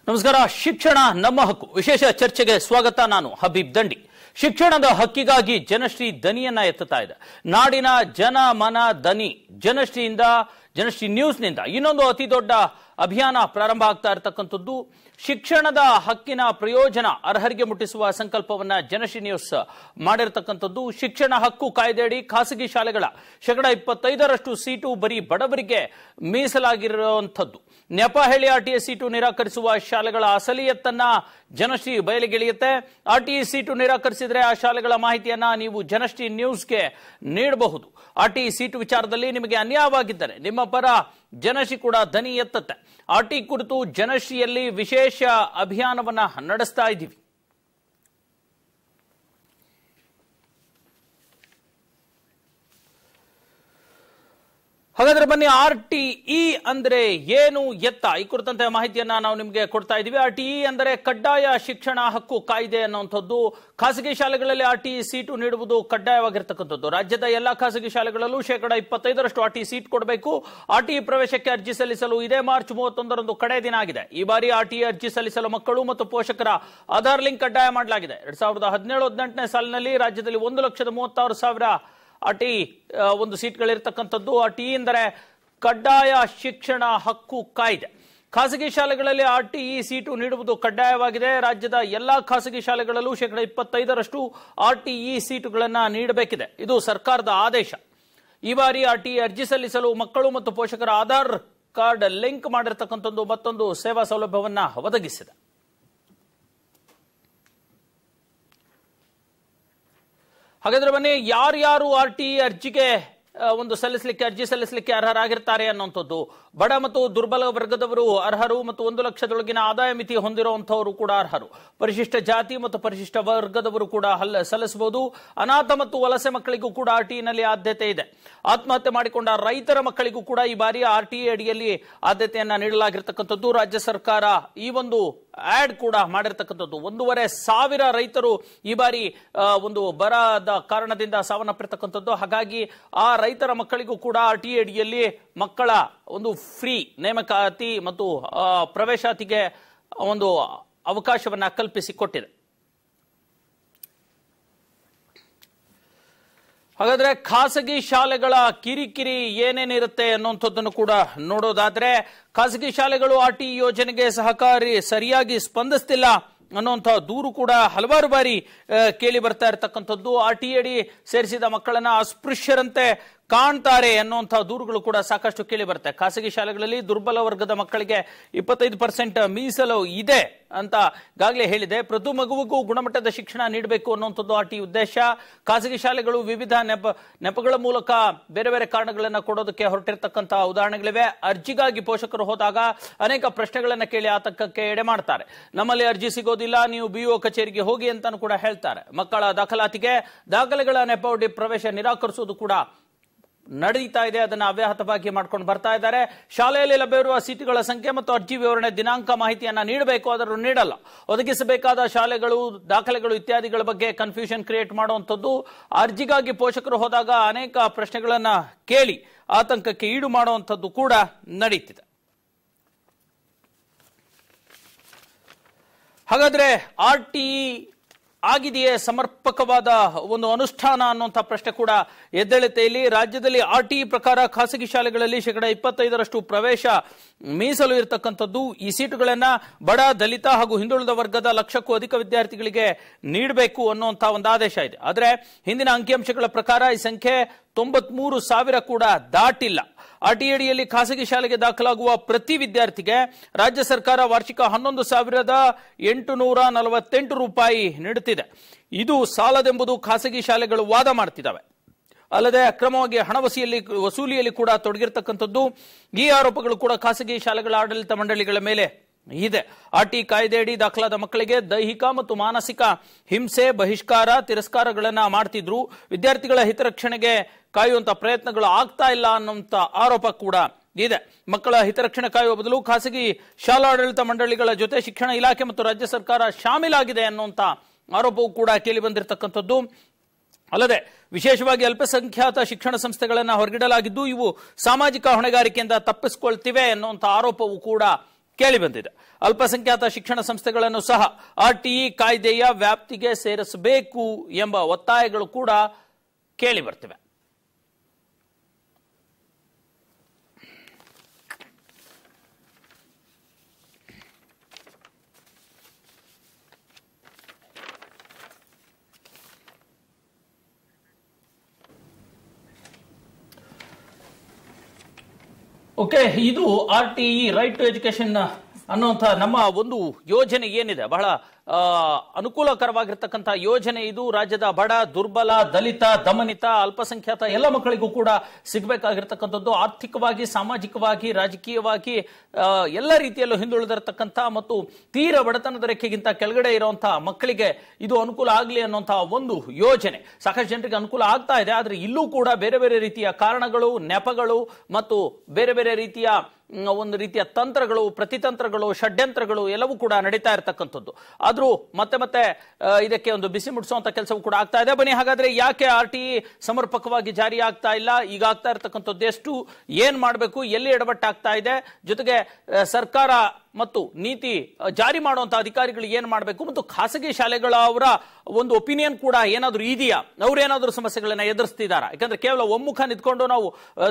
ನಮಸ್ಕಾರ. ಶಿಕ್ಷಣ ನಮ್ಮ ಹಕ್ಕು ವಿಶೇಷ ಚರ್ಚೆಗೆ ಸ್ವಾಗತ. ನಾನು ಹಬೀಬ್ ದಂಡಿ. ಶಿಕ್ಷಣದ ಹಕ್ಕಿಗಾಗಿ ಜನಶ್ರೀ ದನಿಯನ್ನ ಎತ್ತುತ್ತಾ ಇದೆ. ನಾಡಿನ ಜನ ಮನ ದನಿ ಜನಶ್ರೀ ನ್ಯೂಸ್ನಿಂದ ಇನ್ನೊಂದು ಅತಿ ದೊಡ್ಡ ಅಭಿಯಾನ ಪ್ರಾರಂಭ ಆಗ್ತಾ ಇರತಕ್ಕಂಥದ್ದು. ಶಿಕ್ಷಣದ ಹಕ್ಕಿನ ಪ್ರಯೋಜನ ಅರ್ಹರಿಗೆ ಮುಟ್ಟಿಸುವ ಸಂಕಲ್ಪವನ್ನ ಜನಶ್ರೀ ನ್ಯೂಸ್ ಮಾಡಿರತಕ್ಕಂಥದ್ದು. ಶಿಕ್ಷಣ ಹಕ್ಕು ಕಾಯ್ದೆಯಡಿ ಖಾಸಗಿ ಶಾಲೆಗಳ 25% ಸೀಟು ಬರೀ ಬಡವರಿಗೆ ಮೀಸಲಾಗಿರುವಂಥದ್ದು. ನೆಪ ಹೇಳಿ ಆರ್ಟಿಇ ಸೀಟು ನಿರಾಕರಿಸುವ ಶಾಲೆಗಳ ಅಸಲಿಯತ್ತನ್ನ ಜನಶ್ರೀ ಬಯಲಿಗೆಳೆಯುತ್ತೆ. ಆರ್ಟಿಇ ಸೀಟು ನಿರಾಕರಿಸಿದ್ರೆ ಆ ಶಾಲೆಗಳ ಮಾಹಿತಿಯನ್ನ ನೀವು ಜನಶ್ರೀ ನ್ಯೂಸ್ಗೆ ನೀಡಬಹುದು. ಆರ್ಟಿಇ ಸೀಟು ವಿಚಾರದಲ್ಲಿ ನಿಮಗೆ ಅನ್ಯಾಯವಾಗಿದ್ದರೆ ನಿಮ್ಮ ಪರ ಜನಶ್ರೀ ಕೂಡ ದನಿ ಎತ್ತುತ್ತೆ. ಆರ್ಟಿಇ ಕುರಿತು ಜನಶ್ರೀಯಲ್ಲಿ ವಿಶೇಷ ಅಭಿಯಾನವನ್ನ ನಡೆಸ್ತಾ ಇದ್ದೀವಿ. ಹಾಗಾದ್ರೆ ಬನ್ನಿ, ಆರ್ಟಿಇ ಅಂದ್ರೆ ಏನು ಎತ್ತ ಈ ಕುರಿತಂತೆ ಮಾಹಿತಿಯನ್ನ ನಾವು ನಿಮಗೆ ಕೊಡ್ತಾ ಇದ್ದೀವಿ. ಆರ್ಟಿಇ ಅಂದರೆ ಕಡ್ಡಾಯ ಶಿಕ್ಷಣ ಹಕ್ಕು ಕಾಯ್ದೆ ಅನ್ನುವಂಥದ್ದು. ಖಾಸಗಿ ಶಾಲೆಗಳಲ್ಲಿ ಆರ್ಟಿಇ ಸೀಟು ನೀಡುವುದು ಕಡ್ಡಾಯವಾಗಿರ್ತಕ್ಕಂಥದ್ದು. ರಾಜ್ಯದ ಎಲ್ಲಾ ಖಾಸಗಿ ಶಾಲೆಗಳಲ್ಲೂ 25% ಆರ್ಟಿಇ ಸೀಟ್ ಕೊಡಬೇಕು. ಆರ್ಟಿಇ ಪ್ರವೇಶಕ್ಕೆ ಅರ್ಜಿ ಸಲ್ಲಿಸಲು ಇದೇ ಮಾರ್ಚ್ 31ರಂದು ಕಡೆ ದಿನ ಆಗಿದೆ. ಈ ಬಾರಿ ಆರ್ಟಿಇ ಅರ್ಜಿ ಸಲ್ಲಿಸಲು ಮಕ್ಕಳು ಮತ್ತು ಪೋಷಕರ ಆಧಾರ್ ಲಿಂಕ್ ಕಡ್ಡಾಯ ಮಾಡಲಾಗಿದೆ. 2017-18ನೇ ಸಾಲಿನಲ್ಲಿ ರಾಜ್ಯದಲ್ಲಿ 1,36,000 ಆರ್ಟಿಇ ಒಂದು ಸೀಟ್ಗಳಿರ್ತಕ್ಕಂಥದ್ದು. ಆರ್ಟಿಇ ಅಂದರೆ ಕಡ್ಡಾಯ ಶಿಕ್ಷಣ ಹಕ್ಕು ಕಾಯ್ದೆ. ಖಾಸಗಿ ಶಾಲೆಗಳಲ್ಲಿ ಆರ್ಟಿಇ ಸೀಟು ನೀಡುವುದು ಕಡ್ಡಾಯವಾಗಿದೆ. ರಾಜ್ಯದ ಎಲ್ಲಾ ಖಾಸಗಿ ಶಾಲೆಗಳಲ್ಲೂ 25% ಆರ್ಟಿಇ ಸೀಟುಗಳನ್ನು ನೀಡಬೇಕಿದೆ. ಇದು ಸರ್ಕಾರದ ಆದೇಶ. ಈ ಬಾರಿ ಆರ್ಟಿಇ ಅರ್ಜಿ ಸಲ್ಲಿಸಲು ಮಕ್ಕಳು ಮತ್ತು ಪೋಷಕರ ಆಧಾರ್ ಕಾರ್ಡ್ ಲಿಂಕ್ ಮಾಡಿರ್ತಕ್ಕಂಥದ್ದು ಮತ್ತೊಂದು ಸೇವಾ ಸೌಲಭ್ಯವನ್ನ ಒದಗಿಸಿದೆ. ಹಾಗಾದ್ರೆ ಬನ್ನಿ, ಯಾರ್ಯಾರು ಆರ್ಟಿಇ ಅರ್ಜಿಗೆ ಅರ್ಜಿ ಸಲ್ಲಿಸಲಿಕ್ಕೆ ಅರ್ಹರಾಗಿರ್ತಾರೆ ಅನ್ನುವಂಥದ್ದು. ಬಡ ಮತ್ತು ದುರ್ಬಲ ವರ್ಗದವರು ಅರ್ಹರು ಮತ್ತು 1 ಲಕ್ಷದೊಳಗಿನ ಆದಾಯ ಮಿತಿ ಹೊಂದಿರುವಂತಹವರು ಕೂಡ ಅರ್ಹರು. ಪರಿಶಿಷ್ಟ ಜಾತಿ ಮತ್ತು ಪರಿಶಿಷ್ಟ ವರ್ಗದವರು ಕೂಡ ಸಲ್ಲಿಸಬಹುದು. ಅನಾಥ ಮತ್ತು ವಲಸೆ ಮಕ್ಕಳಿಗೂ ಕೂಡ ಆರ್ಟಿಇನಲ್ಲಿ ಆದ್ಯತೆ ಇದೆ. ಆತ್ಮಹತ್ಯೆ ಮಾಡಿಕೊಂಡ ರೈತರ ಮಕ್ಕಳಿಗೂ ಕೂಡ ಈ ಬಾರಿ ಆರ್ಟಿಇ ಅಡಿಯಲ್ಲಿ ಆದ್ಯತೆಯನ್ನ ನೀಡಲಾಗಿರ್ತಕ್ಕಂಥದ್ದು. ರಾಜ್ಯ ಸರ್ಕಾರ ಈ ಒಂದು ಆಡ್ ಕೂಡ ಮಾಡಿರ್ತಕ್ಕಂಥದ್ದು. 1,500 ರೈತರು ಈ ಬಾರಿ ಒಂದು ಬರದ ಕಾರಣದಿಂದ ಸಾವನ್ನಪ್ಪಿರ್ತಕ್ಕಂಥದ್ದು. ಹಾಗಾಗಿ ಆ ರೈತರ ಮಕ್ಕಳಿಗೂ ಕೂಡ ಆರ್ಟಿಇ ಅಡಿಯಲ್ಲಿ ಮಕ್ಕಳ ಒಂದು ಫ್ರೀ ನೇಮಕಾತಿ ಮತ್ತು ಪ್ರವೇಶಾತಿಗೆ ಒಂದು ಅವಕಾಶವನ್ನ ಕಲ್ಪಿಸಿಕೊಟ್ಟಿದೆ. ಹಾಗಾದ್ರೆ ಖಾಸಗಿ ಶಾಲೆಗಳ ಕಿರಿಕಿರಿ ಏನೇನಿರುತ್ತೆ ಅನ್ನುವಂಥದ್ದನ್ನು ಕೂಡ ನೋಡೋದಾದ್ರೆ, ಖಾಸಗಿ ಶಾಲೆಗಳು ಆರ್ಟಿಇ ಯೋಜನೆಗೆ ಸರಿಯಾಗಿ ಸ್ಪಂದಿಸ್ತಿಲ್ಲ ಅನ್ನುವಂತಹ ದೂರು ಕೂಡ ಹಲವಾರು ಬಾರಿ ಕೇಳಿ ಬರ್ತಾ ಇರತಕ್ಕಂಥದ್ದು. ಆರ್ಟಿಇ ಅಡಿ ಸೇರಿಸಿದ ಮಕ್ಕಳನ್ನ ಅಸ್ಪೃಶ್ಯರಂತೆ ಕಾಣ್ತಾರೆ ಅನ್ನುವಂತಹ ದೂರುಗಳು ಕೂಡ ಸಾಕಷ್ಟು ಕೇಳಿ ಬರುತ್ತೆ. ಖಾಸಗಿ ಶಾಲೆಗಳಲ್ಲಿ ದುರ್ಬಲ ವರ್ಗದ ಮಕ್ಕಳಿಗೆ 25% ಮೀಸಲು ಇದೆ ಅಂತ ಈಗಾಗಲೇ ಹೇಳಿದೆ. ಪ್ರತಿ ಮಗುವಿಗೂ ಗುಣಮಟ್ಟದ ಶಿಕ್ಷಣ ನೀಡಬೇಕು ಅನ್ನುವಂಥದ್ದು ಆರ್ಟಿಇ ಉದ್ದೇಶ. ಖಾಸಗಿ ಶಾಲೆಗಳು ವಿವಿಧ ನೆಪಗಳ ಮೂಲಕ ಬೇರೆ ಬೇರೆ ಕಾರಣಗಳನ್ನ ಕೊಡೋದಕ್ಕೆ ಹೊರಟಿರ್ತಕ್ಕಂತಹ ಉದಾಹರಣೆಗಳಿವೆ. ಅರ್ಜಿಗಾಗಿ ಪೋಷಕರು ಹೋದಾಗ ಅನೇಕ ಪ್ರಶ್ನೆಗಳನ್ನ ಕೇಳಿ ಆತಂಕಕ್ಕೆ ಎಡೆ ಮಾಡ್ತಾರೆ. ನಮ್ಮಲ್ಲಿ ಅರ್ಜಿ ಸಿಗೋದಿಲ್ಲ, ನೀವು ಬಿಇಒ ಕಚೇರಿಗೆ ಹೋಗಿ ಅಂತಾನು ಕೂಡ ಹೇಳ್ತಾರೆ. ಮಕ್ಕಳ ದಾಖಲಾತಿಗೆ ದಾಖಲೆಗಳ ನೆಪವೊಡ್ಡಿ ಪ್ರವೇಶ ನಿರಾಕರಿಸುವುದು ಕೂಡ ನಡೀತಾ ಇದೆ. ಅದನ್ನು ಅವ್ಯಾಹತವಾಗಿ ಮಾಡ್ಕೊಂಡು ಬರ್ತಾ ಇದ್ದಾರೆ. ಶಾಲೆಯಲ್ಲಿ ಲಭ್ಯವಿರುವ ಸೀಟುಗಳ ಸಂಖ್ಯೆ ಮತ್ತು ಅರ್ಜಿ ವಿವರಣೆ ದಿನಾಂಕ ಮಾಹಿತಿಯನ್ನ ನೀಡಬೇಕು, ಅದನ್ನು ನೀಡಲ್ಲ. ಒದಗಿಸಬೇಕಾದ ಶಾಲೆಗಳು ದಾಖಲೆಗಳು ಇತ್ಯಾದಿಗಳ ಬಗ್ಗೆ ಕನ್ಫ್ಯೂಷನ್ ಕ್ರಿಯೇಟ್ ಮಾಡುವಂಥದ್ದು. ಅರ್ಜಿಗಾಗಿ ಪೋಷಕರು ಹೋದಾಗ ಅನೇಕ ಪ್ರಶ್ನೆಗಳನ್ನ ಕೇಳಿ ಆತಂಕಕ್ಕೆ ಈಡು ಮಾಡುವಂಥದ್ದು ಕೂಡ ನಡೀತಿದೆ. ಹಾಗಾದ್ರೆ ಆರ್ಟಿಇ ಆಗಿದೆಯೇ ಸಮರ್ಪಕವಾದ ಒಂದು ಅನುಷ್ಠಾನ ಅನ್ನುವಂಥ ಪ್ರಶ್ನೆ ಕೂಡ ಎದ್ದೇಳುತ್ತೆ. ಇಲ್ಲಿ ರಾಜ್ಯದಲ್ಲಿ ಆರ್ಟಿಇ ಪ್ರಕಾರ ಖಾಸಗಿ ಶಾಲೆಗಳಲ್ಲಿ 25% ಪ್ರವೇಶ ಮೀಸಲು ಇರತಕ್ಕಂಥದ್ದು. ಈ ಸೀಟುಗಳನ್ನ ಬಡ, ದಲಿತ ಹಾಗೂ ಹಿಂದುಳಿದ ವರ್ಗದ 1,00,000ಕ್ಕೂ ಅಧಿಕ ವಿದ್ಯಾರ್ಥಿಗಳಿಗೆ ನೀಡಬೇಕು ಅನ್ನುವಂಥ ಒಂದು ಆದೇಶ ಇದೆ. ಆದರೆ ಹಿಂದಿನ ಅಂಕಿಅಂಶಗಳ ಪ್ರಕಾರ ಈ ಸಂಖ್ಯೆ 93,000 ಕೂಡ ದಾಟಿಲ್ಲ. ಆರ್ಟಿಇ ಅಡಿಯಲ್ಲಿ ಖಾಸಗಿ ಶಾಲೆಗೆ ದಾಖಲಾಗುವ ಪ್ರತಿ ವಿದ್ಯಾರ್ಥಿಗೆ ರಾಜ್ಯ ಸರ್ಕಾರ ವಾರ್ಷಿಕ 11,848 ರೂಪಾಯಿ ನೀಡುತ್ತಿದೆ. ಇದು ಸಾಲದೆಂಬುದು ಖಾಸಗಿ ಶಾಲೆಗಳು ವಾದ ಮಾಡ್ತಿದ್ದಾವೆ. ಅಲ್ಲದೆ ಅಕ್ರಮವಾಗಿ ಹಣ ವಸೂಲಿಯಲ್ಲಿ ಕೂಡ ತೊಡಗಿರ್ತಕ್ಕಂಥದ್ದು. ಈ ಆರೋಪಗಳು ಕೂಡ ಖಾಸಗಿ ಶಾಲೆಗಳ ಆಡಳಿತ ಮಂಡಳಿಗಳ ಮೇಲೆ ಇದೆ. ಆರ್ಟಿಇ ಕಾಯ್ದೆಯಡಿ ದಾಖಲಾದ ಮಕ್ಕಳಿಗೆ ದೈಹಿಕ ಮತ್ತು ಮಾನಸಿಕ ಹಿಂಸೆ, ಬಹಿಷ್ಕಾರ, ತಿರಸ್ಕಾರಗಳನ್ನ ಮಾಡ್ತಿದ್ರು. ವಿದ್ಯಾರ್ಥಿಗಳ ಹಿತರಕ್ಷಣೆಗೆ ಕಾಯುವಂತ ಪ್ರಯತ್ನಗಳು ಆಗ್ತಾ ಇಲ್ಲ ಅನ್ನುವಂತ ಆರೋಪ ಕೂಡ ಇದೆ. ಮಕ್ಕಳ ಹಿತರಕ್ಷಣೆ ಕಾಯುವ ಬದಲು ಖಾಸಗಿ ಶಾಲಾಡಳಿತ ಮಂಡಳಿಗಳ ಜೊತೆ ಶಿಕ್ಷಣ ಇಲಾಖೆ ಮತ್ತು ರಾಜ್ಯ ಸರ್ಕಾರ ಶಾಮೀಲಾಗಿದೆ ಅನ್ನುವಂತ ಆರೋಪವೂ ಕೂಡ ಕೇಳಿ ಬಂದಿರತಕ್ಕಂಥದ್ದು. ಅಲ್ಲದೆ ವಿಶೇಷವಾಗಿ ಅಲ್ಪಸಂಖ್ಯಾತ ಶಿಕ್ಷಣ ಸಂಸ್ಥೆಗಳನ್ನು ಹೊರಗಿಡಲಾಗಿದ್ದು ಇವು ಸಾಮಾಜಿಕ ಹೊಣೆಗಾರಿಕೆಯಿಂದ ತಪ್ಪಿಸಿಕೊಳ್ತಿವೆ ಅನ್ನುವಂಥ ಆರೋಪವೂ ಕೂಡ ಕೇಳಿಬಂದಿದೆ. ಅಲ್ಪಸಂಖ್ಯಾತ ಶಿಕ್ಷಣ ಸಂಸ್ಥೆಗಳನ್ನು ಸಹ ಆರ್ಟಿಇ ಕಾಯ್ದೆಯ ವ್ಯಾಪ್ತಿಗೆ ಸೇರಿಸಬೇಕು ಎಂಬ ಒತ್ತಾಯಗಳು ಕೂಡ ಕೇಳಿ ಬರ್ತಿವೆ. ಓಕೆ, ಇದು ಆರ್ಟಿಇ ರೈಟ್ ಟು ಎಜುಕೇಶನ್ ಅನ್ನುವಂಥ ನಮ್ಮ ಒಂದು ಯೋಜನೆ ಏನಿದೆ, ಬಹಳ ಅನುಕೂಲಕರವಾಗಿರ್ತಕ್ಕಂಥ ಯೋಜನೆ ಇದು. ರಾಜ್ಯದ ಬಡ, ದುರ್ಬಲ, ದಲಿತ, ದಮನಿತ, ಅಲ್ಪಸಂಖ್ಯಾತ ಎಲ್ಲ ಮಕ್ಕಳಿಗೂ ಕೂಡ ಸಿಗಬೇಕಾಗಿರ್ತಕ್ಕಂಥದ್ದು. ಆರ್ಥಿಕವಾಗಿ, ಸಾಮಾಜಿಕವಾಗಿ, ರಾಜಕೀಯವಾಗಿ ಎಲ್ಲ ರೀತಿಯಲ್ಲೂ ಹಿಂದುಳಿದಿರತಕ್ಕಂಥ ಮತ್ತು ತೀರ ಬಡತನದ ರೇಖೆಗಿಂತ ಕೆಳಗಡೆ ಇರುವಂತಹ ಮಕ್ಕಳಿಗೆ ಇದು ಅನುಕೂಲ ಆಗಲಿ ಅನ್ನುವಂತಹ ಒಂದು ಯೋಜನೆ. ಸಾಕಷ್ಟು ಜನರಿಗೆ ಅನುಕೂಲ ಆಗ್ತಾ ಇದೆ. ಆದರೆ ಇಲ್ಲೂ ಕೂಡ ಬೇರೆ ಬೇರೆ ರೀತಿಯ ಕಾರಣಗಳು, ನೆಪಗಳು ಮತ್ತು ಬೇರೆ ಬೇರೆ ರೀತಿಯ ಒಂದು ರೀತಿಯ ತಂತ್ರಗಳು, ಪ್ರತಿತಂತ್ರಗಳು, ಷಡ್ಯಂತ್ರಗಳು ಎಲ್ಲವೂ ಕೂಡ ನಡೀತಾ ಇರತಕ್ಕಂಥದ್ದು. ಆದ್ರೂ ಮತ್ತೆ ಮತ್ತೆ ಇದಕ್ಕೆ ಒಂದು ಬಿಸಿ ಮುಟ್ಟಿಸುವಂತ ಕೆಲಸವೂ ಕೂಡ ಆಗ್ತಾ ಇದೆ. ಬನ್ನಿ, ಹಾಗಾದ್ರೆ ಯಾಕೆ ಆರ್ಟಿಇ ಸಮರ್ಪಕವಾಗಿ ಜಾರಿ ಆಗ್ತಾ ಇಲ್ಲ, ಈಗ ಆಗ್ತಾ ಇರತಕ್ಕಂಥದ್ದು ಎಷ್ಟು, ಏನ್ ಮಾಡಬೇಕು, ಎಲ್ಲಿ ಎಡವಟ್ಟಾಗ್ತಾ ಇದೆ, ಜೊತೆಗೆ ಸರ್ಕಾರ ಮತ್ತು ನೀತಿ ಜಾರಿ ಮಾಡುವಂತಹ ಅಧಿಕಾರಿಗಳು ಏನ್ ಮಾಡಬೇಕು, ಮತ್ತು ಖಾಸಗಿ ಶಾಲೆಗಳ ಅವರ ಒಂದು ಒಪಿನಿಯನ್ ಕೂಡ ಏನಾದ್ರೂ ಇದೆಯಾ, ಅವ್ರೇನಾದ್ರೂ ಸಮಸ್ಯೆಗಳನ್ನ ಎದುರಿಸ್ತಿದಾರ? ಯಾಕಂದ್ರೆ ಕೇವಲ ಒಮ್ಮುಖ ನಿಂತ್ಕೊಂಡು ನಾವು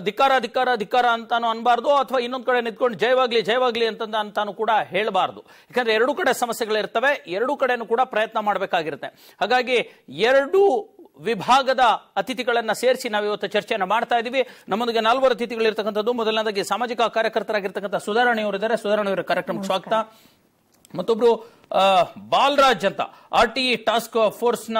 ಧಿಕ್ಕಾರ ಧಿಕ್ಕಾರ ಧಿಕ್ಕಾರ ಅಂತಾನು ಅನ್ಬಾರ್ದು, ಅಥವಾ ಇನ್ನೊಂದು ಕಡೆ ನಿಂತ್ಕೊಂಡು ಜಯವಾಗ್ಲಿ ಜಯವಾಗ್ಲಿ ಅಂತಾನು ಕೂಡ ಹೇಳಬಾರ್ದು. ಯಾಕಂದ್ರೆ ಎರಡು ಕಡೆ ಸಮಸ್ಯೆಗಳಿರ್ತವೆ, ಎರಡು ಕಡೆನೂ ಕೂಡ ಪ್ರಯತ್ನ ಮಾಡಬೇಕಾಗಿರುತ್ತೆ. ಹಾಗಾಗಿ ಎರಡು ವಿಭಾಗದ ಅತಿಥಿಗಳನ್ನ ಸೇರಿಸಿ ನಾವು ಇವತ್ತು ಚರ್ಚೆಯನ್ನು ಮಾಡ್ತಾ ಇದ್ದೀವಿ. ನಮ್ಮೊಂದಿಗೆ 4 ಅತಿಥಿಗಳು ಇರತಕ್ಕಂಥದ್ದು. ಮೊದಲನೇದಾಗಿ ಸಾಮಾಜಿಕ ಕಾರ್ಯಕರ್ತರಾಗಿರ್ತಕ್ಕಂಥ ಸುಧಾರಾಣಿಯವರಿದ್ದಾರೆ. ಸುಧಾರಾಣಿಯವರ ಕಾರ್ಯಕ್ರಮಕ್ಕೆ ಸ್ವಾಗತ. ಮತ್ತೊಬ್ರು ಬಾಲರಾಜ್ ಅಂತ ಆರ್ಟಿಇ ಟಾಸ್ಕ್ ಫೋರ್ಸ್ ನ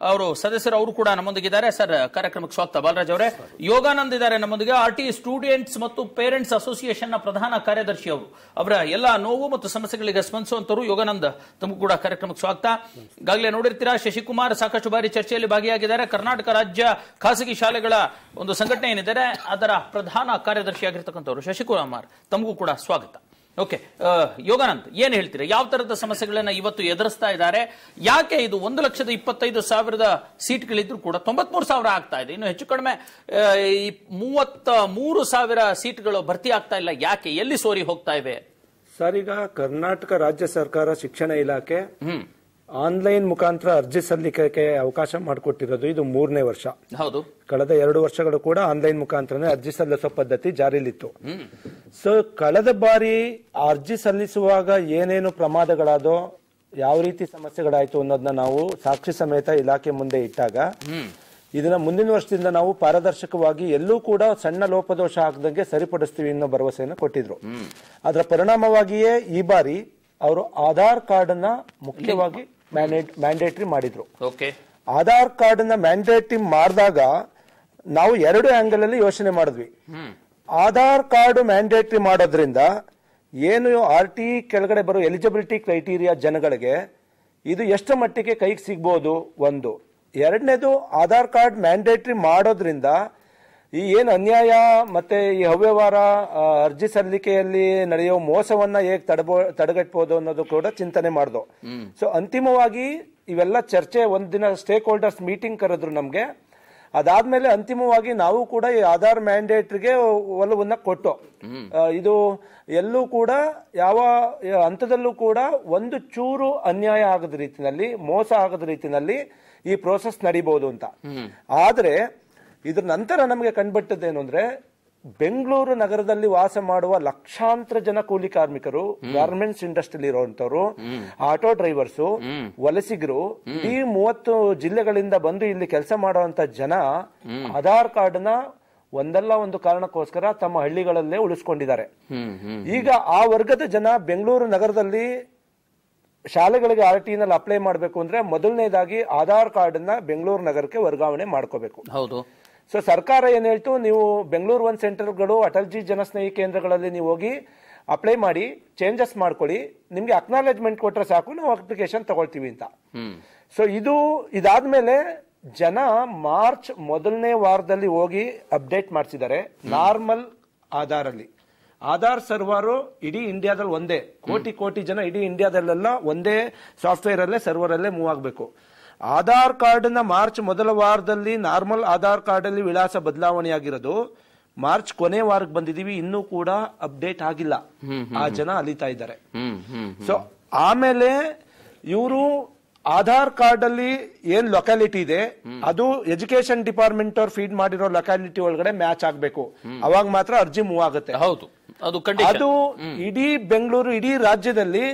ಅವರು ಸದಸ್ಯರು, ಅವರು ಕೂಡ ನಮ್ಮೊಂದಿಗಿದ್ದಾರೆ. ಸರ್, ಕಾರ್ಯಕ್ರಮಕ್ಕೆ ಸ್ವಾಗತ. ಬಾಲರಾಜ್ ಅವರೇ. ಯೋಗಾನಂದ್ ಇದ್ದಾರೆ ನಮ್ಮೊಂದಿಗೆ, ಆರ್ಟಿಇ ಸ್ಟೂಡೆಂಟ್ಸ್ ಮತ್ತು ಪೇರೆಂಟ್ಸ್ ಅಸೋಸಿಯೇಷನ್ ನ ಪ್ರಧಾನ ಕಾರ್ಯದರ್ಶಿ. ಅವರು ಅವರ ಎಲ್ಲ ನೋವು ಮತ್ತು ಸಮಸ್ಯೆಗಳಿಗೆ ಸ್ಪಂದಿಸುವಂತರು. ಯೋಗಾನಂದ್, ತಮಗೂ ಕೂಡ ಕಾರ್ಯಕ್ರಮಕ್ಕೆ ಸ್ವಾಗತ. ಈಗಾಗಲೇ ನೋಡಿರ್ತೀರಾ, ಶಶಿಕುಮಾರ್ ಸಾಕಷ್ಟು ಬಾರಿ ಚರ್ಚೆಯಲ್ಲಿ ಭಾಗಿಯಾಗಿದ್ದಾರೆ. ಕರ್ನಾಟಕ ರಾಜ್ಯ ಖಾಸಗಿ ಶಾಲೆಗಳ ಒಂದು ಸಂಘಟನೆ ಏನಿದ್ದಾರೆ ಅದರ ಪ್ರಧಾನ ಕಾರ್ಯದರ್ಶಿಯಾಗಿರ್ತಕ್ಕಂಥವ್ರು. ಶಶಿಕುಮಾರ್, ತಮಗೂ ಕೂಡ ಸ್ವಾಗತ. ಓಕೆ, ಯೋಗಾನಂದ್, ಏನ್ ಹೇಳ್ತೀರಾ? ಯಾವ ತರದ ಸಮಸ್ಯೆಗಳನ್ನ ಇವತ್ತು ಎದುರಿಸ್ತಾ ಇದ್ದಾರೆ? ಯಾಕೆ ಇದು 1,25,000 ಸೀಟ್ಗಳಿದ್ರು ಕೂಡ 93,000 ಆಗ್ತಾ ಇದೆ? ಇನ್ನು ಹೆಚ್ಚು ಕಡಿಮೆ 33,000 ಸೀಟ್ಗಳು ಭರ್ತಿ ಆಗ್ತಾ ಇಲ್ಲ. ಯಾಕೆ? ಎಲ್ಲಿ ಸೋರಿ ಹೋಗ್ತಾ ಇವೆ? ಸರ್, ಈಗ ಕರ್ನಾಟಕ ರಾಜ್ಯ ಸರ್ಕಾರ ಶಿಕ್ಷಣ ಇಲಾಖೆ ಆನ್ಲೈನ್ ಮುಖಾಂತರ ಅರ್ಜಿ ಸಲ್ಲಿಕೆಗೆ ಅವಕಾಶ ಮಾಡಿಕೊಟ್ಟಿರೋದು ಇದು 3ನೇ ವರ್ಷ. ಹೌದು. ಕಳೆದ 2 ವರ್ಷಗಳು ಕೂಡ ಆನ್ಲೈನ್ ಮುಖಾಂತರನೇ ಅರ್ಜಿ ಸಲ್ಲಿಸೋ ಪದ್ಧತಿ ಜಾರಿಲಿತ್ತು. ಸೊ ಕಳೆದ ಬಾರಿ ಅರ್ಜಿ ಸಲ್ಲಿಸುವಾಗ ಏನೇನು ಪ್ರಮಾದಗಳಾದೋ, ಯಾವ ರೀತಿ ಸಮಸ್ಯೆಗಳಾಯ್ತು ಅನ್ನೋದನ್ನ ನಾವು ಸಾಕ್ಷಿ ಸಮೇತ ಇಲಾಖೆ ಮುಂದೆ ಇಟ್ಟಾಗ, ಇದನ್ನ ಮುಂದಿನ ವರ್ಷದಿಂದ ನಾವು ಪಾರದರ್ಶಕವಾಗಿ ಎಲ್ಲೂ ಕೂಡ ಸಣ್ಣ ಲೋಪದೋಷ ಆಗದಂಗೆ ಸರಿಪಡಿಸ್ತೀವಿ ಅನ್ನೋ ಭರವಸೆಯನ್ನು ಕೊಟ್ಟಿದ್ರು. ಅದರ ಪರಿಣಾಮವಾಗಿಯೇ ಈ ಬಾರಿ ಅವರು ಆಧಾರ್ ಕಾರ್ಡ್ ಅನ್ನ ಮುಖ್ಯವಾಗಿ ಮ್ಯಾಂಡೇಟರಿ ಮಾಡಿದ್ರು. ಆಧಾರ್ ಕಾರ್ಡ್ ನ ಮ್ಯಾಂಡೇಟರಿ ಮಾಡಿದಾಗ ನಾವು 2 ಆಂಗಲ್ ಅಲ್ಲಿ ಯೋಚನೆ ಮಾಡಿದ್ವಿ. ಆಧಾರ್ ಕಾರ್ಡ್ ಮ್ಯಾಂಡೇಟರಿ ಮಾಡೋದ್ರಿಂದ ಏನು ಆರ್ಟಿಇ ಕೆಳಗಡೆ ಬರೋ ಎಲಿಜಿಬಿಲಿಟಿ ಕ್ರೈಟೀರಿಯಾ ಜನಗಳಿಗೆ ಇದು ಎಷ್ಟು ಮಟ್ಟಿಗೆ ಕೈಗೆ ಸಿಗ್ಬೋದು ಒಂದು. ಎರಡನೇದು, ಆಧಾರ್ ಕಾರ್ಡ್ ಮ್ಯಾಂಡೇಟರಿ ಮಾಡೋದ್ರಿಂದ ಈ ಏನು ಅನ್ಯಾಯ ಮತ್ತೆ ಈ ಅವ್ಯವಹಾರ ಅರ್ಜಿ ಸಲ್ಲಿಕೆಯಲ್ಲಿ ನಡೆಯೋ ಮೋಸವನ್ನ ಹೇಗೆ ತಡೆಗಟ್ಟಬಹುದು ಅನ್ನೋದು ಕೂಡ ಚಿಂತನೆ ಮಾಡ್ದು. ಸೊ ಅಂತಿಮವಾಗಿ ಇವೆಲ್ಲ ಚರ್ಚೆ, ಒಂದಿನ ಸ್ಟೇಕ್ ಹೋಲ್ಡರ್ಸ್ ಮೀಟಿಂಗ್ ಕರೆದ್ರು ನಮ್ಗೆ. ಅದಾದ್ಮೇಲೆ ಅಂತಿಮವಾಗಿ ನಾವು ಕೂಡ ಈ ಆಧಾರ್ ಮ್ಯಾಂಡೇಟ್ರಿಗೆ ಒಲವನ್ನ ಕೊಟ್ಟು, ಇದು ಎಲ್ಲೂ ಕೂಡ ಯಾವ ಹಂತದಲ್ಲೂ ಕೂಡ ಒಂದು ಚೂರು ಅನ್ಯಾಯ ಆಗದ ರೀತಿನಲ್ಲಿ, ಮೋಸ ಆಗದ ರೀತಿನಲ್ಲಿ ಈ ಪ್ರೋಸೆಸ್ ನಡೀಬಹುದು ಅಂತ. ಆದ್ರೆ ಇದ್ರ ನಂತರ ನಮಗೆ ಕಂಡುಬಿಟ್ಟದ್ದೇನು ಅಂದ್ರೆ, ಬೆಂಗಳೂರು ನಗರದಲ್ಲಿ ವಾಸ ಮಾಡುವ ಲಕ್ಷಾಂತರ ಜನ ಕೂಲಿ ಕಾರ್ಮಿಕರು, ಗಾರ್ಮೆಂಟ್ಸ್ ಇಂಡಸ್ಟ್ರಿಯಲ್ಲಿ ಇರುವಂತವ್ರು, ಆಟೋ ಡ್ರೈವರ್ಸು, ವಲಸಿಗರು, ಈ 30 ಜಿಲ್ಲೆಗಳಿಂದ ಬಂದು ಇಲ್ಲಿ ಕೆಲಸ ಮಾಡುವಂತ ಜನ ಆಧಾರ್ ಕಾರ್ಡ್ ನ ಒಂದಲ್ಲ ಒಂದು ಕಾರಣಕ್ಕೋಸ್ಕರ ತಮ್ಮ ಹಳ್ಳಿಗಳಲ್ಲೇ ಉಳಿಸ್ಕೊಂಡಿದ್ದಾರೆ. ಈಗ ಆ ವರ್ಗದ ಜನ ಬೆಂಗಳೂರು ನಗರದಲ್ಲಿ ಶಾಲೆಗಳಿಗೆ ಆರ್ಟಿನಲ್ಲಿ ಅಪ್ಲೈ ಮಾಡಬೇಕು ಅಂದ್ರೆ ಮೊದಲನೇದಾಗಿ ಆಧಾರ್ ಕಾರ್ಡ್ ನ ಬೆಂಗಳೂರು ನಗರಕ್ಕೆ ವರ್ಗಾವಣೆ ಮಾಡ್ಕೋಬೇಕು. ಹೌದು. ಸೊ ಸರ್ಕಾರ ಏನ್ ಹೇಳ್ತು, ನೀವು ಬೆಂಗಳೂರು 1 ಸೆಂಟರ್ಗಳು, ಅಟಲ್ಜಿ ಜನಸ್ನೇಹಿ ಕೇಂದ್ರಗಳಲ್ಲಿ ನೀವು ಹೋಗಿ ಅಪ್ಲೈ ಮಾಡಿ ಚೇಂಜಸ್ ಮಾಡ್ಕೊಳ್ಳಿ, ನಿಮ್ಗೆ ಅಕ್ನಾಲೆಜ್ಮೆಂಟ್ ಕೊಟ್ರೆ ಸಾಕು, ನಾವು ಅಪ್ಲಿಕೇಶನ್ ತಗೊಳ್ತೀವಿ ಅಂತ. ಸೊ ಇದಾದ್ಮೇಲೆ ಜನ ಮಾರ್ಚ್ 1ನೇ ವಾರದಲ್ಲಿ ಹೋಗಿ ಅಪ್ಡೇಟ್ ಮಾಡಿಸಿದ್ದಾರೆ ನಾರ್ಮಲ್ ಆಧಾರ್ ಅಲ್ಲಿ. ಆಧಾರ್ ಸರ್ವರ್ ಇಡೀ ಇಂಡಿಯಾದಲ್ಲಿ ಒಂದೇ, ಕೋಟಿ ಜನ ಇಡೀ ಇಂಡಿಯಾದಲ್ಲೆಲ್ಲ ಒಂದೇ ಸಾಫ್ಟ್ವೇರ್ ಅಲ್ಲೇ ಸರ್ವರ್ ಅಲ್ಲೇ ಮೂವ್ ಆಗಬೇಕು. ಆಧಾರ್ ಕಾರ್ಡ್ ನ ಮಾರ್ಚ್ 1ರ ವಾರದಲ್ಲಿ ನಾರ್ಮಲ್ ಆಧಾರ್ ಕಾರ್ಡ್ ಅಲ್ಲಿ ವಿಳಾಸ ಬದಲಾವಣೆ ಆಗಿರೋದು ಮಾರ್ಚ್ ಕೊನೆ ವಾರಕ್ಕೆ ಬಂದಿದೀವಿ, ಇನ್ನೂ ಕೂಡ ಅಪ್ಡೇಟ್ ಆಗಿಲ್ಲ. ಆ ಜನ ಅಲಿತಾ ಇದ್ದಾರೆ. ಸೊ ಆಮೇಲೆ ಇವರು ಆಧಾರ್ ಕಾರ್ಡ್ ಅಲ್ಲಿ ಏನ್ ಲೊಕ್ಯಾಲಿಟಿ ಇದೆ ಅದು ಎಜುಕೇಶನ್ ಡಿಪಾರ್ಟ್ಮೆಂಟ್ ಅವ್ರು ಫೀಡ್ ಮಾಡಿರೋ ಲೊಕ್ಯಾಲಿಟಿ ಒಳಗಡೆ ಮ್ಯಾಚ್ ಆಗ್ಬೇಕು. ಅವಾಗ ಮಾತ್ರ ಅರ್ಜಿ ಮೂವ್ ಆಗುತ್ತೆ. ಹೌದು, ಅದು ಇಡೀ ಬೆಂಗಳೂರು, ಇಡೀ ರಾಜ್ಯದಲ್ಲಿ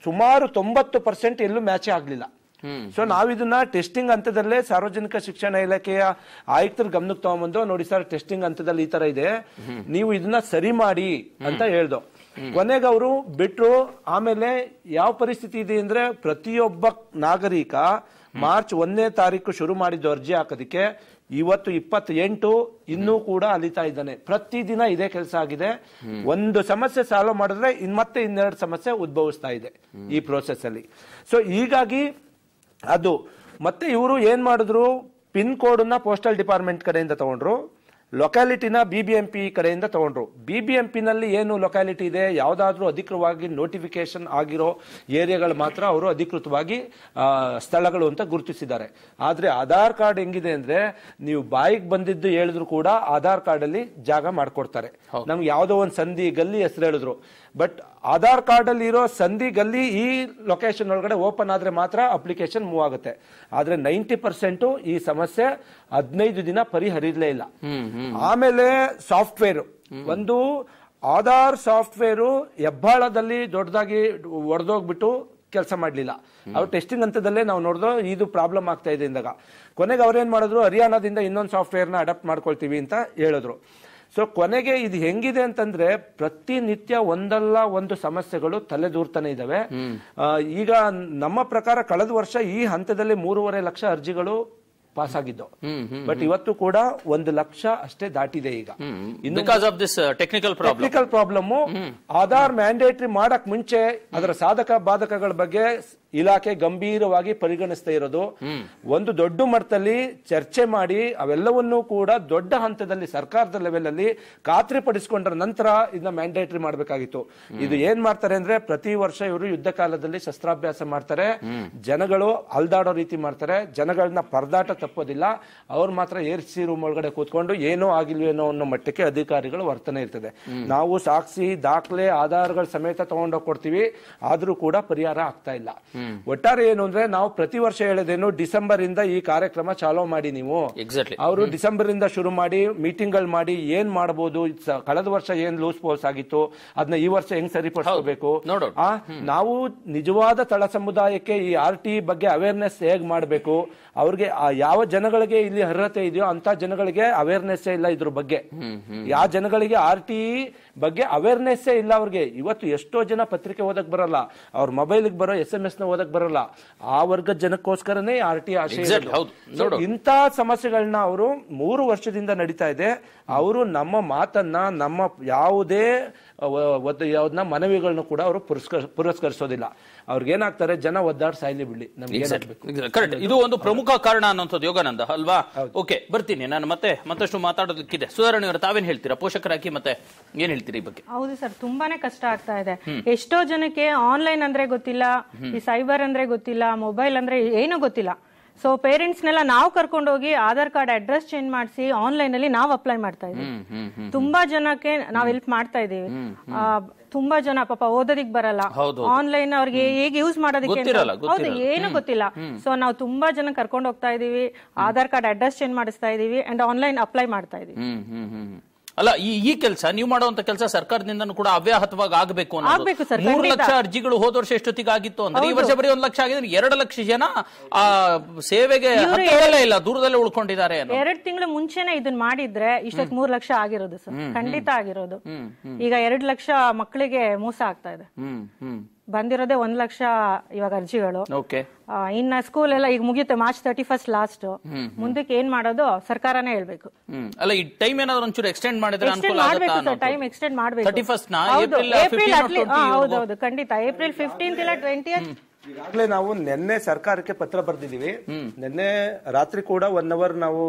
ಸುಮಾರು 90% ಎಲ್ಲೂ ಮ್ಯಾಚೇ ಆಗ್ಲಿಲ್ಲ. ಸೊ ನಾವಿದನ್ನ ಟೆಸ್ಟಿಂಗ್ ಹಂತದಲ್ಲೇ ಸಾರ್ವಜನಿಕ ಶಿಕ್ಷಣ ಇಲಾಖೆಯ ಆಯುಕ್ತರ ಗಮನಕ್ಕೆ ತಗೊಂಡ್ಬಂದು, ನೋಡಿ ಸರ್ ಟೆಸ್ಟಿಂಗ್ ಹಂತದಲ್ಲಿ ಈ ತರ ಇದೆ, ನೀವು ಇದನ್ನ ಸರಿ ಮಾಡಿ ಅಂತ ಹೇಳ್ದು. ಕೊನೆಗೆ ಅವರು ಬಿಟ್ರು. ಆಮೇಲೆ ಯಾವ ಪರಿಸ್ಥಿತಿ ಇದೆ ಅಂದ್ರೆ, ಪ್ರತಿಯೊಬ್ಬ ನಾಗರಿಕ ಮಾರ್ಚ್ 1ನೇ ತಾರೀಕು ಶುರು ಮಾಡಿದ್ದು ಅರ್ಜಿ ಹಾಕೋದಕ್ಕೆ, ಇವತ್ತು 28 ಇನ್ನೂ ಕೂಡ ಅಲಿತಾ ಇದ್ದಾನೆ. ಪ್ರತಿದಿನ ಇದೇ ಕೆಲಸ ಆಗಿದೆ. ಒಂದು ಸಮಸ್ಯೆ ಸಾಲ್ವ್ ಮಾಡಿದ್ರೆ ಮತ್ತೆ ಇನ್ನೆರಡು ಸಮಸ್ಯೆ ಉದ್ಭವಿಸ್ತಾ ಇದೆ ಈ ಪ್ರೋಸೆಸ್ ಅಲ್ಲಿ. ಸೊ ಹೀಗಾಗಿ ಅದು ಮತ್ತೆ ಇವರು ಏನ್ ಮಾಡಿದ್ರು, ಪಿನ್ ಕೋಡ್ ನ ಪೋಸ್ಟಲ್ ಡಿಪಾರ್ಟ್ಮೆಂಟ್ ಕಡೆಯಿಂದ ತಗೊಂಡ್ರು, ಲೊಕ್ಯಾಲಿಟಿನ BBMP ಕಡೆಯಿಂದ ತಗೊಂಡ್ರು. BBMP ನಲ್ಲಿ ಏನು ಲೊಕ್ಯಾಲಿಟಿ ಇದೆ, ಯಾವ್ದಾದ್ರೂ ಅಧಿಕೃತವಾಗಿ ನೋಟಿಫಿಕೇಶನ್ ಆಗಿರೋ ಏರಿಯಾಗಳು ಮಾತ್ರ ಅವರು ಅಧಿಕೃತವಾಗಿ ಸ್ಥಳಗಳು ಅಂತ ಗುರುತಿಸಿದ್ದಾರೆ. ಆದ್ರೆ ಆಧಾರ್ ಕಾರ್ಡ್ ಹೆಂಗಿದೆ ಅಂದ್ರೆ, ನೀವು ಬಾಯಿಗೆ ಬಂದಿದ್ದು ಹೇಳಿದ್ರು ಕೂಡ ಆಧಾರ್ ಕಾರ್ಡ್ ಅಲ್ಲಿ ಜಾಗ ಮಾಡ್ಕೊಡ್ತಾರೆ. ನಮ್ಗೆ ಯಾವ್ದೋ ಒಂದು ಸಂಧಿ ಗಲ್ಲಿ ಹೆಸರು ಹೇಳಿದ್ರು, ಬಟ್ ಆಧಾರ್ ಕಾರ್ಡ್ ಅಲ್ಲಿ ಇರೋ ಸಂಧಿ ಗಲ್ಲಿ ಈ ಲೊಕೇಶನ್ ಒಳಗಡೆ ಓಪನ್ ಆದ್ರೆ ಮಾತ್ರ ಅಪ್ಲಿಕೇಶನ್ ಮೂವ್ ಆಗುತ್ತೆ. ಆದ್ರೆ 90% ಈ ಸಮಸ್ಯೆ 15 ದಿನ ಪರಿಹರಿಸಲೇ ಇಲ್ಲ. ಆಮೇಲೆ ಸಾಫ್ಟ್ವೇರ್, ಒಂದು ಆಧಾರ್ ಸಾಫ್ಟ್ವೇರು ಹೆಬ್ಬಾಳದಲ್ಲಿ ದೊಡ್ಡದಾಗಿ ಒಡೆದೋಗ್ಬಿಟ್ಟು ಕೆಲಸ ಮಾಡ್ಲಿಲ್ಲ. ಅವ್ರು ಟೆಸ್ಟಿಂಗ್ ಹಂತದಲ್ಲೇ ನಾವು ನೋಡಿದ್ರು ಇದು ಪ್ರಾಬ್ಲಮ್ ಆಗ್ತಾ ಇದೆ ಇಂದಾಗ. ಕೊನೆಗೆ ಅವ್ರೇನ್ ಮಾಡಿದ್ರು, ಹರಿಯಾಣದಿಂದ ಇನ್ನೊಂದು ಸಾಫ್ಟ್ವೇರ್ ನ ಅಡಾಪ್ಟ್ ಮಾಡ್ಕೊಳ್ತೀವಿ ಅಂತ ಹೇಳಿದ್ರು. ಸೊ ಕೊನೆಗೆ ಇದು ಹೆಂಗಿದೆ ಅಂತಂದ್ರೆ, ಪ್ರತಿನಿತ್ಯ ಒಂದಲ್ಲ ಒಂದು ಸಮಸ್ಯೆಗಳು ತಲೆದೂರ್ತಾನೆ ಇದಾವೆ. ಈಗ ನಮ್ಮ ಪ್ರಕಾರ ಕಳೆದ ವರ್ಷ ಈ ಹಂತದಲ್ಲಿ 3.5 ಲಕ್ಷ ಅರ್ಜಿಗಳು ಪಾಸ್ ಆಗಿದ್ದು, ಬಟ್ ಇವತ್ತು ಕೂಡ 1 ಲಕ್ಷ ಅಷ್ಟೇ ದಾಟಿದೆ. ಈಗ because of this technical problem. Aadhaar mandatory ಮಾಡಕ್ ಮುಂಚೆ ಅದರ ಸಾಧಕ ಬಾಧಕಗಳ ಬಗ್ಗೆ ಇಲಾಖೆ ಗಂಭೀರವಾಗಿ ಪರಿಗಣಿಸ್ತಾ ಇರೋದು, ಒಂದು ದೊಡ್ಡ ಮಟ್ಟದಲ್ಲಿ ಚರ್ಚೆ ಮಾಡಿ ಅವೆಲ್ಲವನ್ನೂ ಕೂಡ ದೊಡ್ಡ ಹಂತದಲ್ಲಿ ಸರ್ಕಾರದ ಲೆವೆಲ್ ಅಲ್ಲಿ ಖಾತ್ರಿ ಪಡಿಸಿಕೊಂಡ್ರ ನಂತರ ಇದನ್ನ ಮ್ಯಾಂಡೇಟರಿ ಮಾಡಬೇಕಾಗಿತ್ತು. ಇದು ಏನ್ ಮಾಡ್ತಾರೆ ಅಂದ್ರೆ, ಪ್ರತಿ ವರ್ಷ ಇವರು ಯುದ್ಧ ಕಾಲದಲ್ಲಿ ಶಸ್ತ್ರಾಭ್ಯಾಸ ಮಾಡ್ತಾರೆ, ಜನಗಳು ಅಲ್ದಾಡೋ ರೀತಿ ಮಾಡ್ತಾರೆ, ಜನಗಳನ್ನ ಪರದಾಟ ತಪ್ಪೋದಿಲ್ಲ. ಅವ್ರು ಮಾತ್ರ AC ರೂಮ್ ಒಳಗಡೆ ಕೂತ್ಕೊಂಡು ಏನೋ ಆಗಿಲ್ವೇನೋ ಅನ್ನೋ ಮಟ್ಟಕ್ಕೆ ಅಧಿಕಾರಿಗಳು ವರ್ತನೆ ಇರ್ತದೆ. ನಾವು ಸಾಕ್ಷಿ ದಾಖಲೆ ಆಧಾರಗಳ ಸಮೇತ ತಗೊಂಡೋಗಿ ಕೊಡ್ತೀವಿ, ಆದ್ರೂ ಕೂಡ ಪರಿಹಾರ ಆಗ್ತಾ ಇಲ್ಲ. ಒಟ್ಟಾರೆ ಏನು ಅಂದ್ರೆ, ನಾವು ಪ್ರತಿ ವರ್ಷ ಹೇಳೋದೇನು, ಡಿಸೆಂಬರ್ ಇಂದ ಈ ಕಾರ್ಯಕ್ರಮ ಚಾಲೂ ಮಾಡಿ ನೀವು. ಅವರು ಡಿಸೆಂಬರ್ ಇಂದ ಶುರು ಮಾಡಿ ಮೀಟಿಂಗ್ ಗಳು ಮಾಡಿ ಏನ್ ಮಾಡಬಹುದು, ಕಳೆದ ವರ್ಷ ಏನ್ ಲೂಸ್ ಪೋಲ್ಸ್ ಆಗಿತ್ತು ಅದನ್ನ ಈ ವರ್ಷ ಹೆಂಗ್ ಸರಿಪಡಿಸಬೇಕು, ನಾವು ನಿಜವಾದ ತಳ ಸಮುದಾಯಕ್ಕೆ ಈ RT ಬಗ್ಗೆ ಅವೇರ್ನೆಸ್ ಹೇಗ್ ಮಾಡಬೇಕು, ಅವ್ರಿಗೆ ಯಾವ ಜನಗಳಿಗೆ ಇಲ್ಲಿ ಅರ್ಹತೆ ಇದೆಯೋ ಅಂತ ಜನಗಳಿಗೆ ಅವೇರ್ನೆಸ್ ಇಲ್ಲ ಇದ್ರ ಬಗ್ಗೆ. ಯಾವ ಜನಗಳಿಗೆ RT ಬಗ್ಗೆ ಅವೇರ್ನೆಸ್ ಇಲ್ಲ ಅವ್ರಿಗೆ. ಇವತ್ತು ಎಷ್ಟೋ ಜನ ಪತ್ರಿಕೆ ಓದಕ್ ಬರಲ್ಲ, ಅವ್ರ ಮೊಬೈಲ್ ಬರೋ SMS ನ ಓದಕ್ ಬರಲ್ಲ. ಆ ವರ್ಗದ ಜನಕ್ಕೋಸ್ಕರನೇ RT ಆಶಯ. ಇಂಥ ಸಮಸ್ಯೆಗಳನ್ನ ಅವರು 3 ವರ್ಷದಿಂದ ನಡೀತಾ ಇದೆ. ಅವರು ನಮ್ಮ ಮಾತನ್ನ, ನಮ್ಮ ಯಾವುದೇ ಮನವಿಗಳನ್ನ ಕೂಡ ಅವರು ಪುರಸ್ಕರಿಸೋದಿಲ್ಲ. ಅವ್ರಿಗೇನಾಗ್ತಾರೆ, ಜನ ಒದ್ದಾಡ್ ಸಾಯ್ಲಿ ಬಿಡ್ಲಿ, ನಮ್ಗೆ ಕರೆಕ್ಟ್. ಇದು ಒಂದು ಪ್ರಮುಖ ಕಾರಣ ಅನ್ನೋಂಥದ್ದು ಯೋಗಾನಂದ ಅಲ್ವಾ? ಓಕೆ, ಬರ್ತೀನಿ ನಾನು ಮತ್ತಷ್ಟು ಮಾತಾಡೋದಕ್ಕಿದೆ. ಸುಧಾರಣೆ ಅವರು ತಾವೇನ್ ಹೇಳ್ತೀರಾ, ಪೋಷಕರಾಗಿ ಮತ್ತೆ ಏನ್ ಹೇಳ್ತೀರಿ ಈ ಬಗ್ಗೆ? ಹೌದು ಸರ್, ತುಂಬಾನೇ ಕಷ್ಟ ಆಗ್ತಾ ಇದೆ. ಎಷ್ಟೋ ಜನಕ್ಕೆ ಆನ್ಲೈನ್ ಅಂದ್ರೆ ಗೊತ್ತಿಲ್ಲ, ಈ ಸೈಬರ್ ಅಂದ್ರೆ ಗೊತ್ತಿಲ್ಲ, ಮೊಬೈಲ್ ಅಂದ್ರೆ ಏನೂ ಗೊತ್ತಿಲ್ಲ. ಸೊ ಪೇರೆಂಟ್ಸ್ನೆಲ್ಲ ನಾವು ಕರ್ಕೊಂಡು ಹೋಗಿ ಆಧಾರ್ ಕಾರ್ಡ್ ಅಡ್ರೆಸ್ ಚೇಂಜ್ ಮಾಡಿಸಿ ಆನ್ಲೈನ್ ಅಲ್ಲಿ ನಾವು ಅಪ್ಲೈ ಮಾಡ್ತಾ ಇದೀವಿ. ತುಂಬಾ ಜನಕ್ಕೆ ನಾವ್ ಹೆಲ್ಪ್ ಮಾಡ್ತಾ ಇದೀವಿ. ತುಂಬಾ ಜನ ಪಾಪ ಓದೋದಿಕ್ ಬರಲ್ಲ, ಆನ್ಲೈನ್ ಅವ್ರಿಗೆ ಹೇಗೆ ಯೂಸ್ ಮಾಡೋದಕ್ಕೆ ಹೌದು ಏನು ಗೊತ್ತಿಲ್ಲ. ಸೊ ನಾವು ತುಂಬಾ ಜನ ಕರ್ಕೊಂಡು ಹೋಗ್ತಾ ಇದೀವಿ, ಆಧಾರ್ ಕಾರ್ಡ್ ಅಡ್ರೆಸ್ ಚೇಂಜ್ ಮಾಡಿಸ್ತಾ ಇದೀವಿ ಅಂಡ್ ಆನ್ಲೈನ್ ಅಪ್ಲೈ ಮಾಡ್ತಾ ಇದೀವಿ. ಅಲ್ಲ, ಈ ಕೆಲಸ ನೀವು ಮಾಡುವಂತ ಕೆಲಸ ಸರ್ಕಾರದಿಂದ ಕೂಡ ಅವ್ಯಾಹತವಾಗಿ ಆಗಬೇಕು. 3 ಲಕ್ಷ ಅರ್ಜಿಗಳು ಹೋದ ವರ್ಷ ಎಷ್ಟೊತ್ತಿಗೆ ಆಗಿತ್ತು ಅಂದ್ರೆ, ಈ ವರ್ಷ ಬರೀ 1 ಲಕ್ಷ ಆಗಿದೆ. 2 ಲಕ್ಷ ಜನ ಆ ಸೇವೆಗೆ ಇಲ್ಲ, ದೂರದಲ್ಲೇ ಉಳ್ಕೊಂಡಿದ್ದಾರೆ. 2 ತಿಂಗಳು ಮುಂಚೆನೆ ಇದನ್ನ ಮಾಡಿದ್ರೆ ಇಷ್ಟೊತ್ತು 3 ಲಕ್ಷ ಆಗಿರೋದು ಸರ್, ಖಂಡಿತ ಆಗಿರೋದು. ಈಗ 2 ಲಕ್ಷ ಮಕ್ಕಳಿಗೆ ಮೋಸ ಆಗ್ತಾ ಇದೆ. ಬಂದಿರೋದೇ 1 ಲಕ್ಷ ಇವಾಗ ಅರ್ಜಿಗಳು. ಇನ್ನ ಸ್ಕೂಲ್ ಎಲ್ಲ ಈಗ ಮುಗಿಯುತ್ತೆ, ಮಾರ್ಚ್ 31 ಲಾಸ್ಟ್. ಮುಂದಕ್ಕೆ ಏನ್ ಮಾಡೋದು ಸರ್ಕಾರನೇ ಹೇಳ್ಬೇಕು. ಅಲ್ಲ, ಈ ಟೈಮ್ ಏನಾದ್ರು ಒಂಚೂರು ಎಕ್ಸ್ಟೆಂಡ್ ಮಾಡಿದ್ರೆ ಟೈಮ್ ಎಕ್ಸ್ಟೆಂಡ್ ಮಾಡ್ಬೇಕು. ಹೌದೌದು, ಖಂಡಿತ ಏಪ್ರಿಲ್ 15 ಇಲ್ಲ 20th. ಈಗಾಗಲೇ ನಾವು ನಿನ್ನೆ ಸರ್ಕಾರಕ್ಕೆ ಪತ್ರ ಬರೆದಿದ್ದೀವಿ. ನಿನ್ನೆ ರಾತ್ರಿ ಕೂಡ 1 ಅವರ್ ನಾವು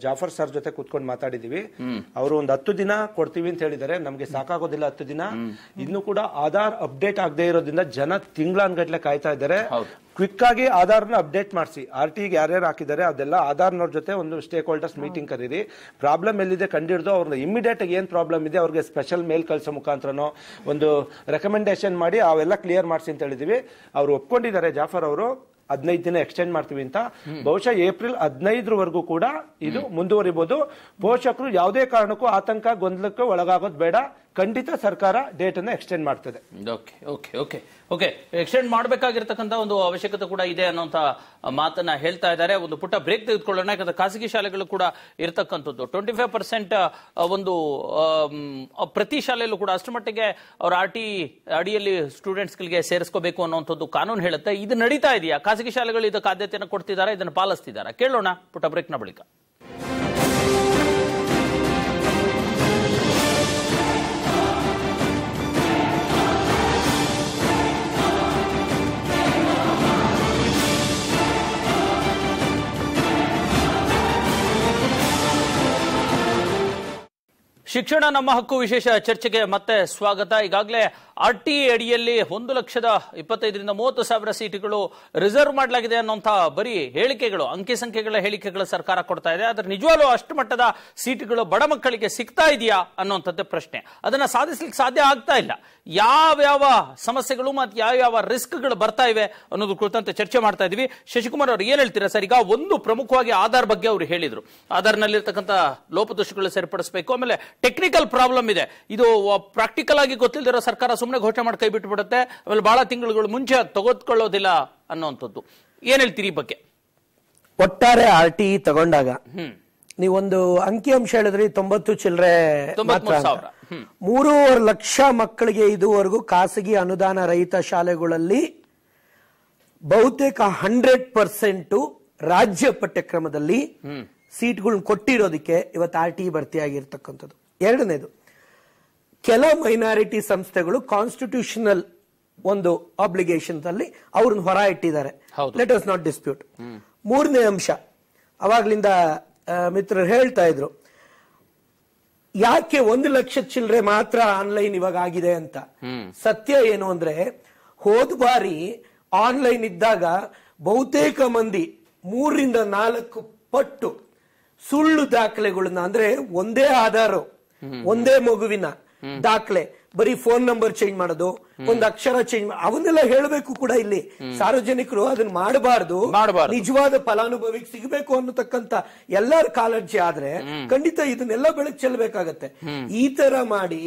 ಜಾಫರ್ ಸರ್ ಜೊತೆ ಕೂತ್ಕೊಂಡು ಮಾತಾಡಿದೀವಿ. ಅವರು ಒಂದು 10 ದಿನ ಕೊಡ್ತೀವಿ ಅಂತ ಹೇಳಿದ್ದಾರೆ. ನಮ್ಗೆ ಸಾಕಾಗೋದಿಲ್ಲ 10 ದಿನ. ಇನ್ನು ಕೂಡ ಆಧಾರ್ ಅಪ್ಡೇಟ್ ಆಗದೆ ಇರೋದ್ರಿಂದ ಜನ ತಿಂಗಳಾನ್ಗಟ್ಲೆ ಕಾಯ್ತಾ ಇದ್ದಾರೆ. ಕ್ವಿಕ್ ಆಗಿ ಆಧಾರ್ನ ಅಪ್ಡೇಟ್ ಮಾಡಿಸಿ. RTಗೆ ಯಾರ್ಯಾರು ಹಾಕಿದ್ದಾರೆ ಅದೆಲ್ಲ ಆಧಾರ್ನವ್ರ ಜೊತೆ ಒಂದು ಸ್ಟೇಕ್ ಹೋಲ್ಡರ್ಸ್ ಮೀಟಿಂಗ್ ಕರೀರಿ. ಪ್ರಾಬ್ಲಮ್ ಎಲ್ಲಿದೆ ಕಂಡಿಡ್ದು ಅವ್ರನ್ನ ಇಮಿಡಿಯೇಟ್ ಆಗಿ ಏನ್ ಪ್ರಾಬ್ಲಮ್ ಇದೆ ಅವ್ರಿಗೆ ಸ್ಪೆಷಲ್ ಮೇಲ್ ಕಳ್ಸೋ ಮುಖಾಂತರನೋ ಒಂದು ರೆಕಮೆಂಡೇಶನ್ ಮಾಡಿ ಅವೆಲ್ಲ ಕ್ಲಿಯರ್ ಮಾಡಿಸಿ ಅಂತ ಹೇಳಿದೀವಿ. ಅವ್ರು ಒಪ್ಕೊಂಡಿದ್ದಾರೆ ಜಾಫರ್ ಅವರು 15 ದಿನ ಎಕ್ಸ್ಟೆಂಡ್ ಮಾಡ್ತೀವಿ ಅಂತ. ಬಹುಶಃ ಏಪ್ರಿಲ್ 15 ಕೂಡ ಇದು ಮುಂದುವರಿಬಹುದು. ಪೋಷಕರು ಯಾವುದೇ ಕಾರಣಕ್ಕೂ ಆತಂಕ ಗೊಂದಲಕ್ಕೆ ಒಳಗಾಗೋದು ಬೇಡ. ಖಂಡಿತ ಸರ್ಕಾರ ಡೇಟ್ ಅನ್ನು ಎಕ್ಸ್ಟೆಂಡ್ ಮಾಡ್ತದೆ. ಓಕೆ ಎಕ್ಸ್ಟೆಂಡ್ ಮಾಡಬೇಕಾಗಿರ್ತಕ್ಕಂಥ ಒಂದು ಅವಶ್ಯಕತೆ ಕೂಡ ಇದೆ ಅನ್ನೋಂಥ ಮಾತನ್ನ ಹೇಳ್ತಾ ಇದ್ದಾರೆ. ಒಂದು ಪುಟ್ಟ ಬ್ರೇಕ್ ತೆಗೆದುಕೊಳ್ಳೋಣ. ಯಾಕಂದ್ರೆ ಖಾಸಗಿ ಶಾಲೆಗಳು ಕೂಡ ಇರತಕ್ಕಂಥದ್ದು 25% ಒಂದು ಪ್ರತಿ ಶಾಲೆಯಲ್ಲೂ ಕೂಡ ಅಷ್ಟರ ಮಟ್ಟಿಗೆ ಅವ್ರ RT ಅಡಿಯಲ್ಲಿ ಸ್ಟೂಡೆಂಟ್ಸ್ಗಳಿಗೆ ಸೇರಿಸ್ಕೋಬೇಕು ಅನ್ನೋಂಥದ್ದು ಕಾನೂನು ಹೇಳುತ್ತೆ. ಇದು ನಡೀತಾ ಇದೆಯಾ? ಖಾಸಗಿ ಶಾಲೆಗಳು ಇದಕ್ಕೆ ಆದ್ಯತೆಯನ್ನು ಕೊಡ್ತಿದ್ದಾರೆ, ಇದನ್ನು ಪಾಲಿಸ್ತಿದ್ದಾರೆ? ಕೇಳೋಣ ಪುಟ್ಟ ಬ್ರೇಕ್ನ ಬಳಿಕ. ಶಿಕ್ಷಣ ನಮ್ಮ ಹಕ್ಕು ವಿಶೇಷ ಚರ್ಚೆಗೆ ಮತ್ತೆ ಸ್ವಾಗತ. ಈಗಾಗಲೇ RT ಅಡಿಯಲ್ಲಿ 1,25,000-30,000 ಸೀಟುಗಳು ರಿಸರ್ವ್ ಮಾಡಲಾಗಿದೆ ಅನ್ನೋಂಥ ಬರೀ ಹೇಳಿಕೆಗಳು, ಅಂಕಿ ಸಂಖ್ಯೆಗಳ ಹೇಳಿಕೆಗಳು ಸರ್ಕಾರ ಕೊಡ್ತಾ ಇದೆ. ಆದ್ರೆ ನಿಜವಾಗ್ಲೂ ಅಷ್ಟು ಮಟ್ಟದ ಸೀಟುಗಳು ಬಡ ಮಕ್ಕಳಿಗೆ ಸಿಗ್ತಾ ಇದೆಯಾ ಅನ್ನೋಂಥದ್ದೇ ಪ್ರಶ್ನೆ. ಅದನ್ನ ಸಾಧಿಸ್ಲಿಕ್ಕೆ ಸಾಧ್ಯ ಆಗ್ತಾ ಇಲ್ಲ. ಯಾವ್ಯಾವ ಸಮಸ್ಯೆಗಳು ಮತ್ತು ಯಾವ್ಯಾವ ರಿಸ್ಕ್ಗಳು ಬರ್ತಾ ಇವೆ ಅನ್ನೋದು ಕುರಿತಂತೆ ಚರ್ಚೆ ಮಾಡ್ತಾ ಇದೀವಿ. ಶಶಿಕುಮಾರ್ ಅವರು ಏನ್ ಹೇಳ್ತೀರಾ ಸರ್? ಈಗ ಒಂದು ಪ್ರಮುಖವಾಗಿ ಆಧಾರ್ ಬಗ್ಗೆ ಅವರು ಹೇಳಿದ್ರು. ಆಧಾರ್ನಲ್ಲಿರ್ತಕ್ಕಂಥ ಲೋಪದೋಷಗಳು ಸರಿಪಡಿಸಬೇಕು. ಆಮೇಲೆ ಟೆಕ್ನಿಕಲ್ ಪ್ರಾಬ್ಲಮ್ ಇದೆ. ಇದು ಪ್ರಾಕ್ಟಿಕಲ್ ಆಗಿ ಗೊತ್ತಿಲ್ಲದಿರೋ ಸರ್ಕಾರ ಸುಮ್ಮನೆ ಘೋಷಣೆ ಮಾಡಿ ಕೈ ಬಿಟ್ಟು ಬಿಡುತ್ತೆ. ಆಮೇಲೆ ಬಹಳ ತಿಂಗಳುಗಳು ಮುಂಚೆ ತೆಗೆದುಕೊಳ್ಳೋದಿಲ್ಲ ಅನ್ನೋಂಥದ್ದು. ಏನ್ ಹೇಳ್ತೀರಿ ಈ ಬಗ್ಗೆ? ಒಟ್ಟಾರೆ RT ತಗೊಂಡಾಗ ನೀವೊಂದು ಅಂಕಿಅಂಶ ಹೇಳಿದ್ರಿ, 90 ಚಿಲ್ಲರೆ 3.5 ಲಕ್ಷ ಮಕ್ಕಳಿಗೆ ಇದುವರೆಗೂ ಖಾಸಗಿ ಅನುದಾನ ರಹಿತ ಶಾಲೆಗಳಲ್ಲಿ ಬಹುತೇಕ 100% ರಾಜ್ಯ ಪಠ್ಯಕ್ರಮದಲ್ಲಿ ಸೀಟ್ಗಳನ್ನ ಕೊಟ್ಟಿರೋದಕ್ಕೆ ಇವತ್ತು RT ಭರ್ತಿಯಾಗಿರ್ತಕ್ಕಂಥದ್ದು. ಎರಡನೇದು, ಕೆಲ ಮೈನಾರಿಟಿ ಸಂಸ್ಥೆಗಳು ಕಾನ್ಸ್ಟಿಟ್ಯೂಷನಲ್ ಒಂದು ಆಬ್ಲಿಗೇಷನ್ಸ್ ಅಲ್ಲಿ ಅವ್ರನ್ನ ಹೊರ ಇಟ್ಟಿದ್ದಾರೆ. Let us not dispute. ಮೂರನೇ ಅಂಶ, ಅವಾಗ್ಲಿಂದ ಮಿತ್ರರು ಹೇಳ್ತಾ ಇದ್ರು, ಯಾಕೆ 1 ಲಕ್ಷ ಚಿಲ್ಲರೆ ಮಾತ್ರ ಆನ್ಲೈನ್ ಇವಾಗ ಆಗಿದೆ ಅಂತ. ಸತ್ಯ ಏನು ಅಂದ್ರೆ, ಹೋದ ಬಾರಿ ಆನ್ಲೈನ್ ಇದ್ದಾಗ ಬಹುತೇಕ ಮಂದಿ 3-4 ಪಟ್ಟು ಸುಳ್ಳು ದಾಖಲೆಗಳನ್ನ, ಅಂದ್ರೆ ಒಂದೇ ಆಧಾರ, ಒಂದೇ ಮಗುವಿನ ದಾಖಲೆ, ಬರೀ ಫೋನ್ ನಂಬರ್ ಚೇಂಜ್ ಮಾಡೋದು, ಒಂದು ಅಕ್ಷರ ಚೇಂಜ್, ಅವನ್ನೆಲ್ಲ ಹೇಳಬೇಕು ಕೂಡ. ಇಲ್ಲಿ ಸಾರ್ವಜನಿಕರು ಅದನ್ನ ಮಾಡಬಾರ್ದು. ನಿಜವಾದ ಫಲಾನುಭವಿಗೆ ಸಿಗಬೇಕು ಅನ್ನತಕ್ಕಂತ ಎಲ್ಲರ ಕಾಳಜಿ ಆದ್ರೆ ಖಂಡಿತ ಇದನ್ನೆಲ್ಲ ಬೆಳಕು ಚೆಲ್ಲಬೇಕಾಗತ್ತೆ. ಈ ತರ ಮಾಡಿ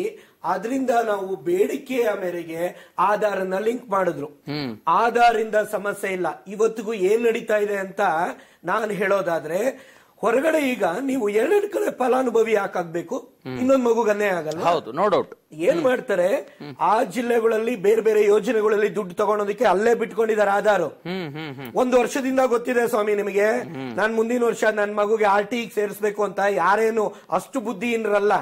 ಅದರಿಂದ ನಾವು ಬೇಡಿಕೆಯ ಮೇರೆಗೆ ಆಧಾರನ ಲಿಂಕ್ ಮಾಡಿದ್ರು. ಆಧಾರಿಂದ ಸಮಸ್ಯೆ ಇಲ್ಲ. ಇವತ್ತಿಗೂ ಏನ್ ನಡೀತಾ ಇದೆ ಅಂತ ನಾನು ಹೇಳೋದಾದ್ರೆ, ಹೊರಗಡೆ ಈಗ ನೀವು 2 ಕಡೆ ಫಲಾನುಭವಿ ಯಾಕಾಗ್ಬೇಕು? ಇನ್ನೊಂದು ಮಗುಗನ್ನೇ ಆಗಲ್ಲ. ಹೌದು, ನೋ ಡೌಟ್. ಏನ್ ಮಾಡ್ತಾರೆ, ಆ ಜಿಲ್ಲೆಗಳಲ್ಲಿ ಬೇರೆ ಬೇರೆ ಯೋಜನೆಗಳಲ್ಲಿ ದುಡ್ಡು ತಗೊಳೋದಕ್ಕೆ ಅಲ್ಲೇ ಬಿಟ್ಕೊಂಡಿದ್ದಾರೆ ಆಧಾರು. 1 ವರ್ಷದಿಂದ ಗೊತ್ತಿದೆ ಸ್ವಾಮಿ ನಿಮಗೆ, ನಾನ್ ಮುಂದಿನ ವರ್ಷ ನನ್ ಮಗುಗೆ RT ಸೇರಿಸಬೇಕು ಅಂತ. ಯಾರೇನು ಅಷ್ಟು ಬುದ್ಧಿಹೀನರಲ್ಲ,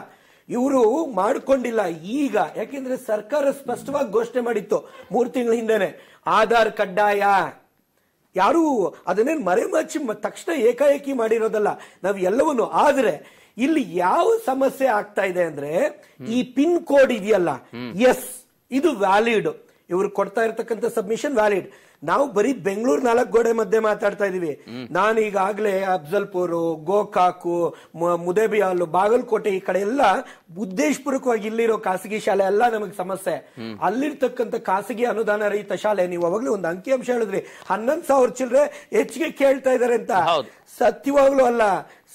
ಇವರು ಮಾಡ್ಕೊಂಡಿಲ್ಲ ಈಗ. ಯಾಕೆಂದ್ರೆ ಸರ್ಕಾರ ಸ್ಪಷ್ಟವಾಗಿ ಘೋಷಣೆ ಮಾಡಿತ್ತು 3 ತಿಂಗಳ ಹಿಂದೆನೆ, ಆಧಾರ್ ಕಡ್ಡಾಯ. ಯಾರು ಅದನ್ನೇನು ಮರೆಮಾಚಿ ತಕ್ಷಣ ಏಕಾಏಕಿ ಮಾಡಿರೋದಲ್ಲ, ನಾವು ಎಲ್ಲವನ್ನು. ಆದ್ರೆ ಇಲ್ಲಿ ಯಾವ ಸಮಸ್ಯೆ ಆಗ್ತಾ ಇದೆ ಅಂದ್ರೆ, ಈ ಪಿನ್ ಕೋಡ್ ಇದೆಯಲ್ಲ, ಎಸ್ ಇದು ವ್ಯಾಲಿಡ್, ಇವ್ರು ಕೊಡ್ತಾ ಇರ್ತಕ್ಕಂಥ ಸಬ್ಮಿಷನ್ ವ್ಯಾಲಿಡ್. ನಾವು ಬರೀ ಬೆಂಗಳೂರು 4 ಗೋಡೆ ಮಧ್ಯೆ ಮಾತಾಡ್ತಾ ಇದೀವಿ. ನಾನು ಈಗಾಗಲೇ ಅಫ್ಜಲ್ಪುರ್, ಗೋಕಾಕು, ಮುದೇಬಿಹಾಲ್, ಬಾಗಲಕೋಟೆ ಈ ಕಡೆ ಎಲ್ಲ ಉದ್ದೇಶಪೂರ್ವಕವಾಗಿ ಇಲ್ಲಿರೋ ಖಾಸಗಿ ಶಾಲೆ ಎಲ್ಲ ನಮಗೆ ಸಮಸ್ಯೆ. ಅಲ್ಲಿರ್ತಕ್ಕಂಥ ಖಾಸಗಿ ಅನುದಾನ ರಹಿತ ಶಾಲೆ, ನೀವು ಅವಾಗಲೇ ಒಂದು ಅಂಕಿಅಂಶ ಹೇಳಿದ್ರಿ, 11,000 ಚಿಲ್ಲರೆ ಹೆಚ್ಚಿಗೆ ಕೇಳ್ತಾ ಇದಾರೆ ಅಂತ. ಸತ್ಯವಾಗ್ಲೂ ಅಲ್ಲ.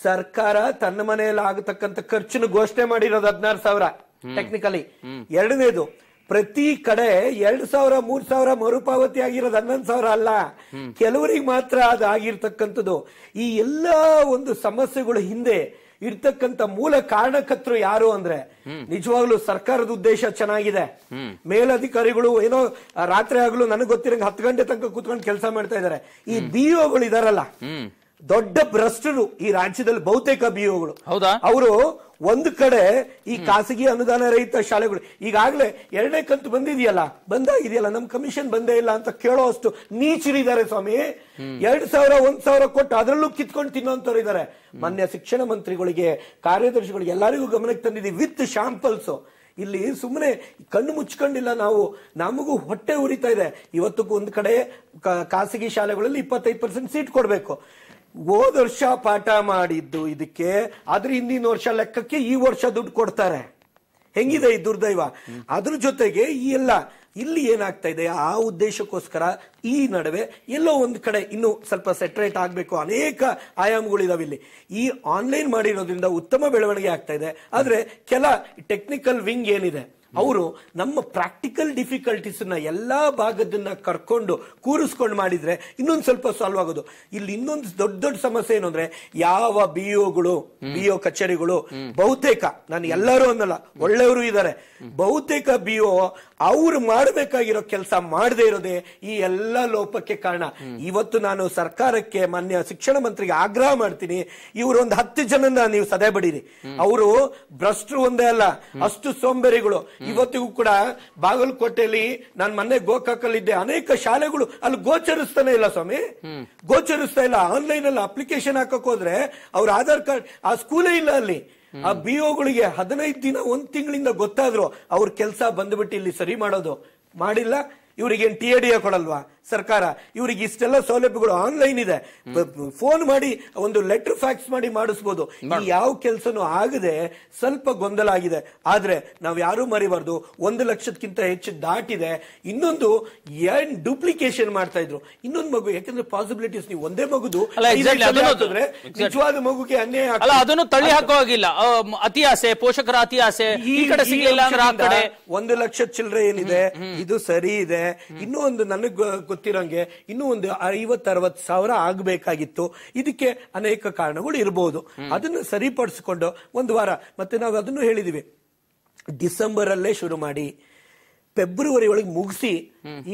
ಸರ್ಕಾರ ತನ್ನ ಮನೆಯಲ್ಲಿ ಆಗತಕ್ಕಂಥ ಖರ್ಚನ್ನು ಘೋಷಣೆ ಮಾಡಿರೋದು 16,000 ಟೆಕ್ನಿಕಲಿ. ಎರಡನೇದು, ಪ್ರತಿ ಕಡೆ 2,000 3,000 ಮರುಪಾವತಿ ಆಗಿರೋದು 11,000 ಅಲ್ಲ, ಕೆಲವರಿಗೆ ಮಾತ್ರ ಅದು ಆಗಿರ್ತಕ್ಕಂಥದ್ದು. ಈ ಎಲ್ಲ ಒಂದು ಸಮಸ್ಯೆಗಳ ಹಿಂದೆ ಇರ್ತಕ್ಕಂಥ ಮೂಲ ಕಾರಣಕರ್ತರು ಯಾರು ಅಂದ್ರೆ, ನಿಜವಾಗ್ಲೂ ಸರ್ಕಾರದ ಉದ್ದೇಶ ಚೆನ್ನಾಗಿದೆ. ಮೇಲಧಿಕಾರಿಗಳು ಏನೋ ರಾತ್ರಿ ಆಗಲು ನನಗೆ ಗೊತ್ತಿರಂಗ 10 ಗಂಟೆ ತನಕ ಕೂತ್ಕೊಂಡು ಕೆಲಸ ಮಾಡ್ತಾ ಇದಾರೆ. ಈ BOಗಳು ಇದಾರಲ್ಲ, ದೊಡ್ಡ ಭ್ರಷ್ಟರು ಈ ರಾಜ್ಯದಲ್ಲಿ ಬಹುತೇಕ BOಗಳು. ಅವರು ಒಂದು ಕಡೆ ಈ ಖಾಸಗಿ ಅನುದಾನ ರಹಿತ ಶಾಲೆಗಳು ಈಗಾಗಲೇ 2ನೇ ಕಂತು ಬಂದಾಗಿದೆಯಲ್ಲ, ನಮ್ ಕಮಿಷನ್ ಬಂದೇ ಇಲ್ಲ ಅಂತ ಕೇಳೋ ಅಷ್ಟು ನೀಚರಿದ್ದಾರೆ ಸ್ವಾಮಿ. 2,000 1,000 ಕೊಟ್ಟು ಅದರಲ್ಲೂ ಕಿತ್ಕೊಂಡು ತಿನ್ನೋಂತವ್ರು ಇದ್ದಾರೆ. ಮೊನ್ನೆ ಶಿಕ್ಷಣ ಮಂತ್ರಿಗಳಿಗೆ, ಕಾರ್ಯದರ್ಶಿಗಳಿಗೆ ಎಲ್ಲರಿಗೂ ಗಮನಕ್ಕೆ ತಂದಿದ್ದೀವಿ ವಿತ್ ಶಾಂಪಲ್ಸ್. ಇಲ್ಲಿ ಸುಮ್ಮನೆ ಕಣ್ಣು ಮುಚ್ಕೊಂಡಿಲ್ಲ ನಾವು, ನಮಗೂ ಹೊಟ್ಟೆ ಉರಿತಾ ಇದೆ. ಇವತ್ತು ಒಂದ್ ಕಡೆ ಖಾಸಗಿ ಶಾಲೆಗಳಲ್ಲಿ 25% ಸೀಟ್ ಕೊಡ್ಬೇಕು. ಹೋದ ವರ್ಷ ಪಾಠ ಮಾಡಿದ್ದು ಇದಕ್ಕೆ, ಆದ್ರೆ ಹಿಂದಿನ ವರ್ಷ ಲೆಕ್ಕಕ್ಕೆ ಈ ವರ್ಷ ದುಡ್ಡು ಕೊಡ್ತಾರೆ. ಹೆಂಗಿದೆ ಈ ದುರ್ದೈವ? ಅದ್ರ ಜೊತೆಗೆ ಈ ಎಲ್ಲ ಇಲ್ಲಿ ಏನಾಗ್ತಾ ಇದೆ, ಆ ಉದ್ದೇಶಕ್ಕೋಸ್ಕರ ಈ ನಡುವೆ ಎಲ್ಲೋ ಒಂದು ಕಡೆ ಇನ್ನು ಸ್ವಲ್ಪ ಸೆಟ್ರೇಟ್ ಆಗಬೇಕು. ಅನೇಕ ಆಯಾಮಗಳಿದಾವೆ ಇಲ್ಲಿ. ಈ ಆನ್ಲೈನ್ ಮಾಡಿರೋದ್ರಿಂದ ಉತ್ತಮ ಬೆಳವಣಿಗೆ ಆಗ್ತಾ ಇದೆ. ಆದ್ರೆ ಕೆಲ ಟೆಕ್ನಿಕಲ್ ವಿಂಗ್ ಏನಿದೆ, ಅವರು ನಮ್ಮ ಪ್ರಾಕ್ಟಿಕಲ್ ಡಿಫಿಕಲ್ಟೀಸ್ ನ ಎಲ್ಲಾ ಭಾಗದನ್ನ ಕರ್ಕೊಂಡು ಕೂರಿಸ್ಕೊಂಡು ಮಾಡಿದ್ರೆ ಇನ್ನೊಂದು ಸ್ವಲ್ಪ ಸಾಲ್ವ್ ಆಗೋದು. ಇಲ್ಲಿ ಇನ್ನೊಂದು ದೊಡ್ಡ ದೊಡ್ಡ ಸಮಸ್ಯೆ ಏನು ಅಂದ್ರೆ, ಯಾವ ಬಿಒ ಕಚೇರಿಗಳು ಬಹುತೇಕ, ನಾನು ಎಲ್ಲರೂ ಅನ್ನಲ್ಲ, ಒಳ್ಳೆಯವರು ಇದ್ದಾರೆ, ಬಹುತೇಕ ಬಿಒ ಅವ್ರು ಮಾಡಬೇಕಾಗಿರೋ ಕೆಲಸ ಮಾಡದೇ ಇರೋದೇ ಈ ಎಲ್ಲ ಲೋಪಕ್ಕೆ ಕಾರಣ. ಇವತ್ತು ನಾನು ಸರ್ಕಾರಕ್ಕೆ, ಮಾನ್ಯ ಶಿಕ್ಷಣ ಮಂತ್ರಿಗೆ ಆಗ್ರಹ ಮಾಡ್ತೀನಿ, ಇವರು ಒಂದು 10 ಜನನ ನೀವು ಸದೆ ಬಡೀರಿ. ಅವರು ಭ್ರಷ್ಟರು ಒಂದೇ ಅಲ್ಲ, ಅಷ್ಟು ಸೋಂಬೇರಿಗಳು. ಇವತ್ತಿಗೂ ಕೂಡ ಬಾಗಲಕೋಟೆಯಲ್ಲಿ, ನಾನು ಮೊನ್ನೆ ಗೋಕಾಕಲ್ಲಿದ್ದೆ, ಅನೇಕ ಶಾಲೆಗಳು ಅಲ್ಲಿ ಗೋಚರಿಸ್ತಾನೆ ಇಲ್ಲ ಸ್ವಾಮಿ, ಗೋಚರಿಸ್ತಾ ಇಲ್ಲ. ಆನ್ಲೈನ್ ಅಲ್ಲಿ ಅಪ್ಲಿಕೇಶನ್ ಹಾಕಕ್ ಹೋದ್ರೆ ಅವ್ರ ಆಧಾರ್ ಕಾರ್ಡ್, ಆ ಸ್ಕೂಲೇ ಇಲ್ಲ ಅಲ್ಲಿ. ಆ ಬಿಒಗಳಿಗೆ 15 ದಿನ, 1 ತಿಂಗಳಿಂದ ಗೊತ್ತಾದ್ರು ಅವ್ರ ಕೆಲಸ ಬಂದ್ಬಿಟ್ಟು ಇಲ್ಲಿ ಸರಿ ಮಾಡೋದು ಮಾಡಿಲ್ಲ. ಇವರಿಗೆ TAD ಕೊಡಲ್ವಾ ಸರ್ಕಾರ? ಇವರಿಗೆ ಇಷ್ಟೆಲ್ಲ ಸೌಲಭ್ಯಗಳು ಆನ್ಲೈನ್ ಇದೆ, ಫೋನ್ ಮಾಡಿ ಒಂದು ಲೆಟರ್ ಫ್ಯಾಕ್ಸ್ ಮಾಡಿ ಮಾಡಿಸಬಹುದು. ಈ ಯಾವ ಕೆಲಸನೂ ಆಗದೆ ಸ್ವಲ್ಪ ಗೊಂದಲ ಆಗಿದೆ. ಆದ್ರೆ ನಾವ್ ಯಾರು ಮರಿಬಾರ್ದು, 1 ಲಕ್ಷಕ್ಕಿಂತ ಹೆಚ್ಚು ದಾಟಿದೆ. ಇನ್ನೊಂದು ಏನ್ ಡೂಪ್ಲಿಕೇಶನ್ ಮಾಡ್ತಾ ಇದ್ರು, ಇನ್ನೊಂದು ಮಗು, ಯಾಕಂದ್ರೆ ಪಾಸಿಬಿಲಿಟೀಸ್ ನೀವು ಒಂದೇ ಮಗುದು ನಿಜವಾದ ಮಗುಗೆ ಅನ್ಯಾಯ ಅಲ್ಲ, ಅದನ್ನು ತಳ್ಳಿ ಹಾಕುವಾಗಿಲ್ಲ. ಅತಿ ಆಸೆ, ಪೋಷಕರ ಅತಿ ಆಸೆ, ಈ ಕಡೆ ಸಿಗಲಿಲ್ಲ ಅಂದ್ರೆ ಆ ಕಡೆ 1 ಲಕ್ಷ ಚಿಲ್ಲರೆ ಏನಿದೆ ಇದು ಸರಿ ಇದೆ. ಇನ್ನೂ ಒಂದು ನನಗೆ ಗೊತ್ತಿರೋಂಗೆ ಇನ್ನೂ ಒಂದು 50-60 ಸಾವಿರ ಆಗಬೇಕಾಗಿತ್ತು. ಇದಕ್ಕೆ ಅನೇಕ ಕಾರಣಗಳು ಇರಬಹುದು. ಅದನ್ನು ಸರಿಪಡಿಸಿಕೊಂಡು ಒಂದು ವಾರ, ಮತ್ತೆ ನಾವು ಅದನ್ನು ಹೇಳಿದೀವಿ, ಡಿಸೆಂಬರ್ ಅಲ್ಲೇ ಶುರು ಮಾಡಿ ಫೆಬ್ರವರಿ ಒಳಗೆ ಮುಗಿಸಿ.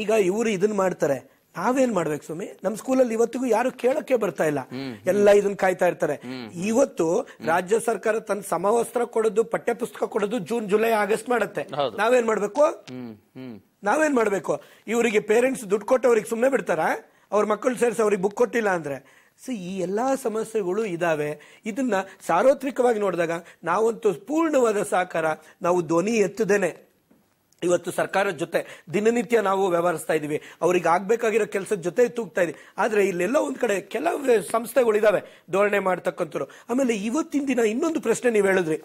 ಈಗ ಇವರು ಇದನ್ನ ಮಾಡ್ತಾರೆ, ನಾವೇನ್ ಮಾಡ್ಬೇಕು ಸ್ವಾಮಿ? ನಮ್ ಸ್ಕೂಲಲ್ಲಿ ಇವತ್ತಿಗೂ ಯಾರು ಕೇಳಕ್ಕೆ ಬರ್ತಾ ಇಲ್ಲ, ಎಲ್ಲ ಇದನ್ನ ಕಾಯ್ತಾ ಇರ್ತಾರೆ. ಇವತ್ತು ರಾಜ್ಯ ಸರ್ಕಾರ ತನ್ನ ಸಮವಸ್ತ್ರ ಕೊಡೋದು, ಪಠ್ಯ ಪುಸ್ತಕ ಕೊಡೋದು ಜೂನ್, ಜುಲೈ, ಆಗಸ್ಟ್ ಮಾಡುತ್ತೆ. ನಾವೇನ್ ಮಾಡ್ಬೇಕು? ಇವರಿಗೆ ಪೇರೆಂಟ್ಸ್ ದುಡ್ಡು ಕೊಟ್ಟವ್ರಿಗೆ ಸುಮ್ಮನೆ ಬಿಡ್ತಾರ? ಅವ್ರ ಮಕ್ಕಳು ಸೇರಿಸಿ ಅವ್ರಿಗೆ ಬುಕ್ ಕೊಟ್ಟಿಲ್ಲ ಅಂದ್ರೆ? ಈ ಎಲ್ಲಾ ಸಮಸ್ಯೆಗಳು ಇದಾವೆ. ಇದನ್ನ ಸಾರ್ವತ್ರಿಕವಾಗಿ ನೋಡಿದಾಗ ನಾವಂತೂ ಪೂರ್ಣವಾದ ಸಹಕಾರ, ನಾವು ಧ್ವನಿ ಎತ್ತದೇನೆ ಇವತ್ತು ಸರ್ಕಾರದ ಜೊತೆ ದಿನನಿತ್ಯ ನಾವು ವ್ಯವಹರಿಸ್ತಾ ಇದೀವಿ. ಅವ್ರಿಗೆ ಆಗ್ಬೇಕಾಗಿರೋ ಕೆಲಸದ ಜೊತೆ ತೂಗ್ತಾ ಇದೀವಿ. ಆದ್ರೆ ಇಲ್ಲೆಲ್ಲ ಒಂದ್ ಕಡೆ ಕೆಲವು ಸಂಸ್ಥೆಗಳಿದಾವೆ ಧೋರಣೆ ಮಾಡ್ತಕ್ಕಂಥವ್ರು. ಆಮೇಲೆ ಇವತ್ತಿನ ದಿನ ಇನ್ನೊಂದು ಪ್ರಶ್ನೆ ನೀವು ಹೇಳಿದ್ರಿ,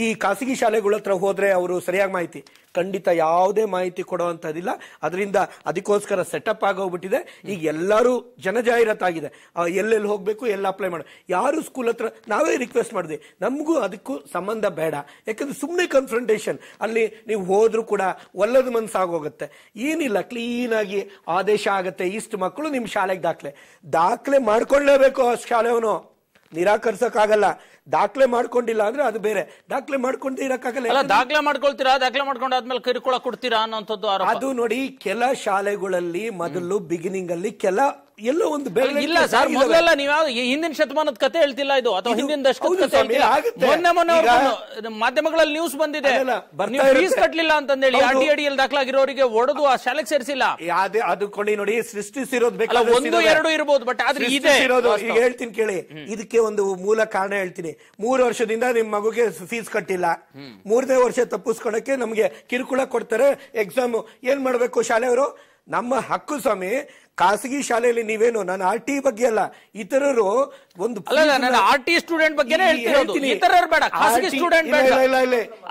ಈ ಖಾಸಗಿ ಶಾಲೆಗಳ ಹತ್ರ ಹೋದ್ರೆ ಅವರು ಸರಿಯಾಗಿ ಮಾಹಿತಿ, ಖಂಡಿತ ಯಾವುದೇ ಮಾಹಿತಿ ಕೊಡುವಂತದಿಲ್ಲ. ಅದರಿಂದ ಅದಕ್ಕೋಸ್ಕರ ಸೆಟಪ್ ಆಗೋಗ್ಬಿಟ್ಟಿದೆ. ಈಗ ಎಲ್ಲರೂ ಜನಜಾಹೀರಾತಾಗಿದೆ, ಎಲ್ಲೆಲ್ಲಿ ಹೋಗ್ಬೇಕು, ಎಲ್ಲ ಅಪ್ಲೈ ಮಾಡ. ಯಾರು ಸ್ಕೂಲ್ ಹತ್ರ ನಾವೇ ರಿಕ್ವೆಸ್ಟ್ ಮಾಡಿದ್ವಿ, ನಮಗೂ ಅದಕ್ಕೂ ಸಂಬಂಧ ಬೇಡ. ಯಾಕಂದ್ರೆ ಸುಮ್ಮನೆ ಕನ್ಫ್ರಂಟೇಷನ್, ಅಲ್ಲಿ ನೀವು ಹೋದ್ರು ಕೂಡ ಒಲ್ಲದ ಮನ್ಸಾಗೋಗುತ್ತೆ. ಏನಿಲ್ಲ, ಕ್ಲೀನ್ ಆಗಿ ಆದೇಶ ಆಗತ್ತೆ, ಇಷ್ಟು ಮಕ್ಕಳು ನಿಮ್ ಶಾಲೆಗೆ ದಾಖಲೆ ಮಾಡ್ಕೊಳ್ಳೇಬೇಕು. ಆ ಶಾಲೆಯವನು ನಿರಾಕರಿಸಕ್ಕಾಗಲ್ಲ. ದಾಖಲೆ ಮಾಡ್ಕೊಂಡಿಲ್ಲ ಅಂದ್ರೆ ಅದು ಬೇರೆ, ದಾಖಲೆ ಮಾಡ್ಕೊಂಡೇ ಇರಕ್ಕಾಗಲ್ಲ. ದಾಖಲೆ ಮಾಡ್ಕೊಳ್ತೀರಾ, ದಾಖಲೆ ಮಾಡ್ಕೊಂಡಾದ್ಮೇಲೆ ಕಿರುಕುಳ ಕೊಡ್ತೀರಾ ಅನ್ನೋಂಥದ್ದು ಅದು ನೋಡಿ. ಕೆಲ ಶಾಲೆಗಳಲ್ಲಿ ಮೊದಲು ಬಿಗಿನಿಂಗ್ ಅಲ್ಲಿ ಎಲ್ಲೋ ಒಂದು ಬೆಲೆ ಇಲ್ಲ ಸರ್. ಮೊದಲೆಲ್ಲ ನೀವು ಹಿಂದಿನ ಶತಮಾನದ ಕತೆ ಹೇಳ್ತಿಲ್ಲ ಇದು, ಅಥವಾ ಹಿಂದಿನ ದಶಕದ ಕತೆ ಹೇಳ್ತಿಲ್ಲ. ಮೊನ್ನೆ ಮಾಧ್ಯಮಗಳಲ್ಲಿ ನ್ಯೂಸ್ ಬಂದಿದೆ, ಫೀಸ್ ಕಟ್ಟಲಿಲ್ಲ ಅಂತಂದೇಳಿ ಅಡಿಯಲ್ಲಿ ದಾಖಲಾಗಿರೋರಿಗೆ ಒಡೆದು ಆ ಶಾಲೆಗೆ ಸೇರಿಸಿಲ್ಲ. ಅದು ಕೊಂಡಿ ನೋಡಿ, ಸೃಷ್ಟಿಸಿರೋದು ಬೇಕಾದ 1-2 ಇರಬಹುದು, ಬಟ್ ಆದ್ರೆ ಇದೆ. ಈಗ ಹೇಳ್ತೀನಿ ಕೇಳಿ, ಇದಕ್ಕೆ ಒಂದು ಮೂಲ ಕಾರಣ ಹೇಳ್ತೀನಿ. 3 ವರ್ಷದಿಂದ ನಿಮ್ ಮಗುಗೆ ಫೀಸ್ ಕಟ್ಟಿಲ್ಲ, 3ನೇ ವರ್ಷ ತಪ್ಪಿಸ್ಕೊಳಕ್ಕೆ ನಮ್ಗೆ ಕಿರುಕುಳ ಕೊಡ್ತಾರೆ. ಎಕ್ಸಾಮ್ ಏನ್ ಮಾಡ್ಬೇಕು ಶಾಲೆಯವರು? ನಮ್ಮ ಹಕ್ಕು ಸ್ವಾಮಿ. ಖಾಸಗಿ ಶಾಲೆಯಲ್ಲಿ ನೀವೇನು, ನಾನು RT ಬಗ್ಗೆ ಅಲ್ಲ, ಇತರರು ಒಂದು RT ಸ್ಟೂಡೆಂಟ್ ಬಗ್ಗೆ ಇತರರು ಬೇಡ, ಖಾಸಗಿ ಸ್ಟೂಡೆಂಟ್ ಬೇಡ.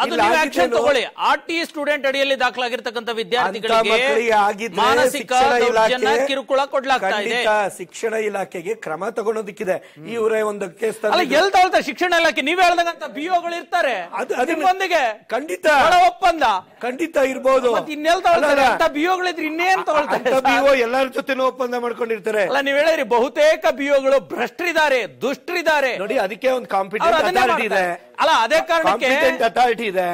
ಅದು ನೀವು ಆಕ್ಷನ್ ತಗೊಳ್ಳಿ. RT ಸ್ಟೂಡೆಂಟ್ ಅಡಿಯಲ್ಲಿ ದಾಖಲಾಗಿರ್ತಕ್ಕಂಥ ವಿದ್ಯಾರ್ಥಿಗಳಿಗೆ ಮಾನಸಿಕ ದೌರ್ಜನ್ಯ, ಕಿರುಕುಳ ಕೊಡ್ಲಾಗ್ತಾ ಇದೆ. ಶಿಕ್ಷಣ ಇಲಾಖೆಗೆ ಕ್ರಮ ತಗೊಳೋದಕ್ಕಿದೆ. ಇವರೇ ಒಂದು ಕೇಸ್ ಎಲ್ಲಿ ತಗೊಳ್ತಾರೆ ಶಿಕ್ಷಣ ಇಲಾಖೆ? ನೀವ್ ಹೇಳ್ದಂತ ಬಿಒಗಳು ಇರ್ತಾರೆ, ಅದೊಂದಿಗೆ ಖಂಡಿತ ಒಪ್ಪಂದ ಖಂಡಿತ ಇರ್ಬೋದು. ಇನ್ನೆಲ್ ತಗೊಳ್ತಾರೆ ಅಂತ ಬಿಒಗಳಿದ್ರೆ ಇನ್ನೇನ್ ತಗೊಳ್ತಾರೆ? ಬಿಒ ಎಲ್ಲರ ಜೊತೆ ಒಪ್ಪಂದ ಮಾಡ್ಕೊಂಡಿರ್ತಾರೆ. ಅಲ್ಲ, ನೀವ್ ಹೇಳಿರಿ ಬಹುತೇಕ ಬಿಒಗಳು ಭ್ರಷ್ಟರಿದ್ದಾರೆ, ದುಷ್ಟರಿದ್ದಾರೆ. ನೋಡಿ, ಅದಕ್ಕೆ ಒಂದು ಕಾಂಪಿಟೆಂಟ್ ಅಥಾರಿಟಿ ಇದೆ. ಅಲ್ಲ, ಅದೇ ಕಾರಣಕ್ಕೆ ಅಥಾರಿಟಿ ಇದೆ,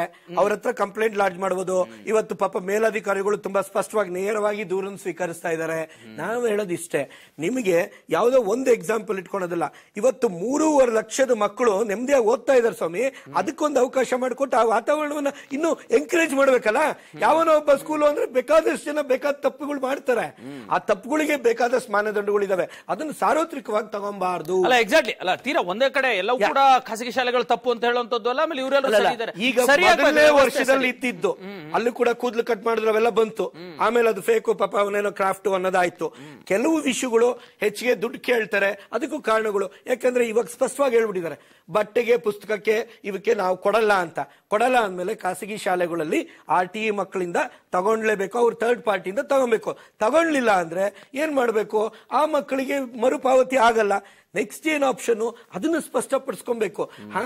ಅವ್ರ ಹತ್ರ ಕಂಪ್ಲೇಂಟ್ ಲಾಡ್ಜ್ ಮಾಡಬಹುದು. ಇವತ್ತು ಪಾಪ ಮೇಲಧಿಕಾರಿಗಳು ತುಂಬಾ ಸ್ಪಷ್ಟವಾಗಿ ನೇರವಾಗಿ ದೂರನ್ನು ಸ್ವೀಕರಿಸ್ತಾ ಇದ್ದಾರೆ. ನಾವು ಹೇಳೋದು ಇಷ್ಟೇ, ನಿಮಗೆ ಯಾವುದೋ ಒಂದು ಎಕ್ಸಾಂಪಲ್ ಇಟ್ಕೊಳೋದಿಲ್ಲ. ಇವತ್ತು 3.5 ಲಕ್ಷದ ಮಕ್ಕಳು ನೆಮ್ಮದಿಯಾಗಿ ಓದ್ತಾ ಇದಾರೆ ಸ್ವಾಮಿ. ಅದಕ್ಕೊಂದು ಅವಕಾಶ ಮಾಡಿಕೊಟ್ಟು ಆ ವಾತಾವರಣವನ್ನ ಇನ್ನೂ ಎಂಕರೇಜ್ ಮಾಡ್ಬೇಕಲ್ಲ. ಯಾವನೋ ಒಬ್ಬ ಸ್ಕೂಲ್ ಅಂದ್ರೆ ಬೇಕಾದಷ್ಟು ಜನ ಬೇಕಾದ ತಪ್ಪುಗಳು ಮಾಡ್ತಾರೆ. ಆ ತಪ್ಪುಗಳಿಗೆ ಬೇಕಾದಷ್ಟು ಮಾನದಂಡಗಳಿದಾವೆ, ಅದನ್ನು ಸಾರ್ವತ್ರಿಕವಾಗಿ ತಗೊಂಬಾರ್ದು. ಅಲ್ಲ, ಎಕ್ಸಾಕ್ಟ್ಲಿ. ಅಲ್ಲ, ತೀರಾ ಒಂದೇ ಕಡೆ ಎಲ್ಲವೂ ಕೂಡ ಖಾಸಗಿ ಶಾಲೆಗಳು ತಪ್ಪು ಅಂತ ಹೇಳುವಂತದ್ದು ಅಲ್ಲ. ಆಮೇಲೆ ಇವರೆಲ್ಲ ಸರಿ ಇದ್ದಾರೆ. ಈಗ ಮೊದಲನೇ ವರ್ಷದಲ್ಲಿ ಇತ್ತಿದ್ದು ಅಲ್ಲಿ ಕೂಡ ಕೂದಲು ಕಟ್ ಮಾಡಿದ್ರು ಅವೆಲ್ಲ ಬಂತು. ಆಮೇಲೆ ಅದು ಫೇಕು ಪಾಪ ಅವನೇನೋ ಕ್ರಾಫ್ಟ್ ಅನ್ನೋದಾಯ್ತು. ಕೆಲವು ವಿಷಯಗಳು ಹೆಚ್ಚಿಗೆ ದುಡ್ಡು ಕೇಳ್ತಾರೆ, ಅದಕ್ಕೂ ಕಾರಣಗಳು. ಯಾಕಂದ್ರೆ ಇವಾಗ ಸ್ಪಷ್ಟವಾಗಿ ಹೇಳ್ಬಿಟ್ಟಿದ್ದಾರೆ, ಬಟ್ಟೆಗೆ ಪುಸ್ತಕಕ್ಕೆ ಇವಕ್ಕೆ ನಾವು ಕೊಡಲ್ಲ ಅಂತ. ಕೊಡಲ್ಲ ಅಂದ್ಮೇಲೆ ಖಾಸಗಿ ಶಾಲೆಗಳಲ್ಲಿ RTE ಮಕ್ಕಳಿಂದ ತಗೊಂಡ್ಲೇಬೇಕು, ಅವ್ರು ಥರ್ಡ್ ಪಾರ್ಟಿಯಿಂದ ತಗೊಬೇಕು. ತಗೊಳ್ಳಿಲ್ಲ ಅಂದ್ರೆ ಏನ್ ಮಾಡ್ಬೇಕು, ಆ ಮಕ್ಕಳಿಗೆ ಮರುಪಾವತಿ ಆಗಲ್ಲ. ನೆಕ್ಸ್ಟ್ ಏನ್ ಆಪ್ಷನ್ ಅದನ್ನ ಸ್ಪಷ್ಟಪಡಿಸ್ಕೊಬೇಕು.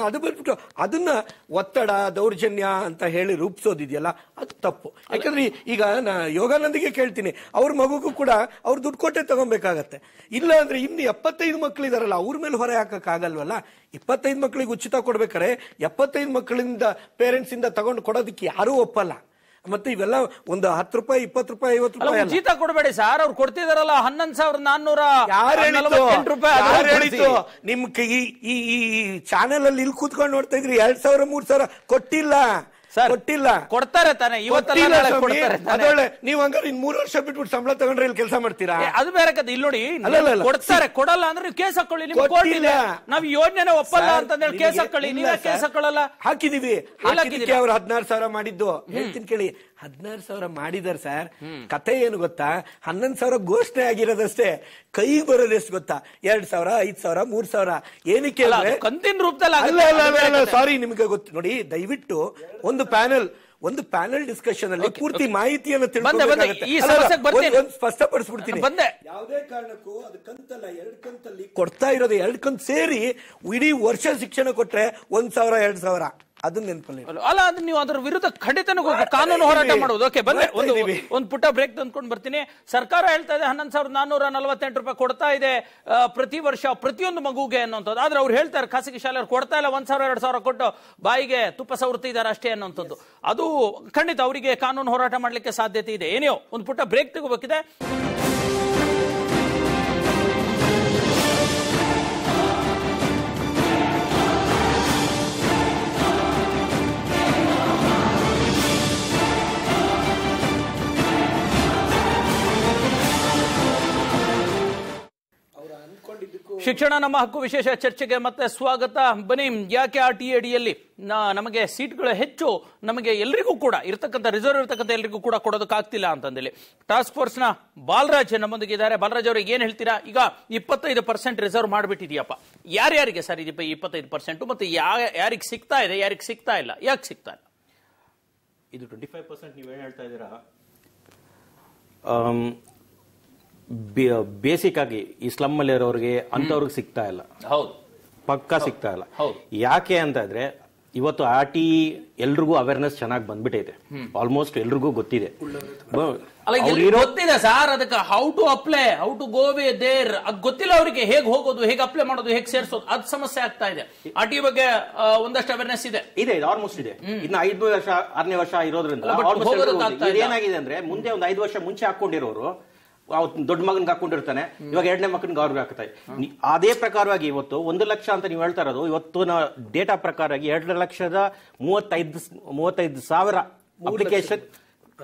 ಅದು ಬಿಟ್ಬಿಟ್ಟು ಅದನ್ನ ಒತ್ತಡ ದೌರ್ಜನ್ಯ ಅಂತ ಹೇಳಿ ರೂಪಿಸೋದಿದೆಯಲ್ಲ, ಅದು ತಪ್ಪು. ಯಾಕಂದ್ರೆ ಈಗ ಯೋಗಾನಂದಿಗೆ ಕೇಳ್ತೀನಿ, ಅವ್ರ ಮಗುಗೂ ಕೂಡ ಅವ್ರು ದುಡ್ಡು ಕೊಟ್ಟೆ ತಗೊಬೇಕಾಗತ್ತೆ. ಇಲ್ಲ ಅಂದ್ರೆ ಇನ್ನು 75 ಮಕ್ಕಳಿದಾರಲ್ಲ, ಅವ್ರ ಮೇಲೆ ಹೊರೆ ಹಾಕಕ್ ಆಗಲ್ವಲ್ಲ. 25 ಮಕ್ಕಳಿಗೆ ಉಚಿತ ಕೊಡ್ಬೇಕಾರೆ 75 ಮಕ್ಕಳಿಂದ ಪೇರೆಂಟ್ಸ್ ಇಂದ ತಗೊಂಡು ಕೊಡೋದಕ್ಕೆ ಯಾರೂ ಒಪ್ಪಲ್ಲ. ಮತ್ತೆ ಇವೆಲ್ಲ ಒಂದು 10 ರೂಪಾಯಿ 20 ರೂಪಾಯಿ 50 ರೂಪಾಯಿ ಉಚಿತ ಕೊಡಬೇಡಿ ಸರ್. ಅವ್ರು ಕೊಡ್ತಿದಾರಲ್ಲ 11,428 ರೂಪಾಯಿ. ನಿಮ್ ಈ ಚಾನೆಲ್ ಅಲ್ಲಿ ಇಲ್ಲಿ ಕೂತ್ಕೊಂಡು ನೋಡ್ತಾ ಇದ್ರಿ 2,000 3,000 ಕೊಟ್ಟಿಲ್ಲ. ಕೊಡ್ತಾರೆ ತಾನೆ, ಅದೊಳ್ಳೆ. ನೀವು ಹಂಗಾರೆ 3 ವರ್ಷ ಬಿಟ್ಬಿಟ್ಟು ಸಂಬಳ ತಗೊಂಡ್ರೆ ಇಲ್ಲಿ ಕೆಲಸ ಮಾಡ್ತೀರಾ? ಅದು ಬೇರೆ ಕತೆ. ಇಲ್ಲಿ ನೋಡಿ, ಕೊಡ್ತಾರೆ, ಕೊಡಲ್ಲ ಅಂದ್ರೆ ಕೇಸ್ ಹಾಕೊಳ್ಳಿ. ನಿಮ್ಗೆ ಕೊಟ್ಟಿಲ್ಲ, ನಾವು ಯೋಜನೆ ಒಪ್ಪಲ್ಲ ಅಂತಂದೇಳಿ ಕೇಸ್ ಹಾಕೊಳ್ಳಿ. ನೀವೇ ಕೇಸ್ ಹಾಕೊಳ್ಳಲ್ಲ. ಹಾಕಿದೀವಿ. ಅವ್ರು 16,000 ಮಾಡಿದ್ದು ಹೇಳ್ತೀನಿ ಕೇಳಿ. 16,000 ಮಾಡಿದಾರೆ ಸರ್. ಕತೆ ಏನು ಗೊತ್ತಾ, 11,000 ಘೋಷಣೆ ಆಗಿರೋದಷ್ಟೇ. ಕೈಗೆ ಬರೋದೆಷ್ಟು ಗೊತ್ತಾ, 2,000 5,000 3,000. ಏನಕ್ಕೆ ಕಂತಿನ ರೂಪದಲ್ಲಿ? ಸಾರಿ, ನಿಮ್ಗೆ ಗೊತ್ತು ನೋಡಿ. ದಯವಿಟ್ಟು ಒಂದು ಪ್ಯಾನೆಲ್ ಡಿಸ್ಕಷನ್ ಅಲ್ಲಿ ಪೂರ್ತಿ ಮಾಹಿತಿಯನ್ನು ಸ್ಪಷ್ಟಪಡಿಸ್ಬಿಡ್ತೀನಿ. ಯಾವುದೇ ಕಾರಣಕ್ಕೂ ಅದು ಕಂತಲ್ಲ, 2 ಕಂತಲ್ಲಿ ಕೊಡ್ತಾ ಇರೋದು. 2 ಕಂತು ಸೇರಿ ಇಡೀ ವರ್ಷ ಶಿಕ್ಷಣ ಕೊಟ್ರೆ 1,000 2,000. ಅದನ್ನ ನೆನಪಲ್ಲಿ ಅಲ್ಲ, ಅದು ನೀವು ಅದ್ರ ವಿರುದ್ಧ ಖಂಡಿತ ಕಾನೂನು ಹೋರಾಟ ಮಾಡುವುದು. ಓಕೆ, ಬಂದೆ ಒಂದು ಪುಟ್ಟ ಬ್ರೇಕ್ ತಂದ್ಕೊಂಡು ಬರ್ತೀನಿ. ಸರ್ಕಾರ ಹೇಳ್ತಾ ಇದೆ 11,448 ರೂಪಾಯಿ ಕೊಡ್ತಾ ಇದೆ ಪ್ರತಿ ವರ್ಷ ಪ್ರತಿಯೊಂದು ಮಗುಗೆ ಅನ್ನುವಂಥದ್ದು. ಆದ್ರೆ ಅವ್ರು ಹೇಳ್ತಾರೆ ಖಾಸಗಿ ಶಾಲೆಯವ್ರು ಕೊಡ್ತಾ ಇಲ್ಲ, 1,000 2,000 ಕೊಟ್ಟು ಬಾಯಿಗೆ ತುಪ್ಪ ಸವರ್ತಿದ್ದಾರೆ ಅಷ್ಟೇ ಅನ್ನುವಂಥದ್ದು. ಅದು ಖಂಡಿತ ಅವರಿಗೆ ಕಾನೂನು ಹೋರಾಟ ಮಾಡ್ಲಿಕ್ಕೆ ಸಾಧ್ಯತೆ ಇದೆ. ಏನೋ ಒಂದು ಪುಟ್ಟ ಬ್ರೇಕ್ ತಗೋಬೇಕಿದೆ. ಶಿಕ್ಷಣ ನಮ್ಮ ಹಕ್ಕು ವಿಶೇಷ ಚರ್ಚೆಗೆ ಮತ್ತೆ ಸ್ವಾಗತ. ಬನ್ನಿ, ಯಾಕೆ RTE ಅಡಿಯಲ್ಲಿ ನಮಗೆ ಸೀಟ್ಗಳು ಹೆಚ್ಚು, ನಮಗೆ ಎಲ್ರಿಗೂ ಕೂಡ ಇರ್ತಕ್ಕಂಥ ರಿಸರ್ವ್ ಇರ್ತಕ್ಕಂಥ ಎಲ್ರಿಗೂ ಕೂಡ ಕೊಡೋದಕ್ಕಾಗ್ತಿಲ್ಲ ಅಂತಂದೇಳಿ ಟಾಸ್ಕ್ ಫೋರ್ಸ್ ನ ಬಾಲರಾಜ್ ನಮ್ಮೊಂದಿಗೆ ಇದ್ದಾರೆ. ಬಾಲರಾಜ್ ಅವರಿಗೆ ಏನ್ ಹೇಳ್ತೀರಾ? ಈಗ 25% ರಿಸರ್ವ್ ಮಾಡಿಬಿಟ್ಟಿದೆಯಪ್ಪ, ಯಾರ್ಯಾರಿಗೆ ಸರ್ ಇದು 25%? ಮತ್ತೆ ಯಾರಿಗೆ ಸಿಗ್ತಾ ಇದೆ, ಯಾರಿಗೆ ಸಿಗ್ತಾ ಇಲ್ಲ, ಯಾಕೆ ಸಿಗ್ತಾ ಇಲ್ಲ? ಇದು 25% ನೀವೇನ್ ಹೇಳ್ತಾ ಇದ್ದೀರಾ, ಬೇಸಿಕ್ ಆಗಿ ಈ ಸ್ಲಮ್ ಅಲ್ಲಿ ಇರೋರಿಗೆ ಅಂತವ್ರಿಗೆ ಸಿಗ್ತಾ ಇಲ್ಲ. ಹೌದು, ಪಕ್ಕಾ ಸಿಗ್ತಾ ಇಲ್ಲ. ಯಾಕೆ ಅಂತ ಇದ್ರೆ ಇವತ್ತು RTE ಎಲ್ರಿಗೂ ಅವೇರ್ನೆಸ್ ಚೆನ್ನಾಗಿ ಬಂದ್ಬಿಟ್ಟೈತೆ. ಆಲ್ಮೋಸ್ಟ್ ಎಲ್ರಿಗೂ ಗೊತ್ತಿದೆ. ಗೊತ್ತಿದೆ ಸರ್, ಅದಕ್ಕೆ how to apply, how to go way there ಅದು ಗೊತ್ತಿಲ್ಲ ಅವರಿಗೆ. ಹೇಗೆ ಹೋಗೋದು, ಹೇಗೆ ಅಪ್ಲೈ ಮಾಡೋದು, ಹೇಗೆ ಸೇರಿಸೋದು, ಅದು ಸಮಸ್ಯೆ ಆಗ್ತಾ ಇದೆ. RTE ಬಗ್ಗೆ ಒಂದಷ್ಟು ಅವೇರ್ನೆಸ್ ಇದೆ, ಆಲ್ಮೋಸ್ಟ್ ಇದೆ. ಇನ್ನು 5 ವರ್ಷ 6ನೇ ವರ್ಷ ಇರೋದ್ರಿಂದ ಏನಾಗಿದೆ ಅಂದ್ರೆ, ಮುಂದೆ ಒಂದು 5 ವರ್ಷ ಮುಂಚೆ ಹಾಕೊಂಡಿರೋರು ದೊಡ್ಡ ಮಗನ್ಗೆ ಹಾಕೊಂಡಿರ್ತಾನೆ, ಇವಾಗ 2ನೇ ಮಗನ್ಗೆ ಅವ್ರಿಗೆ ಹಾಕ್ತಾರೆ. ಅದೇ ಪ್ರಕಾರವಾಗಿ ಇವತ್ತು 1 ಲಕ್ಷ ಅಂತ ನೀವು ಹೇಳ್ತಾ ಇರೋದು, ಇವತ್ತಿನ ಡೇಟಾ ಪ್ರಕಾರವಾಗಿ 2,35,000 ಅಪ್ಲಿಕೇಶನ್,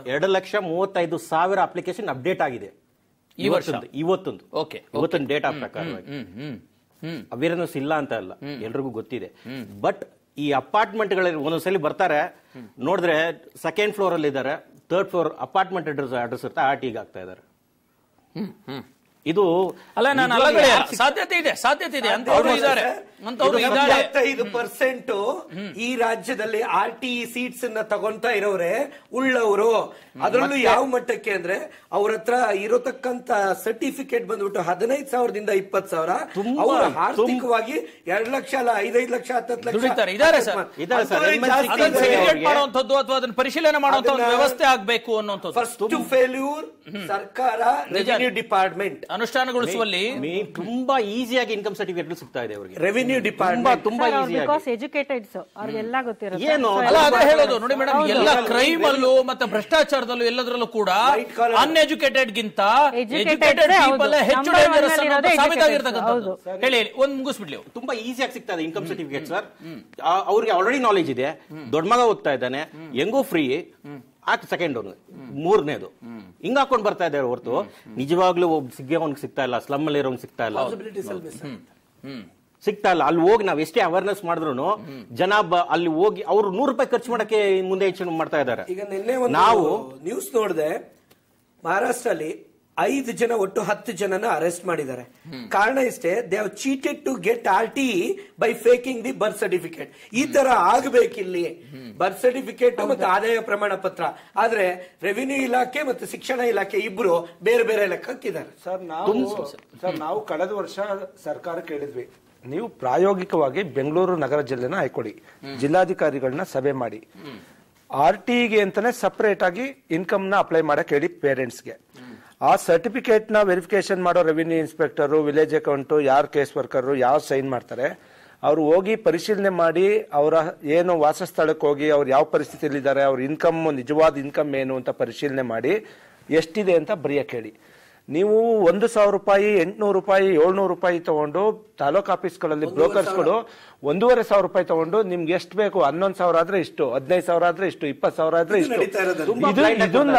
2,35,000 ಅಪ್ಲಿಕೇಶನ್ ಅಪ್ಡೇಟ್ ಆಗಿದೆ ಇವತ್ತೊಂದು ಡೇಟಾ ಪ್ರಕಾರವಾಗಿ. ಅವೇರ್ನೆಸ್ ಇಲ್ಲ ಅಂತ ಅಲ್ಲ, ಎಲ್ರಿಗೂ ಗೊತ್ತಿದೆ. ಬಟ್ ಈ ಅಪಾರ್ಟ್ಮೆಂಟ್ ಗಳಲ್ಲಿ ಒಂದೊಂದ್ಸಲಿ ಬರ್ತಾರೆ ನೋಡಿದ್ರೆ, 2nd ಫ್ಲೋರ್ ಅಲ್ಲಿ ಇದ್ದಾರೆ, 3rd ಫ್ಲೋರ್ ಅಪಾರ್ಟ್ಮೆಂಟ್ ಅಡ್ರೆಸ್ ಇರ್ತಾ RTEಗೆ ಆಗ್ತಾ ಇದ್ದಾರೆ. ಇದು ಅಲ್ಲ, ನಾನು ಸಾಧ್ಯತೆ ಇದೆ ಅಂತವ್ರು ಇದ್ದಾರೆ. 25% ಈ ರಾಜ್ಯದಲ್ಲಿ RTE ಸೀಟ್ಸ್ ಅನ್ನ ತಗೊಂತಾ ಇರೋರೆ ಉಳ್ಳವರು. ಅದರಲ್ಲೂ ಯಾವ ಮಟ್ಟಕ್ಕೆ ಅಂದ್ರೆ, ಅವ್ರ ಹತ್ರ ಇರತಕ್ಕಂತ ಸರ್ಟಿಫಿಕೇಟ್ ಬಂದ್ಬಿಟ್ಟು 15,000ದಿಂದ 20,000. ಅವರು ಆರ್ಥಿಕವಾಗಿ 2 ಲಕ್ಷ ಅಲ್ಲ, 5 ಲಕ್ಷ 10 ಲಕ್ಷ ಮಾಡುವಂಥದ್ದು ಅಥವಾ ಅದನ್ನ ಪರಿಶೀಲನೆ ಮಾಡುವಂತ ವ್ಯವಸ್ಥೆ ಆಗ್ಬೇಕು ಅನ್ನುವಂಥದ್ದು. ಫಸ್ಟ್ ಫೇಲ್ಯೂರ್ ಸರ್ಕಾರ, ರೆವಿನ್ಯೂ ಡಿಪಾರ್ಟ್ಮೆಂಟ್ ಅನುಷ್ಠಾನಗೊಳಿಸುವಲ್ಲಿ ತುಂಬಾ ಈಸಿಯಾಗಿ ಇನ್ಕಮ್ ಸರ್ಟಿಫಿಕೇಟ್ ಸಿಗ್ತಾ ಇದೆ ಅವರಿಗೆ. ರೆವಿನ್ಯೂ ಡಿಪಾರ್ಟ್ಮೆಂಟ್ ತುಂಬಾ ಎಜುಕೇಟೆಡ್ಸ್ ಅವ್ರಿಗೆಲ್ಲ ಗೊತ್ತಿರುತ್ತೆ. ಅದೇ ಹೇಳೋದು ನೋಡಿ ಮೇಡಮ್, ಎಲ್ಲ ಕ್ರೈಮ್ ಅಲ್ಲೂ ಮತ್ತೆ ಭ್ರಷ್ಟಾಚಾರದಲ್ಲೂ ಎಲ್ಲದರಲ್ಲೂ ಕೂಡ ಅನ್ಎಜುಕೇಟೆಡ್ ಗಿಂತ ಎಜುಕೇಟೆಡ್ ಪೀಪಲ್ ಹೆಚ್ಚು ಡೇಂಜರಸ್ ಅನ್ನೋದು ಸಾಬೀತಾಗಿರ್ತಕ್ಕಂಥದ್ದು. ಹೇಳಿ ಒಂದು ಮುಗಿಸ್ಬಿಡ್ಲಿ. ತುಂಬಾ ಈಸಿಯಾಗಿ ಸಿಗ್ತಾ ಇದೆ ಇನ್ಕಮ್ ಸರ್ಟಿಫಿಕೇಟ್ ಸರ್. ಅವ್ರಿಗೆ ಆಲ್ರೆಡಿ ನಾಲೆಜ್ ಇದೆ, ದೊಡ್ಡ ಮಗ ಓದ್ತಾ ಇದ್ದಾನೆ, ಹೆಂಗೂ ಫ್ರೀ ಆಕ್ 2nd 3ನೇದು ಹಿಂಗ ಹಾಕೊಂಡ್ ಬರ್ತಾ ಇದ್ದಾರೆ ಹೊರತು ನಿಜವಾಗ್ಲೂ ಸಿಗ್ಗೆ ಅವ್ನಿಗೆ ಸಿಗ್ತಾ ಇಲ್ಲ, ಸ್ಲಮ್ ಅಲ್ಲಿ ಇರೋಂಗ್ ಸಿಗ್ತಾ ಇಲ್ಲ. ಸಿಗ್ತಾ ಇಲ್ಲ. ಅಲ್ಲಿ ಹೋಗಿ ನಾವ್ ಎಷ್ಟೇ ಅವೇರ್ನೆಸ್ ಮಾಡಿದ್ರು ಜನ ಅಲ್ಲಿ ಹೋಗಿ ಅವ್ರು ₹100 ಖರ್ಚು ಮಾಡಕ್ಕೆ ಮುಂದೆ ಯೋಚನೆ ಮಾಡ್ತಾ ಇದ್ದಾರೆ. ಈಗ ನಿನ್ನೆ ನಾವು ನ್ಯೂಸ್ ನೋಡಿದೆ, ಮಹಾರಾಷ್ಟ್ರಲ್ಲಿ 5 ಜನ ಒಟ್ಟು 10 ಜನನ ಅರೆಸ್ಟ್ ಮಾಡಿದ್ದಾರೆ. ಕಾರಣ ಇಷ್ಟೇ, they have cheated to get RTE by faking the birth certificate. ಈ ತರ ಆಗಬೇಕಿಲ್ಲಿ ಬರ್ತ್ ಸರ್ಟಿಫಿಕೇಟ್ ಮತ್ತು ಆದಾಯ ಪ್ರಮಾಣ ಪತ್ರ. ಆದ್ರೆ ರೆವಿನ್ಯೂ ಇಲಾಖೆ ಮತ್ತು ಶಿಕ್ಷಣ ಇಲಾಖೆ ಇಬ್ರು ಬೇರೆ ಬೇರೆ ಲೆಕ್ಕಕ್ಕಿದ್ದಾರೆ. ಸರ್ ನಾವು ಕಳೆದ ವರ್ಷ ಸರ್ಕಾರ ಕೇಳಿದ್ವಿ, ನೀವು ಪ್ರಾಯೋಗಿಕವಾಗಿ ಬೆಂಗಳೂರು ನಗರ ಜಿಲ್ಲೆನ ಆಯ್ಕೊಡಿ, ಜಿಲ್ಲಾಧಿಕಾರಿಗಳನ್ನ ಸಭೆ ಮಾಡಿ, RTEಗೆ ಅಂತಾನೆ ಸಪರೇಟ್ ಆಗಿ ಇನ್ಕಮ್ ನ ಅಪ್ಲೈ ಮಾಡಕ್ ಹೇಳಿ ಪೇರೆಂಟ್ಸ್ಗೆ. ಆ ಸರ್ಟಿಫಿಕೇಟ್ ನ ವೆರಿಫಿಕೇಶನ್ ಮಾಡೋ ರೆವಿನ್ಯೂ ಇನ್ಸ್ಪೆಕ್ಟರ್, ವಿಲೇಜ್ ಅಕೌಂಟ್, ಯಾರು ಕೇಸ್ ವರ್ಕರ್, ಯಾವ ಸೈನ್ ಮಾಡ್ತಾರೆ, ಅವ್ರು ಹೋಗಿ ಪರಿಶೀಲನೆ ಮಾಡಿ ಅವರ ಏನು ವಾಸಸ್ಥಳಕ್ಕೆ ಹೋಗಿ ಅವ್ರು ಯಾವ ಪರಿಸ್ಥಿತಿಯಲ್ಲಿ ಇದ್ದಾರೆ, ಅವ್ರ ಇನ್ಕಮ್ ನಿಜವಾದ ಇನ್ಕಮ್ ಏನು ಅಂತ ಪರಿಶೀಲನೆ ಮಾಡಿ ಎಷ್ಟಿದೆ ಅಂತ ಬರೆಯಕ್ಕೆ ಹೇಳಿ. ನೀವು ₹1,000, ₹800, ₹700 ತಗೊಂಡು ತಾಲೂಕ್ ಆಫೀಸ್ಗಳಲ್ಲಿ ಬ್ರೋಕರ್ಸ್ಗಳು ₹1,500 ತಗೊಂಡು ನಿಮ್ಗೆ ಎಷ್ಟು ಬೇಕು, 11,000 ಆದ್ರೆ ಇಷ್ಟು, 15,000 ಆದ್ರೆ ಇಷ್ಟು, 20,000 ಆದ್ರೆ ಇಷ್ಟು, ಇದನ್ನ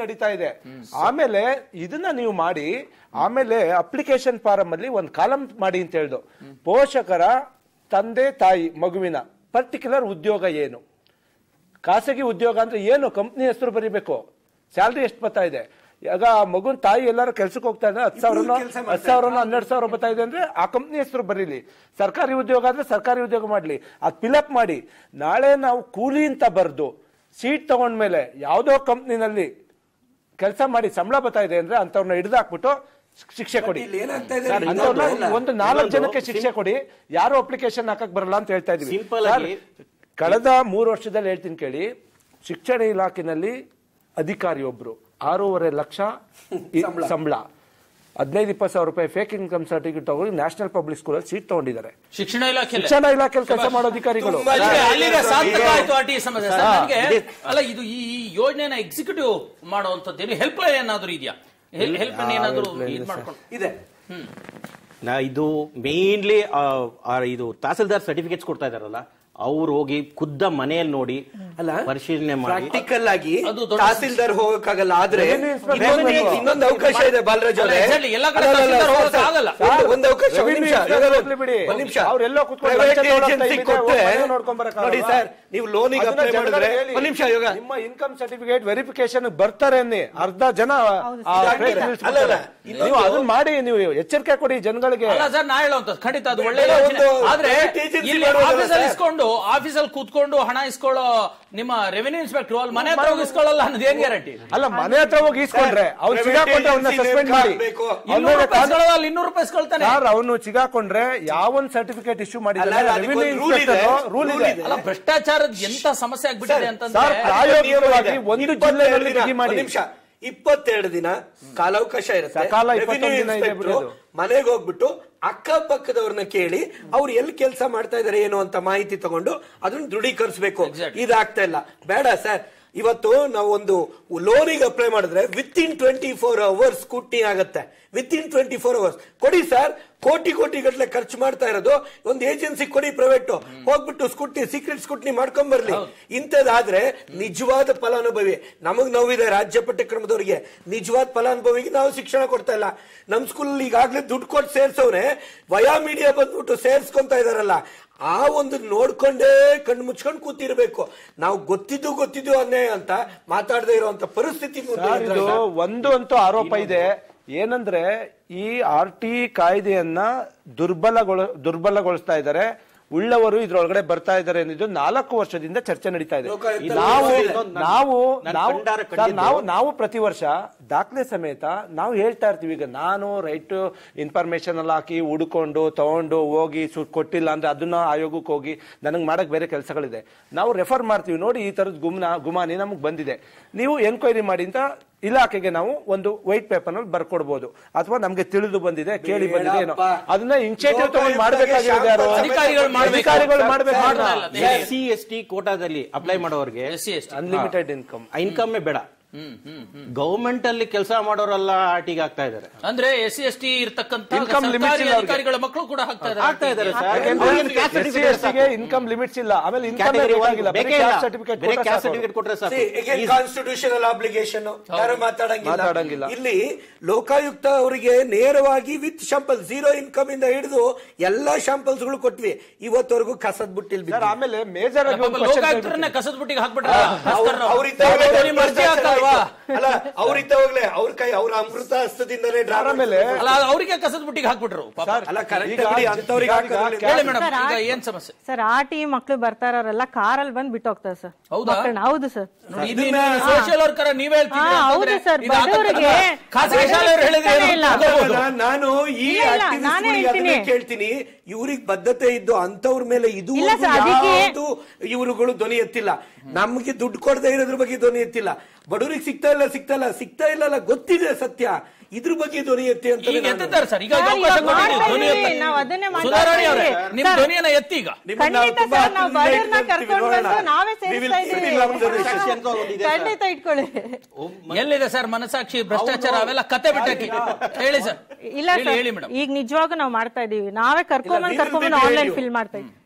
ನಡೀತಾ ಇದೆ. ಆಮೇಲೆ ಇದನ್ನ ನೀವು ಮಾಡಿ, ಆಮೇಲೆ ಅಪ್ಲಿಕೇಶನ್ ಫಾರಂ ಅಲ್ಲಿ ಒಂದು ಕಾಲಂ ಮಾಡಿ ಅಂತ ಹೇಳ್ದು, ಪೋಷಕರ ತಂದೆ ತಾಯಿ ಮಗುವಿನ ಪರ್ಟಿಕ್ಯುಲರ್ ಉದ್ಯೋಗ ಏನು, ಖಾಸಗಿ ಉದ್ಯೋಗ ಅಂದ್ರೆ ಏನು, ಕಂಪ್ನಿ ಹೆಸರು ಬರೀಬೇಕು, ಸ್ಯಾಲ್ರಿ ಎಷ್ಟು ಬರ್ತಾ ಇದೆ. ಈಗ ಮಗುನ್ ತಾಯಿ ಎಲ್ಲಾರು ಕೆಲ್ಸಕ್ಕೆ ಹೋಗ್ತಾ ಇದ್ರೆ 10,000 12,000 ಬರ್ತಾ ಇದೆ ಅಂದ್ರೆ ಆ ಕಂಪ್ನಿ ಹೆಸರು ಬರೀಲಿ. ಸರ್ಕಾರಿ ಉದ್ಯೋಗ ಆದ್ರೆ ಸರ್ಕಾರಿ ಉದ್ಯೋಗ ಮಾಡ್ಲಿ, ಅದ್ ಫಿಲಪ್ ಮಾಡಿ. ನಾಳೆ ನಾವು ಕೂಲಿ ಅಂತ ಬರ್ದು ಸೀಟ್ ತಗೊಂಡ್ಮೇಲೆ ಯಾವ್ದೋ ಕಂಪ್ನಿನಲ್ಲಿ ಕೆಲಸ ಮಾಡಿ ಸಂಬಳ ಬರ್ತಾ ಇದೆ ಅಂದ್ರೆ ಅಂತವ್ರನ್ನ ಹಿಡಿದಾಕ್ಬಿಟ್ಟು ಶಿಕ್ಷೆ ಕೊಡಿ. ಒಂದು 4 ಜನಕ್ಕೆ ಶಿಕ್ಷೆ ಕೊಡಿ, ಯಾರು ಅಪ್ಲಿಕೇಶನ್ ಹಾಕಕ್ ಬರಲ್ಲ ಅಂತ ಹೇಳ್ತಾ ಇದೀವಿ. ಕಳೆದ 3 ವರ್ಷದಲ್ಲಿ ಹೇಳ್ತೀನಿ ಕೇಳಿ, ಶಿಕ್ಷಣ ಇಲಾಖೆನಲ್ಲಿ ಅಧಿಕಾರಿ ಒಬ್ರು 6.5 ಲಕ್ಷ ಸಂಬಳ, 15-20 ಸಾವಿರ ರೂಪಾಯಿ ಫೇಕ್ ಇನ್ಕಮ್ ಸರ್ಟಿಫಿಕೇಟ್ ತಗೊಂಡು ನ್ಯಾಷನಲ್ ಪಬ್ಲಿಕ್ ಸ್ಕೂಲ್ ಅಲ್ಲಿ ಸೀಟ್ ತಗೊಂಡಿದ್ದಾರೆ. ಶಿಕ್ಷಣ ಇಲಾಖೆಯಲ್ಲಿ ಕೆಲಸ ಮಾಡೋ ಅಧಿಕಾರಿಗಳು. ಅಲ್ಲ, ಇದು ಈ ಯೋಜನೆನ ಎಕ್ಸಿಕ್ಯೂಟಿವ್ ಮಾಡುವಂತದ್ದೇನು ಹೆಲ್ಪ್ ಲೈನ್ ಏನಾದ್ರು ಇದೆಯಾ? ಹೆಲ್ಪ್ ಏನಾದ್ರು ಇದೆ. ಇದು ಮೇನ್ಲಿ ಇದು ತಹಸೀಲ್ದಾರ್ ಸರ್ಟಿಫಿಕೇಟ್ಸ್ ಕೊಡ್ತಾ ಇದಾರಲ್ಲ, ಅವ್ರು ಹೋಗಿ ಖುದ್ದ ಮನೆಯಲ್ಲಿ ನೋಡಿ ಪರಿಶೀಲನೆ ಮಾಡಿ ಪ್ರಾಕ್ಟಿಕಲ್ ಆಗಿ ತಹಸೀಲ್ದಾರ್ ಹೋಗಕ್ಕಾಗಲ್ಲ. ಆದ್ರೆ ಇನ್ನೊಂದು ಅವಕಾಶ ಇದೆ ಬಾಲರಾಜ್ ಅವರೇ, ಒಂದು ಅವಕಾಶ. ನೋಡಿ ಸರ್, ನೀವು ಲೋನಿಗೆ ಅಪ್ಲೈ ಮಾಡಿದ್ರೆ ಒಂದು ನಿಮಿಷ, ನಿಮ್ಮ ಇನ್ಕಮ್ ಸರ್ಟಿಫಿಕೇಟ್ ವೆರಿಫಿಕೇಶನ್ ಬರ್ತಾರೆ ಅನ್ನಿ, ಅರ್ಧ ಜನ ನೀವು ಅದನ್ನ ಮಾಡಿ, ನೀವು ಎಚ್ಚರಿಕೆ ಕೊಡಿ ಜನಗಳಿಗೆ. ನಾ ಹೇಳುವಂತ ಖಂಡಿತ ಅದು ಒಳ್ಳೆ, ಆದ್ರೆ ಇಸ್ಕೊಂಡು ಆಫೀಸಲ್ಲಿ ಕೂತ್ಕೊಂಡು ಹಣ ಇಸ್ಕೊಳ್ಳೋ ನಿಮ್ಮ ರೆವಿನ್ಯೂ ಇನ್ಸ್ಪೆಕ್ಟರ್ ಅಲ್ಲಿ ಮನೆ ಹತ್ರ ಹೋಗಿ ಇಸ್ಕೊಳ್ಳಲ್ಲ ಅನ್ನೋದು ಏನ್ ಗ್ಯಾರಂಟಿ? ಅಲ್ಲ, ಮನೆ ಹತ್ರ ಹೋಗಿ ಇಸ್ಕೊಂಡ್ರೆ ಅವ್ನು ಸಿಗಾಕೊಂಡ್ರೆ ಅವ್ನ ಸಸ್ಪೆಂಡ್ ಮಾಡಿ, ₹200 ಇಸ್ಕೊಳ್ತಾನೆ. ಅವನು ಸಿಗಾಕೊಂಡ್ರೆ ಯಾವೊಂದು ಸರ್ಟಿಫಿಕೇಟ್ ಇಶ್ಯೂ ಮಾಡಿದ್ರೆ ರೆವಿನ್ಯೂ ಇನ್ಸ್ಪೆಕ್ಟರ್ ರೂಲ್ ಇದೆ. ಅಲ್ಲ, ಭ್ರಷ್ಟಾಚಾರದ ಎಂತ ಸಮಸ್ಯೆ ಆಗ್ಬಿಟ್ಟಿದೆ ಅಂತಂದ್ರೆ ಪ್ರಾಯೋಗಿಕವಾಗಿ ಒಂದು ಜಿಲ್ಲೆಯಲ್ಲಿ ಬಿಗಿ ಮಾಡಿ. 22 ದಿನ ಕಾಲಾವಕಾಶ ಇರುತ್ತೆ. ಮನೆಗೆ ಹೋಗ್ಬಿಟ್ಟು ಅಕ್ಕಪಕ್ಕದವ್ರನ್ನ ಕೇಳಿ ಅವ್ರು ಎಲ್ಲಿ ಕೆಲಸ ಮಾಡ್ತಾ ಇದಾರೆ ಏನು ಅಂತ ಮಾಹಿತಿ ತಗೊಂಡು ಅದನ್ನ ದೃಢೀಕರಿಸಬೇಕು. ಇದಾಗ್ತಾ ಇಲ್ಲ. ಬೇಡ ಸರ್, ಇವತ್ತು ನಾವು ಒಂದು ಲೋನಿಗೆ ಅಪ್ಲೈ ಮಾಡಿದ್ರೆ ವಿತಿನ್ 24 hours ಸ್ಕೂಟ್ನಿ ಆಗುತ್ತೆ. ವಿತಿನ್ 24 hours ಕೊಡಿ ಸರ್. ಕೋಟಿ ಗಟ್ಟಲೆ ಖರ್ಚು ಮಾಡ್ತಾ ಇರೋದು ಒಂದು ಏಜೆನ್ಸಿ ಕೊಡಿ, ಪ್ರೈವೇಟ್, ಹೋಗ್ಬಿಟ್ಟು ಸ್ಕೂಟ್ನಿ, ಸೀಕ್ರೆಟ್ ಸ್ಕೂಟ್ನಿ ಮಾಡ್ಕೊಂಡ್ ಬರ್ಲಿ. ಇಂಥದ್ದಾದ್ರೆ ನಿಜವಾದ ಫಲಾನುಭವಿ, ನಮಗ್ ನೋವಿದೆ ರಾಜ್ಯ ಪಠ್ಯಕ್ರಮದವರಿಗೆ, ನಿಜವಾದ ಫಲಾನುಭವಿಗೆ ನಾವು ಶಿಕ್ಷಣ ಕೊಡ್ತಾ ಇಲ್ಲ. ನಮ್ ಸ್ಕೂಲ್ ಈಗಾಗ್ಲೇ ದುಡ್ಡು ಕೊಟ್ಟು ಸೇರ್ಸವ್ರೆ, ವಯಾ ಮೀಡಿಯಾ ಬಂದ್ಬಿಟ್ಟು ಸೇರ್ಸ್ಕೊಂತ ಇದಾರಲ್ಲ, ಆ ಒಂದು ನೋಡ್ಕೊಂಡೇ ಕಣ್ಣು ಮುಚ್ಕೊಂಡು ಕೂತಿರ್ಬೇಕು. ನಾವು ಗೊತ್ತಿದ್ದು ಅನ್ಯಾಯ ಅಂತ ಮಾತಾಡದೇ ಇರುವಂತ ಪರಿಸ್ಥಿತಿ. ಒಂದು ಅಂತೂ ಆರೋಪ ಇದೆ, ಏನಂದ್ರೆ ಈ RTE ಕಾಯ್ದೆಯನ್ನ ದುರ್ಬಲಗೊಳಿಸ್ತಾ ಇದ್ದಾರೆ, ಉಳ್ಳವರು ಇದ್ರೊಳಗಡೆ ಬರ್ತಾ ಇದ್ದಾರೆ ಅನ್ನೋದು 4 ವರ್ಷದಿಂದ ಚರ್ಚೆ ನಡೀತಾ ಇದೆ. ನಾವು ಪ್ರತಿ ವರ್ಷ ದಾಖಲೆ ಸಮೇತ ನಾವು ಹೇಳ್ತಾ ಇರ್ತೀವಿ. ಈಗ ನಾನು ರೈಟ್ ಇನ್ಫಾರ್ಮೇಶನ್ ಅಲ್ಲಿ ಹಾಕಿ ಹುಡ್ಕೊಂಡು ತಗೊಂಡು ಹೋಗಿ ಕೊಟ್ಟಿಲ್ಲ ಅಂದ್ರೆ ಅದನ್ನ ಆಯೋಗಕ್ಕೆ ಹೋಗಿ ನನಗೆ ಮಾಡಕ್ ಬೇರೆ ಕೆಲಸಗಳಿದೆ, ನಾವು ರೆಫರ್ ಮಾಡ್ತೀವಿ. ನೋಡಿ, ಈ ತರದ ಗುಮಾನಿ ನಮಗ್ ಬಂದಿದೆ, ನೀವು ಎನ್ಕ್ವೈರಿ ಮಾಡಿ ಅಂತ ಇಲಾಖೆಗೆ ನಾವು ಒಂದು ವೈಟ್ ಪೇಪರ್ ನಲ್ಲಿ ಬರ್ಕೊಡ್ಬೋದು, ಅಥವಾ ನಮ್ಗೆ ತಿಳಿದು ಬಂದಿದೆ, ಕೇಳಿ ಬಂದಿದೆ ಏನೋ, ಅದನ್ನ ಇನಿಷಿಯೇಟಿವ್ ತಗೊಂಡು ಮಾಡಬೇಕಾಗಿದೆ ಅಧಿಕಾರಿಗಳು ಮಾಡಬೇಕು. SC ST ಕೋಟಾದಲ್ಲಿ ಅಪ್ಲೈ ಮಾಡೋರಿಗೆ ಅನ್ಲಿಮಿಟೆಡ್ ಇನ್ಕಮ್ ಬೇಡ, ಗವರ್ಮೆಂಟ್ ಅಲ್ಲಿ ಕೆಲಸ ಮಾಡೋರೆಲ್ಲ ಆರ್ಟಿಗೆ ಆಗ್ತಾ ಇದಾರೆ. ಅಂದ್ರೆ SC/ST ಇರ್ತಕ್ಕಂಥ Income limits ಇಲ್ಲ ಅವ್ರಿಗೆ. ಅಧಿಕಾರಿಗಳ ಮಕ್ಕಳು ಕೂಡ ಆಗ್ತಾ ಇದ್ದಾರೆ SC/ST ಇನ್ಕಮ್ ಲಿಮಿಟ್ಸ್ ಇಲ್ಲ. ಆಮೇಲೆ ಇನ್ಕಮ್ ಸರ್ಟಿಫಿಕೇಟ್ ಕೊಟ್ರೆ ಸಾಕು. ಕಾನ್ಸ್ಟಿಟ್ಯೂಷನಲ್ ಅಬ್ಲಿಗೇಷನ್ ಯಾರು ಮಾತಾಡಂಗಿಲ್ಲ. ಇಲ್ಲಿ ಲೋಕಾಯುಕ್ತ ಅವರಿಗೆ ನೇರವಾಗಿ ವಿತ್ ಶಾಂಪಲ್ 0 ಇನ್ಕಮ್ ಇಂದ ಹಿಡಿದು ಎಲ್ಲಾ ಶಾಂಪಲ್ಸ್ ಗಳು ಕೊಟ್ವಿ. ಇವತ್ತವರೆಗೂ ಕಸದ ಬುಟ್ಟಿಲ್ ಆಮೇಲೆ ಮೇಜರ್ ಲೋಕಾಯುಕ್ತರನ್ನ ಕಸದ ಬುಟ್ಟಿಗೆ ಹಾಕ್ಬಿಟ್ರೆ ಅವ್ರಿದ್ದಾಗಲೇ ಅವ್ರ ಕೈ ಅವ್ರ ಅಮೃತ ಹಸ್ತದಿಂದಲೇ ಅವರಿಗೆ ಕಸದ ಬುಟ್ಟಿಗೆ ಹಾಕ್ಬಿಟ್ರು. ಏನ್ ಸಮಸ್ಯೆ ಸರ್? RT ಮಕ್ಳು ಬರ್ತಾರಲ್ಲ ಕಾರಲ್ಲಿ ಬಂದು ಬಿಟ್ಟು ಹೋಗ್ತಾರೆ ಸರ್. ಹೌದು ಸರ್. ಸೋಷಿಯಲ್ ವರ್ಕರ್ ನೀವೇ ಹೌದು ಸರ್. ಬಡವರಿಗೆ ನಾನು ಈ ಕೇಳ್ತೀನಿ, ಇವ್ರಿಗೆ ಬದ್ಧತೆ ಇದ್ದು ಅಂತವ್ರ ಮೇಲೆ ಇದು ಇವರುಗಳು ಧ್ವನಿ ಎತ್ತಿಲ್ಲ. ನಮ್ಗೆ ದುಡ್ಡು ಕೊಡದೆ ಇರೋದ್ರ ಬಗ್ಗೆ ಧ್ವನಿ ಎತ್ತಿಲ್ಲ. ಬಡವರಿಗೆ ಸಿಗ್ತಾ ಇಲ್ಲ ಗೊತ್ತಿದೆ ಸತ್ಯ. ಇದ್ರ ಬಗ್ಗೆ ಧ್ವನಿ ಎತ್ತಿ ಅಂತ ಎತ್ತಿದ್ದಾರೆ ಸರ್. ಈಗ ಧ್ವನಿಯನ್ನ ಎತ್ತಿ ಈಗ ಎಲ್ಲಿದೆ ಸರ್ ಮನಸಾಕ್ಷಿ, ಭ್ರಷ್ಟಾಚಾರ ಅವೆಲ್ಲ ಕತೆ ಬಿಟ್ಟಾಕಿ ಹೇಳಿ ಸರ್. ಇಲ್ಲ ಹೇಳಿ ಮೇಡಮ್, ಈಗ ನಿಜವಾಗೂ ನಾವು ಮಾಡ್ತಾ ಇದೀವಿ. ನಾವೇ ಕರ್ಕೊಂಡ್ ಆನ್ಲೈನ್ ಫಿಲ್ ಮಾಡ್ತಾ ಇದ್ದೀವಿ.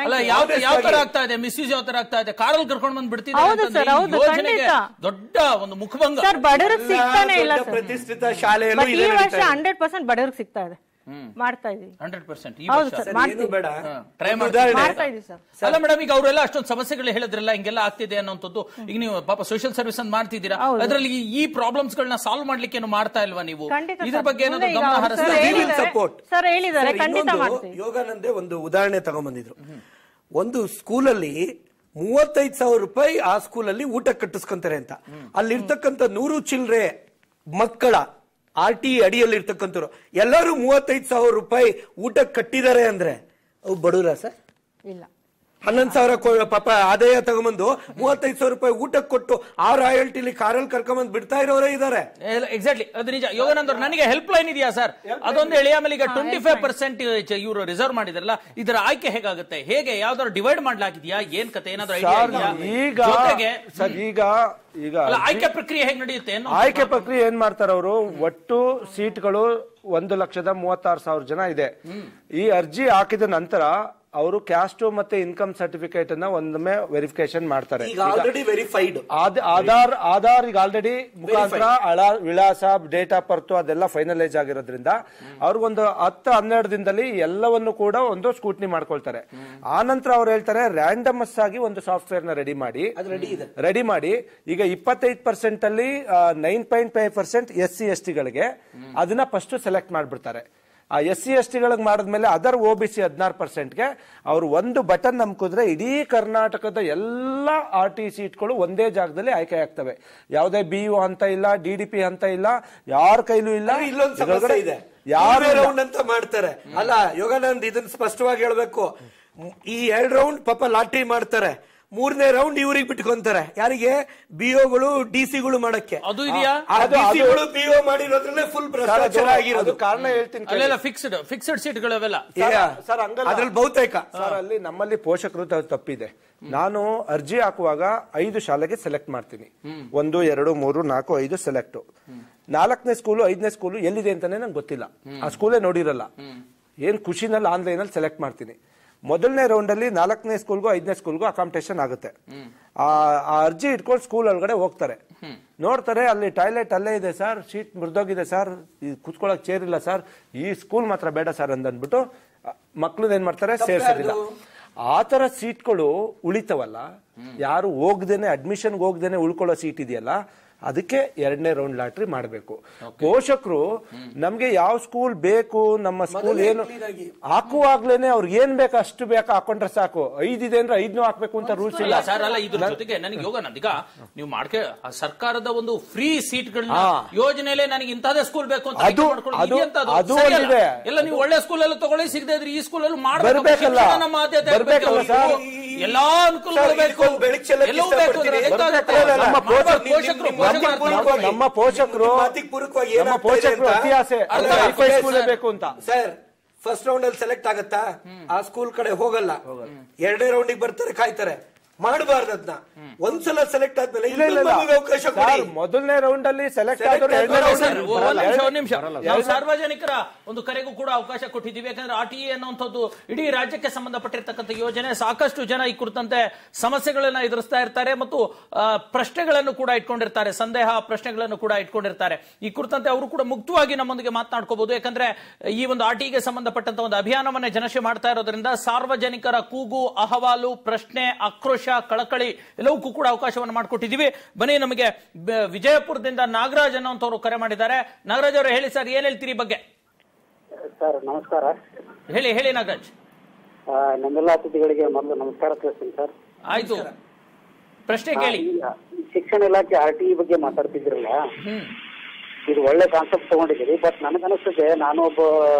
ಅಲ್ಲ ಯಾವ ತರ ಆಗ್ತಾ ಇದೆ, ಮಿಸ್ಯೂಸ್ ಯಾವ ತರ ಆಗ್ತಾ ಇದೆ, ಕಾರಲ್ಲಿ ಕರ್ಕೊಂಡು ಬಂದ್ ಹೌದು ಸರ್, ಹೌದು, ಬಿಡ್ತಿದ್ದಾರೆ. ದೊಡ್ಡ ಒಂದು ಮುಖಭಂಗ ಸರ್. ಬಡವರಿಗೆ ಸಿಗ್ತಾನೆ ಇಲ್ಲ ಸರ್. ಪ್ರತಿಷ್ಠಿತ ಶಾಲೆಯಲ್ಲೂ ಈ ವರ್ಷ 100% ಬಡವರಿಗೆ ಸಿಗ್ತಾ ಇದೆ. ಮಾಡ್ತಾ ಇದೀವಿ 100%. ಅಲ್ಲ ಮೇಡಮ್, ಈಗ ಅವರೆಲ್ಲ ಅಷ್ಟೊಂದು ಸಮಸ್ಯೆಗಳು ಹೇಳಿದ್ರಲ್ಲ, ಹಿಂಗೆಲ್ಲ ಆಗ್ತಿದೆ ಅನ್ನೋಂಥದ್ದು. ಈಗ ನೀವು ಪಾಪ ಸೋಷಿಯಲ್ ಸರ್ವಿಸ್ ಅಂತ ಮಾಡ್ತಿದ್ದೀರಾ, ಅದರಲ್ಲಿ ಈ ಪ್ರಾಬ್ಲಮ್ಸ್ ಗಳನ್ನ ಸಾಲ್ವ್ ಮಾಡ್ಲಿಕ್ಕೆ ಏನು ಮಾಡ್ತಾ ಇಲ್ವಾ ನೀವು? ಇದ್ರ ಬಗ್ಗೆ ಏನಾದ್ರು ಗಮನ ಸರ್ ಹೇಳಿದ್ದಾರೆ, ಖಂಡಿತ ಮಾಡ್ತೀವಿ. ಯೋಗಾನಂದೇ ಒಂದು ಉದಾಹರಣೆ ತಗೊಂಡ್ಬಂದಿದ್ರು. ಒಂದು ಸ್ಕೂಲಲ್ಲಿ 35,000 ರೂಪಾಯಿ ಆ ಸ್ಕೂಲಲ್ಲಿ ಊಟ ಕಟ್ಟಿಸ್ಕೊಂತಾರೆ ಅಂತ. ಅಲ್ಲಿರ್ತಕ್ಕಂಥ 100 ಚಿಲ್ಲರೆ ಮಕ್ಕಳ RT ಅಡಿಯಲ್ಲಿ ಇರ್ತಕ್ಕಂಥವ್ರು ಎಲ್ಲರೂ 35,000 ರೂಪಾಯಿ ಊಟ ಕಟ್ಟಿದ್ದಾರೆ ಅಂದ್ರೆ ಅವು ಬಡವರ ಸರ್? ಇಲ್ಲ. 11,000 ಪಾಪ ಆದಾಯ ತಗೊಂಬಂದು 35,000 ರೂಪಾಯಿ ಊಟಕ್ಕೆ ಕೊಟ್ಟು ಆ ರಾಯಲ್ಟಿಲಿ ಕಾರಲ್ಲಿ ಕರ್ಕೊಂಬಂದು ಬಿಡ್ತಾ ಇರೋರೇ ಇದಾರೆ. ಎಕ್ಸಾಕ್ಟ್ಲಿ, ಅದು ನಿಜ. ಯೋಗಾನಂದ್ ಅವ್ರು, ನನಗೆ ಹೆಲ್ಪ್ ಲೈನ್ ಇದೆಯಾ ಸರ್? ಅದೊಂದು ಹೇಳಿ. ಆಮೇಲೆ ಈಗ 25% ಇವರು ರಿಸರ್ವ್ ಮಾಡಿದಾರಲ್ಲ, ಇದರ ಆಯ್ಕೆ ಹೇಗಾಗುತ್ತೆ? ಹೇಗೆ ಯಾವ್ದಾದ್ರು ಡಿವೈಡ್ ಮಾಡ್ಲಾಗಿದ್ಯಾ? ಏನ್ ಕತೆ, ಏನಾದ್ರು ಈಗ ಆಯ್ಕೆ ಪ್ರಕ್ರಿಯೆ ಹೇಗೆ ನಡೆಯುತ್ತೆ? ಆಯ್ಕೆ ಪ್ರಕ್ರಿಯೆ ಏನ್ ಮಾಡ್ತಾರೆ ಅವರು? ಒಟ್ಟು ಸೀಟ್ಗಳು 1,36,000 ಜನ ಇದೆ. ಈ ಅರ್ಜಿ ಹಾಕಿದ ನಂತರ ಅವರು ಕ್ಯಾಸ್ಟ್ ಮತ್ತೆ ಇನ್ಕಮ್ ಸರ್ಟಿಫಿಕೇಟ್ ಅನ್ನ ಒಂದೊಮ್ಮೆ ವೆರಿಫಿಕೇಶನ್ ಮಾಡ್ತಾರೆ. ಆಧಾರ್ ಈಗ ಆಲ್ರೆಡಿ ಮುಖಾಂತರ ವಿಳಾಸ, ಡೇಟ್ ಆಫ್ ಬರ್ತ್ ಅದೆಲ್ಲ ಫೈನಲೈಸ್ ಆಗಿರೋದ್ರಿಂದ ಅವ್ರಿಗೊಂದು 10-12 ದಿನದಲ್ಲಿ ಎಲ್ಲವನ್ನು ಕೂಡ ಒಂದು ಸ್ಕೂಟ್ನಿ ಮಾಡ್ಕೊಳ್ತಾರೆ. ಆ ನಂತರ ಅವ್ರು ಹೇಳ್ತಾರೆ ರ್ಯಾಂಡಮಸ್ ಆಗಿ ಒಂದು ಸಾಫ್ಟ್ವೇರ್ ನ ರೆಡಿ ಮಾಡಿ ಈಗ 25% ಅಲ್ಲಿ 9.5% SC/ST ಗಳಿಗೆ ಅದನ್ನ ಫಸ್ಟ್ ಸೆಲೆಕ್ಟ್ ಮಾಡ್ಬಿಡ್ತಾರೆ. ಆ SC/ST ಗಳಿಗೆ ಮಾಡಿದ್ಮೇಲೆ ಅದರ್ OBC 16%ಗೆ ಅವರು ಒಂದು ಬಟನ್ ನಮ್ಕಿದ್ರೆ ಇಡೀ ಕರ್ನಾಟಕದ ಎಲ್ಲಾ RT ಸೀಟ್ಗಳು ಒಂದೇ ಜಾಗದಲ್ಲಿ ಆಯ್ಕೆ ಆಗ್ತವೆ. ಯಾವುದೇ BU ಅಂತ ಇಲ್ಲ, DDP ಅಂತ ಇಲ್ಲ, ಯಾರ ಕೈಲೂ ಇಲ್ಲ. ಇಲ್ಲೊಂದು ಸಮಸ್ಯೆ ಇದೆ, ಯಾರು ರೌಂಡ್ ಅಂತ ಮಾಡ್ತಾರೆ. ಅಲ್ಲ ಯೋಗಾನಂದ್, ಇದನ್ನ ಸ್ಪಷ್ಟವಾಗಿ ಹೇಳ್ಬೇಕು. ಈ 2 ರೌಂಡ್ ಪಾಪ ಲಾಟ್ರಿ ಮಾಡ್ತಾರೆ, 3ನೇ ರೌಂಡ್ ಇವ್ರಿಗೆ ಬಿಟ್ಕೊಂತಾರೆ. ಯಾರಿಗೆ? BOಗಳು DC ಮಾಡಕ್ಕೆ. ಅದು ಇದೆಯಾ? BO ಮಾಡಿರೋದ್ರಲ್ಲೇ ಫುಲ್ ಭ್ರಷ್ಟಾಚಾರ ಆಗಿರೋದು. ಕಾರಣ ಹೇಳ್ತೀನಿ. ಅಲ್ಲೆಲ್ಲ ಫಿಕ್ಸ್ಡ್ ಸೀಟ್ಗಳವೆಲ್ಲ ಸರ್, ಅದ್ರಲ್ಲಿ ಬಹುತೇಕ ಸರ್ ಅಲ್ಲಿ ನಮ್ಮಲ್ಲಿ ಪೋಷಕರು ತಪ್ಪಿದೆ. ನಾನು ಅರ್ಜಿ ಹಾಕುವಾಗ 5 ಶಾಲೆಗೆ ಸೆಲೆಕ್ಟ್ ಮಾಡ್ತೀನಿ. 1, 2, 3, 4, 5 ಸೆಲೆಕ್ಟ್. 4ನೇ ಸ್ಕೂಲು 5ನೇ ಸ್ಕೂಲು ಎಲ್ಲಿದೆ ಅಂತಾನೆ ನಂಗೆ ಗೊತ್ತಿಲ್ಲ, ಆ ಸ್ಕೂಲೇ ನೋಡಿರಲ್ಲ. ಏನ್ ಖುಷಿನಲ್ಲಿ ಆನ್ಲೈನ್ ಅಲ್ಲಿ ಸೆಲೆಕ್ಟ್ ಮಾಡ್ತೀನಿ. ಮೊದಲನೇ ರೌಂಡ್ ಅಲ್ಲಿ 4ನೇ ಸ್ಕೂಲ್ಗೂ 5ನೇ ಸ್ಕೂಲ್ಗೂ ಅಕಾಮಿಡೇಷನ್ ಆಗುತ್ತೆ. ಆ ಅರ್ಜಿ ಇಟ್ಕೊಂಡು ಸ್ಕೂಲ್ ಒಳಗಡೆ ಹೋಗ್ತಾರೆ, ನೋಡ್ತಾರೆ ಅಲ್ಲಿ ಟಾಯ್ಲೆಟ್ ಅಲ್ಲೇ ಇದೆ ಸರ್, ಸೀಟ್ ಮುರಿದೋಗಿದೆ ಸರ್, ಕೂತ್ಕೊಳ್ಳೋಕೆ ಚೇರ್ ಇಲ್ಲ ಸರ್, ಈ ಸ್ಕೂಲ್ ಮಾತ್ರ ಬೇಡ ಸರ್ ಅಂದ್ಬಿಟ್ಟು ಮಕ್ಳು ಏನ್ ಮಾಡ್ತಾರೆ, ಸೇರ್ಸೋದಿಲ್ಲ. ಆ ತರ ಸೀಟ್ಗಳು ಉಳಿತವಲ್ಲ, ಯಾರು ಹೋಗ್ದೇನೆ ಅಡ್ಮಿಷನ್ಗೆ ಹೋಗ್ದೇನೆ ಉಳ್ಕೊಳ್ಳೋ ಸೀಟ್ ಇದೆಯಲ್ಲ, ಅದಕ್ಕೆ 2ನೇ ರೌಂಡ್ ಲಾಟ್ರಿ ಮಾಡಬೇಕು. ಪೋಷಕರು ನಮ್ಗೆ ಯಾವ ಸ್ಕೂಲ್ ಬೇಕು, ನಮ್ಮ ಸ್ಕೂಲ್ ಏನು ಹಾಕುವಾಗ್ಲೇನೆ ಅವ್ರಿಗೆ ಏನ್ ಬೇಕು ಅಷ್ಟು ಬೇಕು ಹಾಕೊಂಡ್ರೆ ಸಾಕು. 5 ಇದೆ ಅಂದ್ರೆ 5 ಹಾಕ್ಬೇಕು ಅಂತ ರೂಲ್ಸ್ ಇಲ್ಲ ಸರ್. ಅಲ್ಲ, ಇದ್ರ ಜೊತೆಗೆ ನನಗೆ ಯೋಗಾನಂದ್, ಈಗ ನೀವು ಮಾಡ್ಕೆ ಸರ್ಕಾರದ ಒಂದು ಫ್ರೀ ಸೀಟ್ಗಳನ್ನ ಯೋಜನೆಯಲ್ಲೇ ನನಗೆ ಇಂತಹದೇ ಸ್ಕೂಲ್ ಬೇಕು ಅಂತ ಎಲ್ಲ ನೀವು ಒಳ್ಳೆ ಸ್ಕೂಲ್ ಅಲ್ಲಿ ತಗೊಳ್ಳಿ, ಸಿಗದೆ ಇದ್ರೆ ಈ ಸ್ಕೂಲ್ ಅಲ್ಲಿ ಮಾಡಬೇಕಲ್ಲ. ಎಲ್ಲಾ ಅನುಕೂಲಗಳು ಬೇಕು, ಎಲ್ಲವೂ ಬೇಕು. ನಮ್ಮ ಪೋಷಕರು ಅತಿ ಆಸೆ ಬೇಕು ಅಂತ. ಸರ್, ಫಸ್ಟ್ ರೌಂಡ್ ಅಲ್ಲಿ ಸೆಲೆಕ್ಟ್ ಆಗತ್ತಾ? ಆ ಸ್ಕೂಲ್ ಕಡೆ ಹೋಗಲ್ಲ, 2ನೇ ರೌಂಡಿಗೆ ಬರ್ತಾರೆ, ಕಾಯ್ತಾರೆ. ಮಾಡಬಾರ್ದು ಅದನ್ನ. ಒಂದ್ಸಲ ಸೆಲೆಕ್ಟ್ ಆದ್ಮೇಲೆ ಅವಕಾಶ ಮೊದಲನೇ ರೌಂಡ್ ಅಲ್ಲಿ ಸೆಲೆಕ್ಟ್ ನಿಮಿಷ ನಾವು ಸಾರ್ವಜನಿಕರ ಒಂದು ಕರೆಗೂ ಕೂಡ ಅವಕಾಶ ಕೊಟ್ಟಿದ್ದೀವಿ. ಯಾಕಂದ್ರೆ RTE ಅನ್ನುವಂಥದ್ದು ಇಡೀ ರಾಜ್ಯಕ್ಕೆ ಸಂಬಂಧಪಟ್ಟಿರ್ತಕ್ಕಂಥ ಯೋಜನೆ. ಸಾಕಷ್ಟು ಜನ ಈ ಕುರಿತಂತೆ ಸಮಸ್ಯೆಗಳನ್ನ ಎದುರಿಸ್ತಾ ಇರ್ತಾರೆ ಮತ್ತು ಪ್ರಶ್ನೆಗಳನ್ನು ಕೂಡ ಇಟ್ಕೊಂಡಿರ್ತಾರೆ, ಸಂದೇಹ ಪ್ರಶ್ನೆಗಳನ್ನು ಕೂಡ ಇಟ್ಕೊಂಡಿರ್ತಾರೆ. ಈ ಕುರಿತಂತೆ ಅವರು ಕೂಡ ಮುಕ್ತವಾಗಿ ನಮ್ಮೊಂದಿಗೆ ಮಾತನಾಡ್ಕೋಬಹುದು. ಯಾಕಂದ್ರೆ ಈ ಒಂದು RTEಗೆ ಸಂಬಂಧಪಟ್ಟಂತ ಒಂದು ಅಭಿಯಾನವನ್ನೇ ಜನಶೆ ಮಾಡ್ತಾ ಇರೋದ್ರಿಂದ ಸಾರ್ವಜನಿಕರ ಕೂಗು, ಅಹವಾಲು, ಪ್ರಶ್ನೆ, ಆಕ್ರೋಶ, ಕಳಕಳಿ ಎಲ್ಲವಕ್ಕೂ ಕೂಡ ಅವಕಾಶವನ್ನು ಮಾಡಿಕೊಟ್ಟಿದ್ದೀವಿ. ಬನ್ನಿ, ನಮಗೆ ವಿಜಯಪುರದಿಂದ ನಾಗರಾಜ್ ಅನ್ನೋಂಥವ್ರು ಕರೆ ಮಾಡಿದ್ದಾರೆ. ನಾಗರಾಜ್ ಅವರು ಹೇಳಿ ಸರ್, ಏನ್ ಹೇಳ್ತೀರಿ ಬಗ್ಗೆ? ಸರ್ ನಮಸ್ಕಾರ. ಹೇಳಿ ನಾಗರಾಜ್. ನಮ್ಮೆಲ್ಲ ಅತಿಥಿಗಳಿಗೆ ಮೊದಲು ನಮಸ್ಕಾರ ತಿಳಿಸ್ತೀನಿ ಸರ್. ಆಯ್ತು, ಪ್ರಶ್ನೆ ಕೇಳಿ. ಶಿಕ್ಷಣ ಇಲಾಖೆ RTE ಬಗ್ಗೆ ಮಾತಾಡ್ತಿದ್ರಲ್ಲ, ಇದು ಒಳ್ಳೆ ಕಾನ್ಸೆಪ್ಟ್ ತಗೊಂಡಿದ್ದೀರಿ. ಬಟ್ ನನಗನ್ನಿಸ್ತದೆ, ನಾನು ಒಬ್ಬ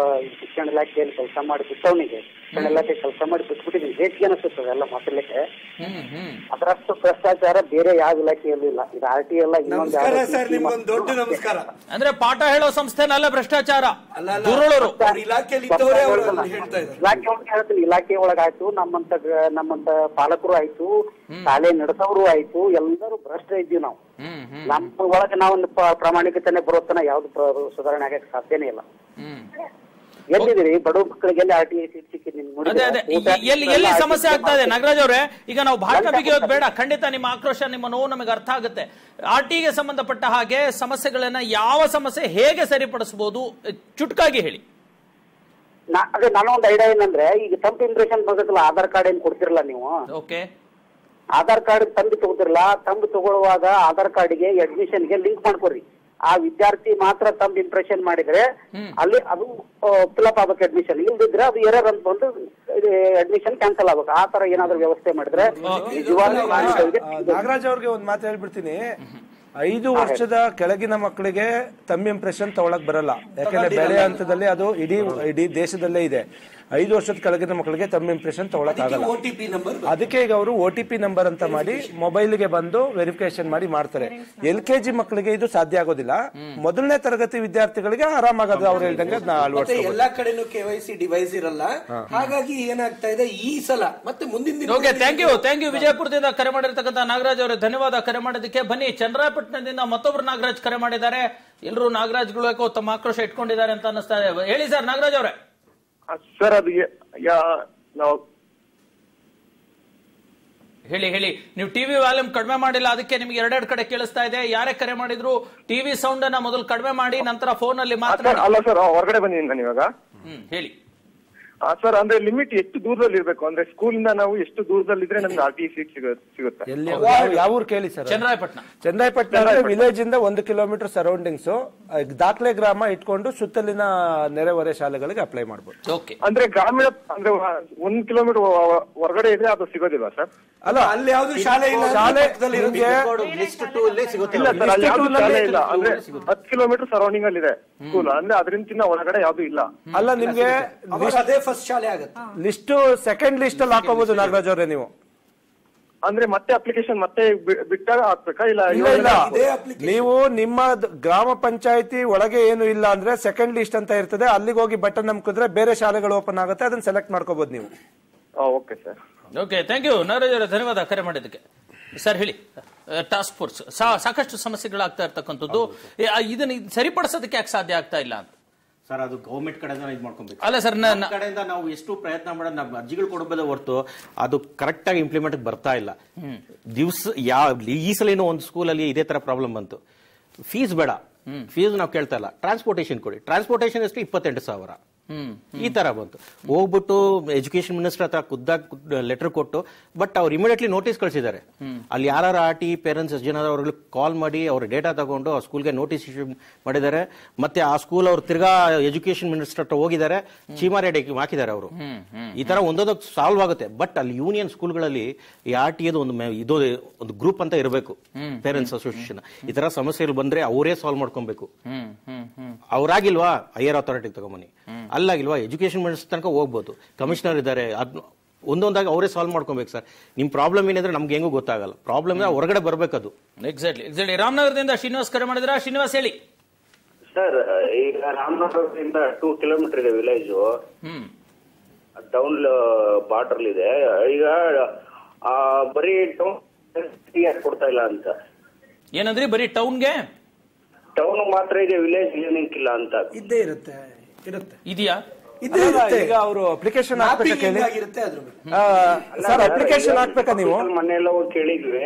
ಶಿಕ್ಷಣ ಇಲಾಖೆಯಲ್ಲಿ ಕೆಲಸ ಮಾಡಿ ಬಿಟ್ಟವನಿಗೆ, ಶಿಕ್ಷಣ ಇಲಾಖೆ ಕೆಲಸ ಮಾಡಿ ಬಿಟ್ಬಿಟ್ಟಿದ್ದೀನಿ. ಹೆಚ್ಚಿಗೆ ಅನಿಸುತ್ತದೆ ಎಲ್ಲ ಮಾತಾಡ್ಲಿಕ್ಕೆ. ಅದರಷ್ಟು ಭ್ರಷ್ಟಾಚಾರ ಬೇರೆ ಯಾವ ಇಲಾಖೆಯಲ್ಲೂ ಇಲ್ಲ. ಇದು RTE ಎಲ್ಲ ಇನ್ನೊಂದು ದೊಡ್ಡ ನಮಸ್ಕಾರ. ಅಂದ್ರೆ ಪಾಠ ಹೇಳೋ ಸಂಸ್ಥೆನಲ್ಲ ಭ್ರಷ್ಟಾಚಾರ, ಇಲಾಖೆ ಒಳಗಾಯ್ತು, ನಮ್ಮಂತ ಪಾಲಕರು ಆಯ್ತು, ಶಾಲೆ ನಡೆಸೋರು ಆಯ್ತು, ಎಲ್ಲರೂ ಭ್ರಷ್ಟ ಇದ್ದೀವಿ ನಾವು. ನಮ್ಮ ಒಳಗೆ ನಾವು ಪ್ರಾಮಾಣಿಕತೆನೆ ಬರೋತನ ಯಾವ್ದು ಸುಧಾರಣೆ ಆಗಕ್ಕೆ ಸಾಧ್ಯನೇ ಇಲ್ಲ. ಎಲ್ಲಿದ್ದೀರಿ ಬಡ ಮಕ್ಕಳಿಗೆ RTE ಸೀಟ್ ಸಿಕ್ಕಿದೆ? ಎಲ್ಲಿ ಸಮಸ್ಯೆ ಆಗ್ತಾ ಇದೆ ನಾಗರಾಜ್ ಅವರೇ? ಈಗ ನಾವು ಭಾಷೆ ಬಿಗಿಯೋದು ಬೇಡ, ಖಂಡಿತ ನಿಮ್ಮ ಆಕ್ರೋಶ, ನಿಮ್ಮ ನೋವು ನಮಗೆ ಅರ್ಥ ಆಗುತ್ತೆ. RTEಗೆ ಸಂಬಂಧಪಟ್ಟ ಹಾಗೆ ಸಮಸ್ಯೆಗಳನ್ನ, ಯಾವ ಸಮಸ್ಯೆ ಹೇಗೆ ಸರಿಪಡಿಸಬಹುದು, ಚುಟ್ಕಾಗಿ ಹೇಳಿ. ಅದೇ ನಾನೊಂದು ಐಡಿಯಾ ಏನಂದ್ರೆ, ಈಗ ತಂಪು ಇಂಪ್ರೆಷನ್ ಬರ್ತಲ್ಲ, ಆಧಾರ್ ಕಾರ್ಡ್ ಏನ್ ಕೊಡ್ತಿರಲ್ಲ ನೀವು, ಆಧಾರ್ ಕಾರ್ಡ್ ತಂದು ತಗೋತಿರಲ್ಲ, ತಂದು ತಗೊಳ್ಳುವಾಗ ಆಧಾರ್ ಕಾರ್ಡ್ಗೆ ಅಡ್ಮಿಷನ್ಗೆ ಲಿಂಕ್ ಮಾಡ್ಕೊರಿ. ಆ ವಿದ್ಯಾರ್ಥಿ ಮಾತ್ರ ತಮ್ಮ ಇಂಪ್ರೆಷನ್ ಮಾಡಿದ್ರೆ ಅಲ್ಲಿ ಅದು ಫಿಲಪ್ ಆಗ್ಬೇಕು. ಅಡ್ಮಿಷನ್ ಇಲ್ದಿದ್ರೆ ಅದು ಎರರ್ ಅಂತ ಬಂದು ಅಡ್ಮಿಷನ್ ಕ್ಯಾನ್ಸಲ್ ಆಗ್ಬೇಕು. ಆ ತರ ಏನಾದ್ರು ವ್ಯವಸ್ಥೆ ಮಾಡಿದ್ರೆ. ನಾಗರಾಜ್ ಅವ್ರಿಗೆ ಒಂದ್ ಮಾತು ಹೇಳ್ಬಿಡ್ತೀನಿ. 5 ವರ್ಷದ ಕೆಳಗಿನ ಮಕ್ಕಳಿಗೆ ತಮ್ಮ ಇಂಪ್ರೆಷನ್ ತಗೊಳಕ್ ಬರಲ್ಲ. ಯಾಕಂದ್ರೆ ಬೆಳೆ ಹಂತದಲ್ಲಿ ಅದು ಇಡೀ ದೇಶದಲ್ಲೇ ಇದೆ. 5 ವರ್ಷದ ಕೆಳಗಿನ ಮಕ್ಕಳಿಗೆ ತಮ್ಮ ಇಂಪ್ರೆಷನ್ ತಗೊಳಕ್ ಆಗಲ್ಲ. ಅದಕ್ಕೆ ಈಗ ಅವರು OTP ನಂಬರ್ ಅಂತ ಮಾಡಿ ಮೊಬೈಲ್ಗೆ ಬಂದು ವೆರಿಫಿಕೇಶನ್ ಮಾಡಿ ಮಾಡ್ತಾರೆ. LKG ಮಕ್ಕಳಿಗೆ ಇದು ಸಾಧ್ಯ ಆಗೋದಿಲ್ಲ. ಮೊದಲನೇ ತರಗತಿ ವಿದ್ಯಾರ್ಥಿಗಳಿಗೆ ಆರಾಮಾಗೋದು. ಅವ್ರು ಹೇಳ್ದಂಗೆ ಎಲ್ಲಾ ಕಡೆನೂ KYC ಡಿವೈಸ್ ಇರಲ್ಲ. ಹಾಗಾಗಿ ಏನಾಗ್ತಾ ಇದೆ ಈ ಸಲ ಮತ್ತೆ ಮುಂದಿನ ದಿನ. ಥ್ಯಾಂಕ್ ಯು ವಿಜಯಪುರದಿಂದ ಕರೆ ಮಾಡಿರ್ತಕ್ಕಂಥ ನಾಗರಾಜ್ ಅವರೇ, ಧನ್ಯವಾದ ಕರೆ ಮಾಡೋದಕ್ಕೆ. ಬನ್ನಿ, ಚಂದ್ರಾಪಟ್ಟಣದಿಂದ ಮತ್ತೊಬ್ರು ನಾಗರಾಜ್ ಕರೆ ಮಾಡಿದ್ದಾರೆ. ಎಲ್ಲರೂ ನಾಗರಾಜ್ಗಳು ತಮ್ಮ ಆಕ್ರೋಶ ಇಟ್ಕೊಂಡಿದ್ದಾರೆ ಅಂತ ಅನಿಸ್ತಾ ಇದೆ. ಹೇಳಿ ಸರ್ ನಾಗರಾಜ್ ಅವರೇ. ಸರ್ ಅದು ನಾವು ಹೇಳಿ. ನೀವು ಟಿವಿ ವಾಲ್ಯೂಮ್ ಕಡಿಮೆ ಮಾಡಿಲ್ಲ, ಅದಕ್ಕೆ ನಿಮ್ಗೆ ಎರಡೆರಡು ಕಡೆ ಕೇಳಿಸ್ತಾ ಇದೆ. ಯಾರೇ ಕರೆ ಮಾಡಿದ್ರು ಟಿವಿ ಸೌಂಡ್ ಅನ್ನ ಮೊದಲು ಕಡಿಮೆ ಮಾಡಿ ನಂತರ ಫೋನ್ ಅಲ್ಲಿ ಮಾತಾಡಿ. ಅಲ್ಲ ಸರ್, ಹೊರಗಡೆ ಬಂದಿದ್ದೀನಿ ನಾನು ಇವಾಗ. ಹೇಳಿ ಸರ್. ಅಂದ್ರೆ ಲಿಮಿಟ್ ಎಷ್ಟು ದೂರದಲ್ಲಿ ಇರ್ಬೇಕು? ಅಂದ್ರೆ ಸ್ಕೂಲಿಂದ ನಾವು ಎಷ್ಟು ದೂರದಲ್ಲಿದ್ರೆ ನಮ್ಗೆ RTE ಸೀಟ್ ಸಿಗುತ್ತೆ? ಯಾವ ಊರು ಕೇಳಿ ಸರ್? ಚನ್ನರಾಯಪಟ್ಟಣ ವಿಲೇಜ್ ಇಂದ 1 ಕಿಲೋಮೀಟರ್ ಸರೌಂಡಿಂಗ್ಸ್ ದಾಖಲೆ ಗ್ರಾಮ ಇಟ್ಕೊಂಡು ಸುತ್ತಲಿನ ನೆರೆಹೊರೆ ಶಾಲೆಗಳಿಗೆ ಅಪ್ಲೈ ಮಾಡಬಹುದು. ಅಂದ್ರೆ ಗ್ರಾಮೀಣ ಅಂದ್ರೆ 1 ಕಿಲೋಮೀಟರ್ ಹೊರಗಡೆ ಇದ್ರೆ ಅದು ಸಿಗೋದಿಲ್ವಾ ಸರ್? ಅಲ್ಲ, ಅಲ್ಲಿ ಯಾವ್ದು ಶಾಲೆ ಇಲ್ಲ. ಶಾಲೆ ಇಲ್ಲ ಅಂದ್ರೆ 10 ಕಿಲೋಮೀಟರ್ ಸರೌಂಡಿಂಗ್ ಅಲ್ಲಿ ಇದೆ ಸ್ಕೂಲ್. ಅಂದ್ರೆ ಅದರಿಂದ ಒಳಗಡೆ ಯಾವ್ದು ಇಲ್ಲ. ಅಲ್ಲ, ನಿಮ್ಗೆ ಅದೇ ಫಸ್ಟ್ ಶಾಲೆ ಆಗುತ್ತೆ. ಲಿಸ್ಟ್ ಸೆಕೆಂಡ್ ಲಿಸ್ಟ್ ಅಲ್ಲಿ ಹಾಕೋಬಹುದು ನಾಗರಾಜ್ ಅವರೇ ನೀವು. ಅಂದ್ರೆ ಮತ್ತೆ ಅಪ್ಲಿಕೇಶನ್ ಮತ್ತೆ ಬಿಟ್ಟಾಗ ಹಾಕ್ಬೇಕಾ? ಇಲ್ಲ, ನೀವು ನಿಮ್ಮ ಗ್ರಾಮ ಪಂಚಾಯತಿ ಒಳಗೆ ಏನು ಇಲ್ಲ ಅಂದ್ರೆ ಸೆಕೆಂಡ್ ಲಿಸ್ಟ್ ಅಂತ ಇರ್ತದೆ. ಅಲ್ಲಿಗೆ ಹೋಗಿ ಬಟನ್ ನಮ್ಕಿದ್ರೆ ಬೇರೆ ಶಾಲೆಗಳು ಓಪನ್ ಆಗುತ್ತೆ, ಅದನ್ನ ಸೆಲೆಕ್ಟ್ ಮಾಡ್ಕೋಬಹುದು ನೀವು. Okay sir. Okay, thank you Nagaraj ಅವರೇ, ಧನ್ಯವಾದ ಕರೆ ಮಾಡಿದ್ದಕ್ಕೆ. ಸರ್ ಹೇಳಿ, ಟಾಸ್ಕ್ ಫೋರ್ಸ್ ಸಾಕಷ್ಟು ಸಮಸ್ಯೆಗಳಾಗ್ತಾ ಇರ್ತಕ್ಕಂಥದ್ದು, ಇದನ್ನ ಸರಿಪಡಿಸೋದಕ್ಕೆ ಯಾಕೆ ಸಾಧ್ಯ ಆಗ್ತಾ ಇಲ್ಲ ಅಂತ? ಸರ್, ಅದು ಗೌರ್ಮೆಂಟ್ ಕಡೆಯಿಂದ ಇದು ಮಾಡ್ಕೊಬೇಕು. ಅಲ್ಲ ಸರ್, ಕಡೆಯಿಂದ ನಾವು ಎಷ್ಟು ಪ್ರಯತ್ನ ಮಾಡೋದು, ನಾವು ಅರ್ಜಿಗಳು ಕೊಡಬಹುದು ಹೊರತು ಅದು ಕರೆಕ್ಟ್ ಆಗಿ ಇಂಪ್ಲಿಮೆಂಟ್ ಬರ್ತಾ ಇಲ್ಲ. ಈ ಸಲ ಒಂದು ಸ್ಕೂಲಲ್ಲಿ ಇದೇ ತರ ಪ್ರಾಬ್ಲಮ್ ಬಂತು. ಫೀಸ್ ಬೇಡ, ಫೀಸ್ ನಾವು ಕೇಳ್ತಾ ಇಲ್ಲ, ಟ್ರಾನ್ಸ್ಪೋರ್ಟೇಷನ್ ಕೊಡಿ. ಟ್ರಾನ್ಸ್ಪೋರ್ಟೇಷನ್ ಎಷ್ಟು? 28,000. ಈ ತರ ಬಂತು. ಹೋಗ್ಬಿಟ್ಟು ಎಜುಕೇಶನ್ ಮಿನಿಸ್ಟರ್ ಹತ್ರ ಖುದ್ದಾಗಿ ಲೆಟರ್ ಕೊಟ್ಟು, ಬಟ್ ಅವ್ರು ಇಮಿಡಿಯೇಟ್ಲಿ ನೋಟಿಸ್ ಕಳಿಸಿದ್ದಾರೆ. ಅಲ್ಲಿ ಯಾರು RTE ಪೇರೆಂಟ್ಸ್ ಜನ ಅವ್ರಿಗೆ ಕಾಲ್ ಮಾಡಿ ಅವ್ರ ಡೇಟಾ ತಗೊಂಡು ಆ ಸ್ಕೂಲ್ಗೆ ನೋಟಿಸ್ ಇಶ್ಯೂ ಮಾಡಿದ್ದಾರೆ. ಮತ್ತೆ ಆ ಸ್ಕೂಲ್ ಅವ್ರು ತಿರ್ಗಾ ಎಜುಕೇಶನ್ ಮಿನಿಸ್ಟರ್ ಹತ್ರ ಹೋಗಿದ್ದಾರೆ, ಚೀಮಾರಿ ಹಾಕಿದ್ದಾರೆ ಅವರು. ಈ ತರ ಒಂದೊಂದು ಸಾಲ್ವ್ ಆಗುತ್ತೆ. ಬಟ್ ಅಲ್ಲಿ ಯೂನಿಯನ್ ಸ್ಕೂಲ್ಗಳಲ್ಲಿ ಈ RTE ಒಂದು ಗ್ರೂಪ್ ಅಂತ ಇರಬೇಕು, ಪೇರೆಂಟ್ಸ್ ಅಸೋಸಿಯೇಷನ್. ಈ ತರ ಸಮಸ್ಯೆಗಳು ಬಂದ್ರೆ ಅವರೇ ಸಾಲ್ವ್ ಮಾಡ್ಕೊಬೇಕು. ಅವ್ರಾಗಿಲ್ವಾ ಹೈಯರ್ ಅಥಾರಿಟಿಗೆ ತಗೊಂಬನ್ನಿ, ಅಲ್ಲಾಗಿಲ್ವಾ ಎಜುಕೇಶನ್ ಮಿನಿಸ್ಟರ್ ತನಕ ಹೋಗ್ಬೋದು, ಕಮಿಷನರ್ ಇದ್ದಾರೆ, ಒಂದೊಂದಾಗಿ ಅವರೇ ಸಾಲ್ವ್ ಮಾಡ್ಕೊಬೇಕು. ಸರ್, ನಿಮ್ ಪ್ರಾಬ್ಲಮ್ ಏನಿದ್ರೆ ನಮ್ಗೆ ಹೆಂಗೂ ಗೊತ್ತಾಗಲ್ಲ. ಪ್ರಾಬ್ಲಮ್ ಹೊರಗಡೆ ಬರ್ಬೇಕದು. ಎಕ್ಸಾಕ್ಟ್ಲಿ. ರಾಮನಗರದಿಂದ ಶ್ರೀನಿವಾಸ್ ಕರೆ ಮಾಡಿದ್ರ. ಶ್ರೀನಿವಾಸ್ ಹೇಳಿ. ಸರ್, ಈಗ ರಾಮನಗರದಿಂದ 2 ಕಿಲೋಮೀಟರ್ ಇದೆ ವಿಲೇಜ್, ಟೌನ್ ಬಾರ್ಡರ್ ಇದೆ. ಈಗ ಬರೀ ಕೊಡ್ತಾ ಇಲ್ಲ ಅಂತ. ಏನಂದ್ರಿ? ಬರೀ ಟೌನ್ಗೆ? ಟೌನ್ ಮಾತ್ರ ಇದೆ, ವಿಲೇಜ್ ಲಿಂಕ್ ಇಲ್ಲ ಅಂತ. ಇದ್ದೇ ಇರುತ್ತೆ ಇದೆಯಾ? ಈಗ ಅವರು ಅಪ್ಲಿಕೇಶನ್ ಹಾಕ್ಬೇಕಾ ಸರ್? ಅಪ್ಲಿಕೇಶನ್ ಹಾಕ್ಬೇಕಾ ನೀವು? ಮನೆಯೆಲ್ಲ ಹೋಗಿ ಕೇಳಿದ್ವಿ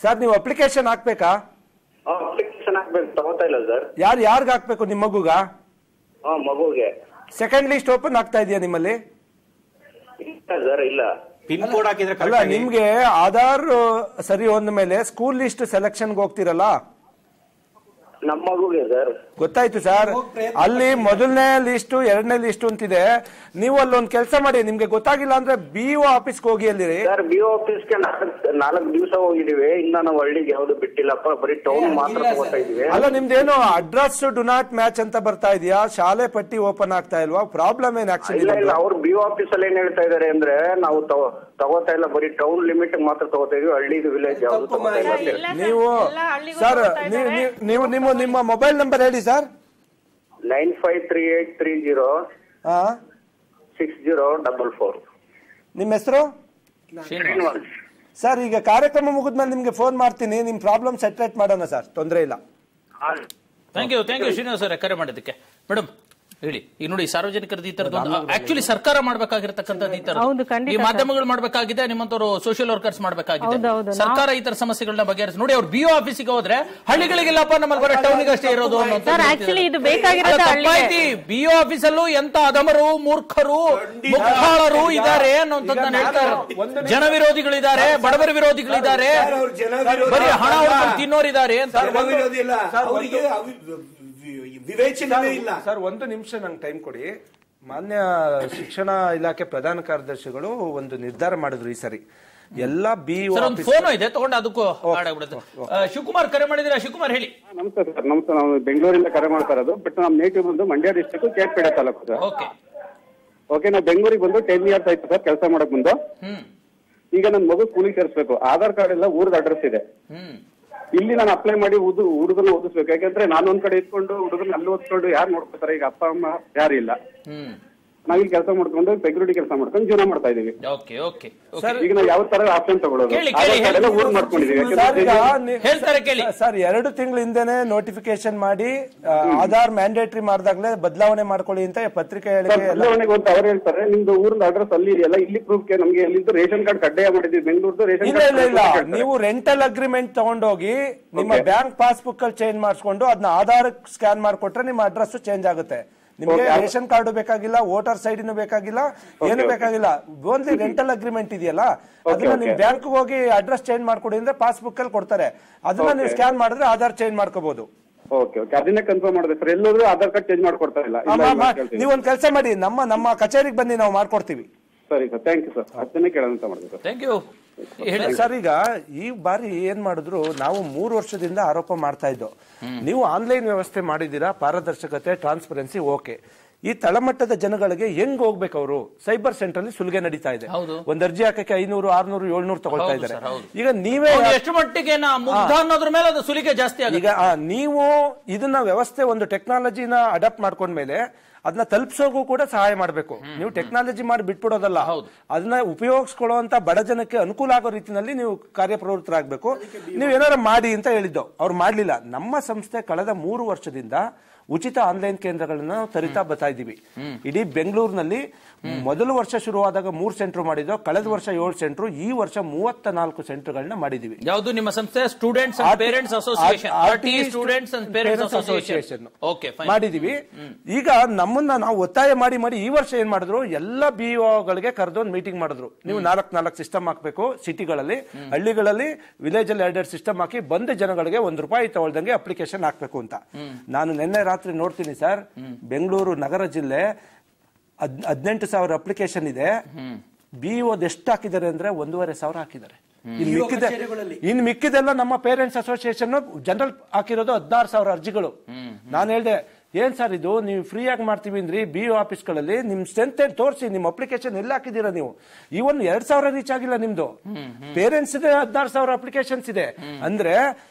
ಸರ್. ನೀವು ಅಪ್ಲಿಕೇಶನ್ ಹಾಕ್ಬೇಕಾ? ಅಪ್ಲಿಕೇಶನ್ ಹಾಕ್ಬೇಕು, ತಗೋತಾ ಇಲ್ಲ ಸರ್. ಯಾರ್ಗ್ ಹಾಕ್ಬೇಕು? ನಿಮ್ ಮಗುಗ? ಮಗುಗೆ. ಸೆಕೆಂಡ್ ಲಿಸ್ಟ್ ಓಪನ್ ಆಗ್ತಾ ಇದೆಯಾ ನಿಮ್ಮಲ್ಲಿ? ಇಲ್ಲ ಸರ್, ಇಲ್ಲ. ಪಿನ್ ಕೋಡ್ ಹಾಕಿದ್ರೆ ಅಲ್ಲ, ನಿಮ್ಗೆ ಆಧಾರ್ ಸರಿ ಹೋದ ಮೇಲೆ ಸ್ಕೂಲ್ ಲಿಸ್ಟ್ ಸೆಲೆಕ್ಷನ್ಗೆ ಹೋಗ್ತಿರಲ್ಲ, ನಮ್ಮ ಮಗುಗೆ ಸರ್. ಗೊತ್ತಾಯ್ತು ಸರ್. ಅಲ್ಲಿ ಮೊದಲನೇ ಲಿಸ್ಟ್, ಎರಡನೇ ಲಿಸ್ಟ್ ಅಂತಿದೆ. ನೀವು ಅಲ್ಲೊಂದು ಕೆಲಸ ಮಾಡಿ, ನಿಮ್ಗೆ ಗೊತ್ತಾಗಿಲ್ಲ ಅಂದ್ರೆ BO ಆಫೀಸ್ಗೆ ಹೋಗಿ. ಅಲ್ಲಿ ಸರ್ BO ಆಫೀಸ್ಗೆ 4 ದಿವಸ ಹೋಗಿದೀವಿ, ಇನ್ನ ನಾವು ಹಳ್ಳಿಗೆ ಯಾವ್ದು ಬಿಟ್ಟಿಲ್ಲಪ್ಪ, ಬರೀ ಟೌನ್ ಮಾತ್ರ ತಗೋತಾ ಇದೀವಿ. ಅಲ್ಲ, ನಿಮ್ದೇನು ಅಡ್ರೆಸ್ ಡು ನಾಟ್ ಮ್ಯಾಚ್ ಅಂತ ಬರ್ತಾ ಇದೆಯಾ? ಶಾಲೆ ಪಟ್ಟಿ ಓಪನ್ ಆಗ್ತಾ ಇಲ್ವಾ? ಪ್ರಾಬ್ಲಮ್ ಏನ್ ಆಕ್ಚುಲಿ? ಇಲ್ಲ, ಅವ್ರು BO ಆಫೀಸ್ ಅಲ್ಲಿ ಏನ್ ಹೇಳ್ತಾ ಇದಾರೆ ಅಂದ್ರೆ, ನಾವು ತಗೋತಾ ಇಲ್ಲ, ಬರೀ ಟೌನ್ ಲಿಮಿಟ್ ಮಾತ್ರ ತಗೋತಾ ಇದೀವಿ, ಹಳ್ಳಿ ವಿಲೇಜ್ ಯಾವ್ದು ತಗೋತಾ ಇಲ್ಲ. ನೀವು ಸರ್, ನೀವು ನಿಮ್ಮ ಮೊಬೈಲ್ ನಂಬರ್ ಹೇಳಿ ಸರ್. 953830 6044. ನಿಮ್ಮ ಹೆಸರು? ಸರ್, ಈಗ ಕಾರ್ಯಕ್ರಮ ಮುಗಿದ್ಮೇಲೆ ನಿಮ್ಗೆ ಫೋನ್ ಮಾಡ್ತೀನಿ, ನಿಮ್ ಪ್ರಾಬ್ಲಮ್ ಸೆಟ್ರೇಟ್ ಮಾಡೋಣ ಸರ್, ತೊಂದರೆ ಇಲ್ಲ. ಥ್ಯಾಂಕ್ ಯು ಶ್ರೀನಿವಾಸ್ ಅವರೇ ಕರೆ ಮಾಡಿದ್ದಕ್ಕೆ. ಮೇಡಮ್ ಹೇಳಿ. ಈಗ ನೋಡಿ, ಸಾರ್ವಜನಿಕರದ್ದು ಈ ತರದ್ದು ಆಕ್ಚುಲಿ ಸರ್ಕಾರ ಮಾಡ್ಬೇಕಾಗಿರತಕ್ಕಂಥದ್ದು ಈ ತರ, ಈ ಮಾಧ್ಯಮಗಳು ಮಾಡ್ಬೇಕಾಗಿದೆ, ನಿಮ್ಮಂತವರು ಸೋಷಿಯಲ್ ವರ್ಕರ್ಸ್ ಮಾಡ್ಬೇಕಾಗಿದೆ. ಸರ್ಕಾರ ಈ ತರ ಸಮಸ್ಯೆಗಳನ್ನ ಬಗೆಹರಿಸಿ. ನೋಡಿ, ಅವ್ರು BO ಆಫೀಸಿಗೆ ಹೋದ್ರೆ ಹಳ್ಳಿಗಳಿಗೆಲ್ಲಪ್ಪ, ನಮ್ಮಲ್ಲಿ ಬರೋ ಟೌನಿಗೆ ಅಷ್ಟೇ ಇರೋದು ಅನ್ನೋದು. BO ಆಫೀಸಲ್ಲೂ ಎಂತ ಅಧಮರು, ಮೂರ್ಖರು, ಮುಖಾಳರು ಇದ್ದಾರೆ ಅನ್ನೋಂಥದ್ದು ನಾನು ಹೇಳ್ತಾರೆ. ಜನ ವಿರೋಧಿಗಳಿದ್ದಾರೆ, ಬಡವರ ವಿರೋಧಿಗಳಿದ್ದಾರೆ, ಬರೀ ಹಣ ಹೊಡ್ಕೊಂಡು ತಿನ್ನೋರಿದ್ದಾರೆ ಅಂತ. ವಿವೇಚನೆ ಇಲ್ಲ ಸರ್. ಒಂದು ನಿಮಿಷ ನಂಗೆ ಟೈಮ್ ಕೊಡಿ. ಮಾನ್ಯ ಶಿಕ್ಷಣ ಇಲಾಖೆ ಪ್ರಧಾನ ಕಾರ್ಯದರ್ಶಿಗಳು ಒಂದು ನಿರ್ಧಾರ ಮಾಡಿದ್ರು ಈ ಸರಿ. ಎಲ್ಲ BO ಫೋನ್ ಇದೆ ತಗೊಂಡು ಅದಕ್ಕೂ ಶಿವಕುಮಾರ್ ಕರೆ ಮಾಡಿದ್ರೆ. ಶಿವಕುಮಾರ್ ಹೇಳಿ. ನಮಸ್ತೆ ಸರ್. ನಮಸ್ತೆ. ನಾವು ಬೆಂಗಳೂರಿಂದ ಕರೆ ಮಾಡ್ತಾ ಇರೋದು, ಬಟ್ ನಮ್ಮ ನೇಟಿವ್ ಬಂದು Mandya district Kerpete taluk sir. Okay, ನಾವು ಬೆಂಗಳೂರಿಗೆ ಬಂದು 10 years ಆಯ್ತು ಸರ್ ಕೆಲಸ ಮಾಡಕ್ ಮುಂದೆ. ಈಗ ನನ್ನ ಮಗು ಸ್ಕೂಲಿಗೆ ಸೇರಿಸಬೇಕು. ಆಧಾರ್ ಕಾರ್ಡ್ ಎಲ್ಲ ಊರದ ಅಡ್ರೆಸ್ ಇದೆ. ಇಲ್ಲಿ ನಾನು ಅಪ್ಲೈ ಮಾಡಿ ಹುಡುಗನ ಓದಿಸ್ಬೇಕು. ಯಾಕಂದ್ರೆ ನಾನು ಒಂದ್ ಕಡೆ ಇಟ್ಕೊಂಡು ಹುಡುಗನ ಅಲ್ಲಿ ಓದಿಸ್ಕೊಂಡು ಯಾರು ನೋಡ್ಕೊತಾರೆ? ಈಗ ಅಪ್ಪ ಅಮ್ಮ ಯಾರು ಇಲ್ಲ. ನಾವಿಲ್ಲಿ ಕೆಲಸ ಮಾಡ್ಕೊಂಡು ಸೆಕ್ಯೂರಿಟಿ ಕೆಲಸ ಮಾಡ್ಕೊಂಡು ಜೀವನ ಮಾಡ್ತಾ ಇದೀವಿ. ಈಗ ನಾವು ಯಾವ ತರ ಆಪ್ಷನ್ ತಗೊಳ್ಳೋದು? ಊರ್ ಮಾಡ್ಕೊಂಡಿದೀವಿ. ಸರ್, 2 ತಿಂಗಳ ಹಿಂದೆನೆ ನೋಟಿಫಿಕೇಶನ್ ಮಾಡಿ ಆಧಾರ್ ಮ್ಯಾಂಡೇಟರಿ ಮಾಡಿದಾಗಲೇ ಬದಲಾವಣೆ ಮಾಡ್ಕೊಳ್ಳಿ ಅಂತ ಪತ್ರಿಕೆ ಬದಲಾವಣೆಗೆ ಅಂತ ಅವ್ರು ಹೇಳ್ತಾರೆ. ನಿಮ್ದು ಊರಿನ ಅಡ್ರೆಸ್ ಅಲ್ಲಿ ಇದೆಯಲ್ಲ, ಇಲ್ಲಿ ಪ್ರೂಫ್ ನಮ್ಗೆ ಎಲ್ಲಿಂದ ರೇಷನ್ ಕಾರ್ಡ್ ಕಡ್ಡಾಯ ಮಾಡಿದ್ವಿ. ಬೆಂಗಳೂರು ರೇಷನ್ ಕಾರ್ಡ್ ಇಲ್ಲ. ನೀವು ರೆಂಟಲ್ ಅಗ್ರಿಮೆಂಟ್ ತಗೊಂಡೋಗಿ ನಿಮ್ಮ ಬ್ಯಾಂಕ್ ಪಾಸ್ಬುಕ್ ಅಲ್ಲಿ ಚೇಂಜ್ ಮಾಡಿಸ್ಕೊಂಡು ಅದನ್ನ ಆಧಾರ್ ಸ್ಕ್ಯಾನ್ ಮಾಡಿಕೊಟ್ರೆ ನಿಮ್ಮ ಅಡ್ರೆಸ್ ಚೇಂಜ್ ಆಗುತ್ತೆ. ನಿಮ್ಗೆ ರೇಷನ್ ಕಾರ್ಡ್ ಬೇಕಾಗಿಲ್ಲ, ವೋಟರ್ ಐಡಿನೂ ಬೇಕಾಗಿಲ್ಲ, ಏನು ಬೇಕಾಗಿಲ್ಲ. ಓನ್ಲಿ ರೆಂಟಲ್ ಅಗ್ರಿಮೆಂಟ್ ಇದೆಯಲ್ಲ, ಅದನ್ನ ನಿಮ್ ಬ್ಯಾಂಕ್ ಹೋಗಿ ಅಡ್ರೆಸ್ ಚೇಂಜ್ ಮಾಡ್ಕೊಡಿ ಅಂದ್ರೆ ಪಾಸ್ಬುಕ್ ಅಲ್ಲಿ ಕೊಡ್ತಾರೆ. ಅದನ್ನ ನೀವು ಸ್ಕ್ಯಾನ್ ಮಾಡಿದ್ರೆ ಆಧಾರ್ ಚೇಂಜ್ ಮಾಡ್ಕೋಬಹುದು. ಅದನ್ನೇ ಕನ್ಫರ್ಮ್ ಮಾಡಿದೆ ಸರ್. ಎಲ್ಲೋದ್ರೂ ಆಧಾರ್ ಕಾರ್ಡ್ ಚೇಂಜ್ ಮಾಡ್ಕೊಡ್ತಾ ಇಲ್ಲ. ನೀವೊಂದ್ ಕೆಲಸ ಮಾಡಿ, ನಮ್ಮ ಕಚೇರಿಗೆ ಬನ್ನಿ, ನಾವು ಮಾಡ್ಕೊಡ್ತೀವಿ. ಸರಿ ಸರ್, ಥ್ಯಾಂಕ್ ಯು ಸರ್. ಅದನ್ನೇ ಕೇಳೋಣ ಮಾಡಿದೆ ಸರ್. Thank you sir. ಈಗ ಈ ಬಾರಿ ಏನ್ ಮಾಡಿದ್ರು, ನಾವು 3 ವರ್ಷದಿಂದ ಆರೋಪ ಮಾಡ್ತಾ ಇದ್ದೋ, ನೀವು ಆನ್ಲೈನ್ ವ್ಯವಸ್ಥೆ ಮಾಡಿದೀರಾ, ಪಾರದರ್ಶಕತೆ, ಟ್ರಾನ್ಸ್ಪರೆನ್ಸಿ, ಓಕೆ. ಈ ತಳಮಟ್ಟದ ಜನಗಳಿಗೆ ಹೆಂಗ್ ಹೋಗ್ಬೇಕು? ಅವರು ಸೈಬರ್ ಸೆಂಟರ್ ಅಲ್ಲಿ ಸುಲಿಗೆ ನಡೀತಾ ಇದೆ. ಒಂದ್ ಅರ್ಜಿ ಹಾಕಕ್ಕೆ 500, 600, 700 ತಗೊಳ್ತಾ ಇದ್ದಾರೆ. ಈಗ ನೀವೇ ಎಷ್ಟು ಮಟ್ಟಿಗೆ ಅನ್ನೋದ್ರ ಮೇಲೆ ಅದು ಸುಲಿಗೆ ಜಾಸ್ತಿ ಆಗಿದೆ. ಈಗ ನೀವು ಇದನ್ನ ವ್ಯವಸ್ಥೆ, ಒಂದು ಟೆಕ್ನಾಲಜಿನ ಅಡಾಪ್ಟ್ ಮಾಡ್ಕೊಂಡ್ಮೇಲೆ ಅದನ್ನ ತಲುಪಿಸೋಕು ಕೂಡ ಸಹಾಯ ಮಾಡಬೇಕು. ನೀವು ಟೆಕ್ನಾಲಜಿ ಮಾಡಿ ಬಿಟ್ಬಿಡೋದಲ್ಲ, ಅದನ್ನ ಉಪಯೋಗಿಸ್ಕೊಳ್ಳುವಂತ ಬಡ ಜನಕ್ಕೆ ಅನುಕೂಲ ಆಗೋ ರೀತಿಯಲ್ಲಿ ನೀವು ಕಾರ್ಯಪ್ರವೃತ್ತರಾಗಬೇಕು. ನೀವು ಏನಾರ ಮಾಡಿ ಅಂತ ಹೇಳಿದ್ದು, ಅವ್ರು ಮಾಡ್ಲಿಲ್ಲ. ನಮ್ಮ ಸಂಸ್ಥೆ ಕಳೆದ 3 ವರ್ಷದಿಂದ ಉಚಿತ ಆನ್ಲೈನ್ ಕೇಂದ್ರಗಳನ್ನ ತರಿತಾ ಬರ್ತಾ ಇದೀವಿ. ಇಡೀ ಬೆಂಗಳೂರಿನಲ್ಲಿ ಮೊದಲ ವರ್ಷ ಶುರುವಾದಾಗ 3 ಸೆಂಟರ್ ಮಾಡಿದ್ವು, ಕಳೆದ ವರ್ಷ 7 ಸೆಂಟರ್, ಈ ವರ್ಷ 34 ಸೆಂಟರ್ಗಳನ್ನ ಮಾಡಿದೀವಿ. ಯಾವುದು ನಿಮ್ಮ ಸಂಸ್ಥೆ? Students and parents association, students and parents association ಮಾಡಿದೀವಿ. ಈಗ ನಮ್ಮನ್ನ ನಾವು ಒತ್ತಾಯ ಮಾಡಿ ಈ ವರ್ಷ ಏನ್ ಮಾಡಿದ್ರು, ಎಲ್ಲ BOಗಳಿಗೆ ಕರೆದು ಒಂದು ಮೀಟಿಂಗ್ ಮಾಡಿದ್ರು. ನೀವು 4 ಸಿಸ್ಟಮ್ ಹಾಕ್ಬೇಕು ಸಿಟಿಗಳಲ್ಲಿ, ಹಳ್ಳಿಗಳಲ್ಲಿ ವಿಲೇಜ್ ಅಲ್ಲಿ 2 ಸಿಸ್ಟಮ್ ಹಾಕಿ ಬಂದ ಜನಗಳಿಗೆ ₹1 ತಗೊಳ್ದಂಗೆ ಅಪ್ಲಿಕೇಶನ್ ಹಾಕ್ಬೇಕು ಅಂತ. ನಾನು ನಿನ್ನೆ ರಾತ್ರಿ ನೋಡ್ತೀನಿ ಸರ್, ಬೆಂಗಳೂರು ನಗರ ಜಿಲ್ಲೆ 18,000 ಅಪ್ಲಿಕೇಶನ್ ಇದೆ. BO ಎಷ್ಟು ಹಾಕಿದ್ದಾರೆ ಅಂದ್ರೆ 1,500 ಹಾಕಿದ್ದಾರೆ. ಇನ್ ಮಿಕ್ಕಿದೆಲ್ಲ ನಮ್ಮ ಪೇರೆಂಟ್ಸ್ ಅಸೋಸಿಯೇಷನ್ ಜನರಲ್ ಹಾಕಿರೋದು 16,000 ಅರ್ಜಿಗಳು. ನಾನು ಹೇಳ್ದೆ, ಏನ್ ಸರ್ ಇದು, ನೀವು ಫ್ರೀ ಆಗಿ ಮಾಡ್ತೀವಿ ಅಂದ್ರಿ, BO ಆಫೀಸ್ಗಳಲ್ಲಿ ನಿಮ್ ಸ್ಟ್ರೆಂತ್ ತೋರಿಸಿ, ನಿಮ್ ಅಪ್ಲಿಕೇಶನ್ ಎಲ್ಲ ಹಾಕಿದೀರಾ ನೀವು. ಇವನ್ 2,000 ರೀಚ್ ಆಗಿಲ್ಲ ನಿಮ್ದು. ಪೇರೆಂಟ್ಸ್ ಇದೆ 16,000 ಅಪ್ಲಿಕೇಶನ್ಸ್ ಇದೆ ಅಂದ್ರೆ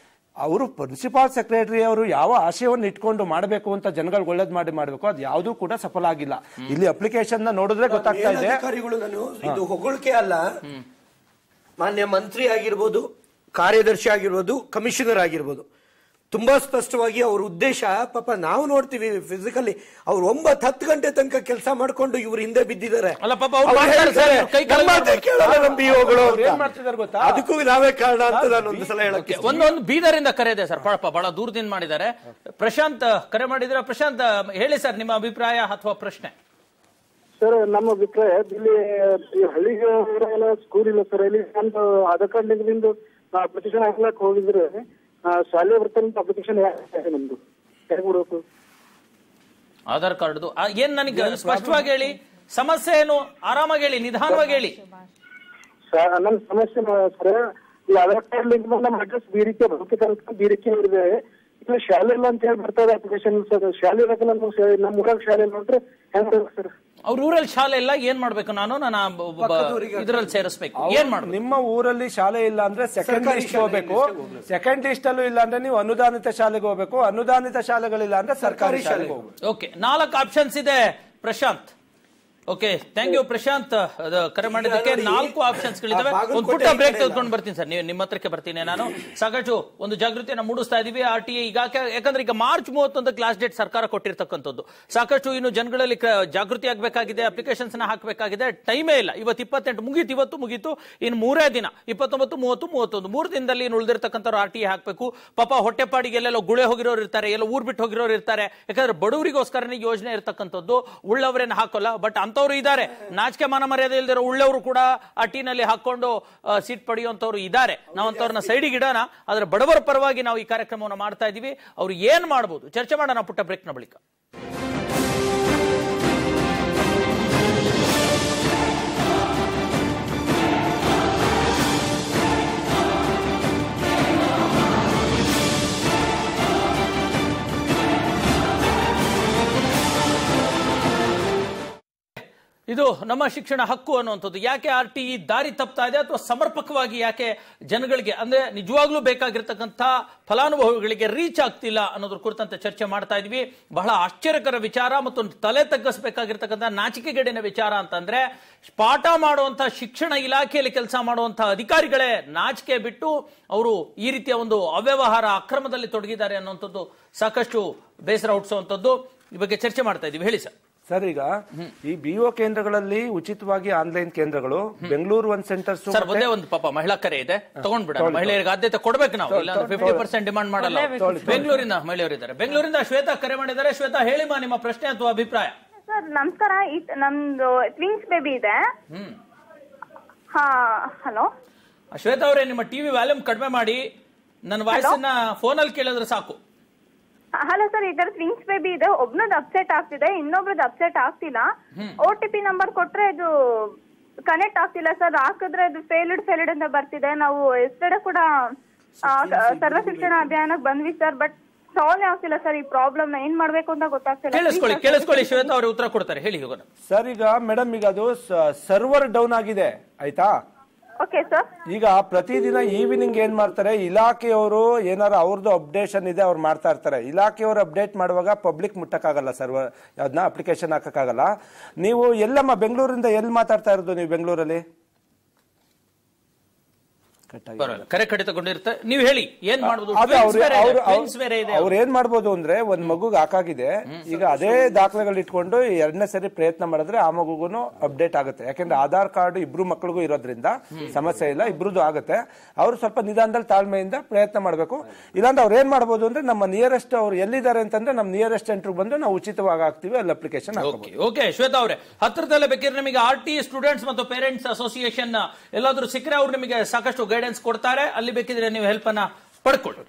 ಅವರು ಪ್ರಿನ್ಸಿಪಾಲ್ ಸೆಕ್ರೆಟರಿ ಅವರು ಯಾವ ಆಶಯವನ್ನು ಇಟ್ಕೊಂಡು ಮಾಡಬೇಕು ಅಂತ ಜನಗಳಿಗೆ ಒಳ್ಳೇದ್ ಮಾಡಬೇಕು, ಅದು ಯಾವ್ದು ಕೂಡ ಸಫಲ ಆಗಿಲ್ಲ. ಇಲ್ಲಿ ಅಪ್ಲಿಕೇಶನ್ ನೋಡಿದ್ರೆ ಗೊತ್ತಾಗ್ತಾ ಇದೆ. ಇದು ಹೊಗಳಿಕೆ ಅಲ್ಲ, ಮಾನ್ಯ ಮಂತ್ರಿ ಆಗಿರ್ಬೋದು, ಕಾರ್ಯದರ್ಶಿ ಆಗಿರ್ಬೋದು, ಕಮಿಷನರ್ ಆಗಿರ್ಬೋದು, ತುಂಬಾ ಸ್ಪಷ್ಟವಾಗಿ ಅವ್ರ ಉದ್ದೇಶ ಪಾಪ ನಾವು ನೋಡ್ತೀವಿ ಫಿಸಿಕಲಿ ಅವ್ರು 9-10 ಗಂಟೆ ತನಕ ಕೆಲಸ ಮಾಡ್ಕೊಂಡು ಇವ್ರ ಹಿಂದೆ ಬಿದ್ದಿದ್ದಾರೆ. ಅದಕ್ಕೂ ನಾವೇ ಕಾರಣ ಅಂತ ನಾನು ಒಂದು ಸಲ ಹೇಳಕ್ಕೆ ಒಂದು ಬೀದರಿಂದ ಕರೆ ಇದೆ ಸರ್, ಬಹಳ ದೂರದಿಂದ ಮಾಡಿದ್ದಾರೆ. ಪ್ರಶಾಂತ್ ಕರೆ ಮಾಡಿದ್ರೆ. ಪ್ರಶಾಂತ್ ಹೇಳಿ ಸರ್ ನಿಮ್ಮ ಅಭಿಪ್ರಾಯ ಅಥವಾ ಪ್ರಶ್ನೆ. ಸರ್ ನಮ್ಮ ಅಭಿಪ್ರಾಯ, ಇಲ್ಲಿ ಹಳ್ಳಿಗೆ ಸ್ಕೂಲ್ ಇಲ್ಲ ಸರ್. ಇಲ್ಲಿ ನಮ್ದು ಆಧಾರ್ ಕಾರ್ಡ್ ಲಿಂಕ್ನಿಂದ ಅಪ್ಲಿಕೇಶನ್ ಹಾಕ್ಲಕ್ ಹೋಗಿದ್ರೆ ಶಾಲೆ ಬರ್ತಂತ ಅಪ್ಲಿಕೇಶನ್ ನಮ್ದು ಹೇಗೆ ಕೊಡಬೇಕು? ಆಧಾರ್ ಕಾರ್ಡ್ ಏನ್ ನನಗೆ ಸ್ಪಷ್ಟವಾಗಿ ಹೇಳಿ, ಸಮಸ್ಯೆ ಏನು? ಆರಾಮಾಗಿ ಹೇಳಿ, ನಿಧಾನವಾಗಿ ಹೇಳಿ. ನನ್ನ ಸಮಸ್ಯೆ ಸರ್, ಈ ಆಧಾರ್ ಕಾರ್ಡ್ ಲಿಂಕ್ ನಮ್ಮ ಅಡ್ರೆಸ್ ಬೀರಿಕೆ ಬರಬೇಕಂತ ಬೀರಿಕೆ ಇದೆ. ಇಲ್ಲ ಶಾಲೆ ಇಲ್ಲ ಅಂತ ಹೇಳಿ ಬರ್ತದೆ ಅಪ್ಲಿಕೇಶನ್ ಸರ್. ಶಾಲೆ ಇರಕ್ಕೆ ನಮ್ಮ ಊರಾಗ ಶಾಲೆ ಇಲ್ಲ ಅಂದ್ರೆ ಹೆಂಗ್ ಸರ್? ಅವ್ರ ಊರಲ್ಲಿ ಶಾಲೆ ಇಲ್ಲ, ಏನ್ ಮಾಡ್ಬೇಕು? ನಾನು ಇದ್ರಲ್ಲಿ ಸೇರಿಸ್ಬೇಕು, ಏನ್ ಮಾಡ್ಬೇಕು? ನಿಮ್ಮ ಊರಲ್ಲಿ ಶಾಲೆ ಇಲ್ಲ ಅಂದ್ರೆ ಸೆಕೆಂಡ್ ಲಿಸ್ಟ್ ಹೋಗ್ಬೇಕು. ಸೆಕೆಂಡ್ ಲಿಸ್ಟ್ ಅಲ್ಲೂ ಇಲ್ಲ ಅಂದ್ರೆ ನೀವು ಅನುದಾನಿತ ಶಾಲೆಗೆ ಹೋಗ್ಬೇಕು. ಅನುದಾನಿತ ಶಾಲೆಗಳಿಲ್ಲ ಅಂದ್ರೆ ಸರ್ಕಾರಿ ಶಾಲೆಗೆ ಹೋಗ್ಬೇಕು. ಓಕೆ, 4 ಆಪ್ಷನ್ಸ್ ಇದೆ Prashanth. Okay, thank you Prashanth ಕರೆ ಮಾಡಿದ್ದಕ್ಕೆ. 4 ಆಪ್ಷನ್ಸ್ ಗಳಿದಾವೆ. ಒಂದು ಪುಟ್ಟ ಬ್ರೇಕ್ ತೆಗೆದುಕೊಂಡು ಬರ್ತೀನಿ ಸರ್, ನಿಮ್ಮ ಹತ್ರಕ್ಕೆ ಬರ್ತೀನಿ. ನಾನು ಸಾಕಷ್ಟು ಒಂದು ಜಾಗೃತಿಯನ್ನು ಮೂಡಿಸ್ತಾ ಇದೀವಿ RTA ಈಗ, ಯಾಕಂದ್ರೆ ಈಗ ಮಾರ್ಚ್ 31 ಲಾಸ್ಟ್ ಡೇಟ್ ಸರ್ಕಾರ ಕೊಟ್ಟಿರ್ತಕ್ಕಂಥದ್ದು. ಸಾಕಷ್ಟು ಇನ್ನು ಜನಗಳಲ್ಲಿ ಜಾಗೃತಿ ಆಗಬೇಕಾಗಿದೆ, ಅಪ್ಲಿಕೇಶನ್ಸ್ ನ ಹಾಕಬೇಕಾಗಿದೆ. ಟೈಮೇ ಇಲ್ಲ. ಇವತ್ತು 28 ಮುಗೀತು, ಇವತ್ತು ಮುಗೀತು, ಇನ್ನು 3 ದಿನ 29, 30, 31 3 ದಿನದಲ್ಲಿ ಉಳಿದಿರ್ತಕ್ಕಂಥವ್ರು RTA ಹಾಕಬೇಕು. ಪಾಪ ಹೊಟ್ಟೆಪಾಡಿಗೆ ಎಲ್ಲೆಲ್ಲೋ ಗುಳೆ ಹೋಗಿರೋರು ಇರ್ತಾರೆ, ಎಲ್ಲ ಊರ್ ಬಿಟ್ಟು ಹೋಗಿರೋರು ಇರ್ತಾರೆ. ಯಾಕಂದ್ರೆ ಬಡವರಿಗೋಸ್ಕರನೇ ಯೋಜನೆ ಇರ್ತಕ್ಕಂಥದ್ದು, ಉಳ್ಳವರೇನು ಹಾಕೋಲ್ಲ. ಬಟ್ ಅಂತವ್ರು ಇದ್ದಾರೆ, ನಾಚಿಕೆ ಮಾನ ಮರ್ಯಾದೆ ಇಲ್ದಿರೋ ಉಳ್ಳವರು ಕೂಡ ಆ ಟೀನಲ್ಲಿ ಹಾಕೊಂಡು ಸೀಟ್ ಪಡೆಯುವಂತವ್ರು ಇದ್ದಾರೆ. ನಾವು ಅಂತವ್ರನ್ನ ಸೈಡಿಗೆ ಇಡೋಣ. ಆದ್ರೆ ಬಡವರ ಪರವಾಗಿ ನಾವು ಈ ಕಾರ್ಯಕ್ರಮವನ್ನು ಮಾಡ್ತಾ ಇದೀವಿ. ಅವ್ರು ಏನ್ ಮಾಡಬಹುದು ಚರ್ಚೆ ಮಾಡೋಣ ಪುಟ್ಟ ಬ್ರೇಕ್ನ ಬಳಿಕ. ಇದು ನಮ್ಮ ಶಿಕ್ಷಣ ಹಕ್ಕು ಅನ್ನುವಂಥದ್ದು. ಯಾಕೆ RTE ದಾರಿ ತಪ್ತಾ ಇದೆ ಅಥವಾ ಸಮರ್ಪಕವಾಗಿ ಯಾಕೆ ಜನಗಳಿಗೆ, ಅಂದ್ರೆ ನಿಜವಾಗ್ಲೂ ಬೇಕಾಗಿರ್ತಕ್ಕಂಥ ಫಲಾನುಭವಿಗಳಿಗೆ ರೀಚ್ ಆಗ್ತಿಲ್ಲ ಅನ್ನೋದ್ರ ಕುರಿತಂತೆ ಚರ್ಚೆ ಮಾಡ್ತಾ ಇದ್ವಿ. ಬಹಳ ಆಶ್ಚರ್ಯಕರ ವಿಚಾರ ಮತ್ತು ತಲೆ ತಗ್ಗಿಸಬೇಕಾಗಿರ್ತಕ್ಕಂಥ ನಾಚಿಕೆಗೇಡಿನ ವಿಚಾರ ಅಂತಂದ್ರೆ, ಪಾಠ ಮಾಡುವಂತಹ ಶಿಕ್ಷಣ ಇಲಾಖೆಯಲ್ಲಿ ಕೆಲಸ ಮಾಡುವಂತಹ ಅಧಿಕಾರಿಗಳೇ ನಾಚಿಕೆ ಬಿಟ್ಟು ಅವರು ಈ ರೀತಿಯ ಒಂದು ಅವ್ಯವಹಾರ ಅಕ್ರಮದಲ್ಲಿ ತೊಡಗಿದ್ದಾರೆ ಅನ್ನುವಂಥದ್ದು ಸಾಕಷ್ಟು ಬೇಸರ ಹುಟ್ಟಿಸುವಂಥದ್ದು. ಈ ಬಗ್ಗೆ ಚರ್ಚೆ ಮಾಡ್ತಾ ಇದೀವಿ. ಹೇಳಿ ಸರ್. ಸರ್, ಈಗ ಈ BO ಕೇಂದ್ರಗಳಲ್ಲಿ ಉಚಿತವಾಗಿ ಆನ್ಲೈನ್ ಕೇಂದ್ರಗಳು, ಬೆಂಗಳೂರು 1 ಸೆಂಟರ್ಸ್. ಸರ್, ಒಂದೇ ಒಂದು ಪಾಪ ಮಹಿಳಾ ಕರೆ ಇದೆ, ತಗೊಂಡ್ಬಿಡ. ಮಹಿಳೆಯರಿಗೆ ಆದ್ಯತೆ ಕೊಡ್ಬೇಕು ನಾವು, ಇಲ್ಲ 50% ಡಿಮಾಂಡ್ ಮಾಡಲ್ಲ. ಬೆಂಗಳೂರಿನ ಮಹಿಳೆಯರಿದ್ದಾರೆ. ಬೆಂಗಳೂರಿಂದ ಶ್ವೇತಾ ಕರೆ ಮಾಡಿದ್ದಾರೆ. ಶ್ವೇತಾ, ಹೇಳಿಮಾ ನಿಮ್ಮ ಪ್ರಶ್ನೆ ಅಥವಾ ಅಭಿಪ್ರಾಯ. ಸರ್ ನಮಸ್ಕಾರ. ನಮ್ದು ಟ್ವಿನ್ಸ್ ಬೇಬಿ ಇದೆ. ಹಾ, ಹಲೋ ಶ್ವೇತಾ ಅವರೇ, ನಿಮ್ಮ ಟಿವಿ ವ್ಯಾಲ್ಯೂಮ್ ಕಡಿಮೆ ಮಾಡಿ, ನನ್ನ ವಾಯ್ಸನ್ನ ಫೋನಲ್ಲಿ ಕೇಳಿದ್ರೆ ಸಾಕು. ಹಲೋ ಸರ್, ಈ ತರ ಟ್ವಿನ್ಸ್ ಬೇಬಿ ಇದೆ. ಒಬ್ನದ್ ಅಪ್ಸೆಟ್ ಆಗ್ತಿದೆ, ಇನ್ನೊಬ್ರದ್ದು ಅಪ್ಸೆಟ್ ಆಗ್ತಿಲ್ಲ. OTP ನಂಬರ್ ಕೊಟ್ರೆ ಇದು ಕನೆಕ್ಟ್ ಆಗ್ತಿಲ್ಲ ಸರ್. ಹಾಕಿದ್ರೆ ಇದು ಫೇಲ್ಡ್ ಅಂತ ಬರ್ತಿದೆ. ನಾವು ಎಸ್ಟರ್ಡೇ ಕೂಡ ಸರ್ವ ಶಿಕ್ಷಣ ಅಭಿಯಾನಕ್ಕೆ ಬಂದ್ವಿ ಸರ್, ಬಟ್ ಸಾಲ್ವ್ ಆಗ್ತಿಲ್ಲ ಸರ್. ಈ ಪ್ರಾಬ್ಲಮ್ ಏನ್ ಮಾಡ್ಬೇಕು ಅಂತ ಗೊತ್ತಾಗ್ತಿಲ್ಲ. ಕೇಳಿಸ್ಕೊಳ್ಳಿ, ಶ್ವೇತಾ ಅವರು ಉತ್ತರ ಕೊಡ್ತಾರೆ. ಹೇಳಿ ಹೋಗೋಣ. ಸರ್, ಈಗ ಮೇಡಮ್, ಈಗ ಅದು ಸರ್ವರ್ ಡೌನ್ ಆಗಿದೆ, ಆಯ್ತಾ? Okay sir. ಈಗ ಪ್ರತಿದಿನ ಈವ್ನಿಂಗ್ ಏನ್ ಮಾಡ್ತಾರೆ, ಇಲಾಖೆಯವರು ಏನಾರು ಅವ್ರದ್ದು ಅಪ್ಡೇಷನ್ ಇದೆ ಅವ್ರು ಮಾಡ್ತಾ ಇರ್ತಾರೆ. ಇಲಾಖೆಯವರು ಅಪ್ಡೇಟ್ ಮಾಡುವಾಗ ಪಬ್ಲಿಕ್ ಮುಟ್ಟಕ್ಕಾಗಲ್ಲ, ಸರ್ವರ್ ಅದನ್ನ ಅಪ್ಲಿಕೇಶನ್ ಹಾಕಕ್ಕಾಗಲ್ಲ. ನೀವು ಎಲ್ಲಮ್ಮ ಬೆಂಗಳೂರಿಂದ ಎಲ್ಲಿ ಮಾತಾಡ್ತಾ ಇರೋದು ನೀವು ಬೆಂಗಳೂರಲ್ಲಿ? ಕರೆ ಕಡಿತಗೊಂಡಿರುತ್ತೆ. ನೀವು ಹೇಳಿ ಏನ್ ಮಾಡ್ಬೋದು? ಅವ್ರು ಏನ್ ಮಾಡ್ಬೋದು ಅಂದ್ರೆ, ಒಂದ್ ಮಗುಗ್ ಹಾಕಾಗಿದೆ, ಈಗ ಅದೇ ದಾಖಲೆಗಳು ಇಟ್ಕೊಂಡು 2ನೇ ಸರಿ ಪ್ರಯತ್ನ ಮಾಡಿದ್ರೆ ಆ ಮಗುಗೂ ಅಪ್ಡೇಟ್ ಆಗುತ್ತೆ. ಯಾಕಂದ್ರೆ ಆಧಾರ್ ಕಾರ್ಡ್ ಇಬ್ರು ಮಕ್ಳಿಗೂ ಇರೋದ್ರಿಂದ ಸಮಸ್ಯೆ ಇಲ್ಲ, ಇಬ್ರದ್ದು ಆಗುತ್ತೆ. ಅವ್ರು ಸ್ವಲ್ಪ ನಿಧಾನದಲ್ಲಿ ತಾಳ್ಮೆಯಿಂದ ಪ್ರಯತ್ನ ಮಾಡ್ಬೇಕು. ಇಲ್ಲಾಂದ್ರೆ ಅವ್ರು ಏನ್ ಮಾಡ್ಬೋದು ಅಂದ್ರೆ, ನಮ್ಮ ನಿಯರೆಸ್ಟ್ ಅವ್ರು ಎಲ್ಲಿದ್ದಾರೆ ಅಂತಂದ್ರೆ ನಮ್ಮ ನಿಯರೆಸ್ಟ್ ಸೆಂಟರ್ ಬಂದು ನಾವು ಉಚಿತವಾಗಿ ಹಾಕ್ತಿವಿ, ಅಲ್ಲಿ ಅಪ್ಲಿಕೇಶನ್ ಹಾಕಬಹುದು. ಓಕೆ ಶ್ವೇತಾ ಅವರೇ, ಹತ್ರದಲ್ಲೇ ಬೇಕಿದ್ರೆ ನಿಮಗೆ RTE ಸ್ಟೂಡೆಂಟ್ಸ್ ಮತ್ತು ಪೇರೆಂಟ್ಸ್ ಅಸೋಸಿಯೇಷನ್ ಎಲ್ಲಾದ್ರೂ ಸಿಕ್ಕರೆ ಅವ್ರು ನಿಮಗೆ ಸಾಕಷ್ಟು ಗೈಡೆನ್ಸ್ ಕೊಡ್ತಾರೆ. ಅಲ್ಲಿ ಬೇಕಿದ್ರೆ ನೀವು ಹೆಲ್ಪ್ ಅನ್ನ ಪಡ್ಕೊಳ್ಳಿ.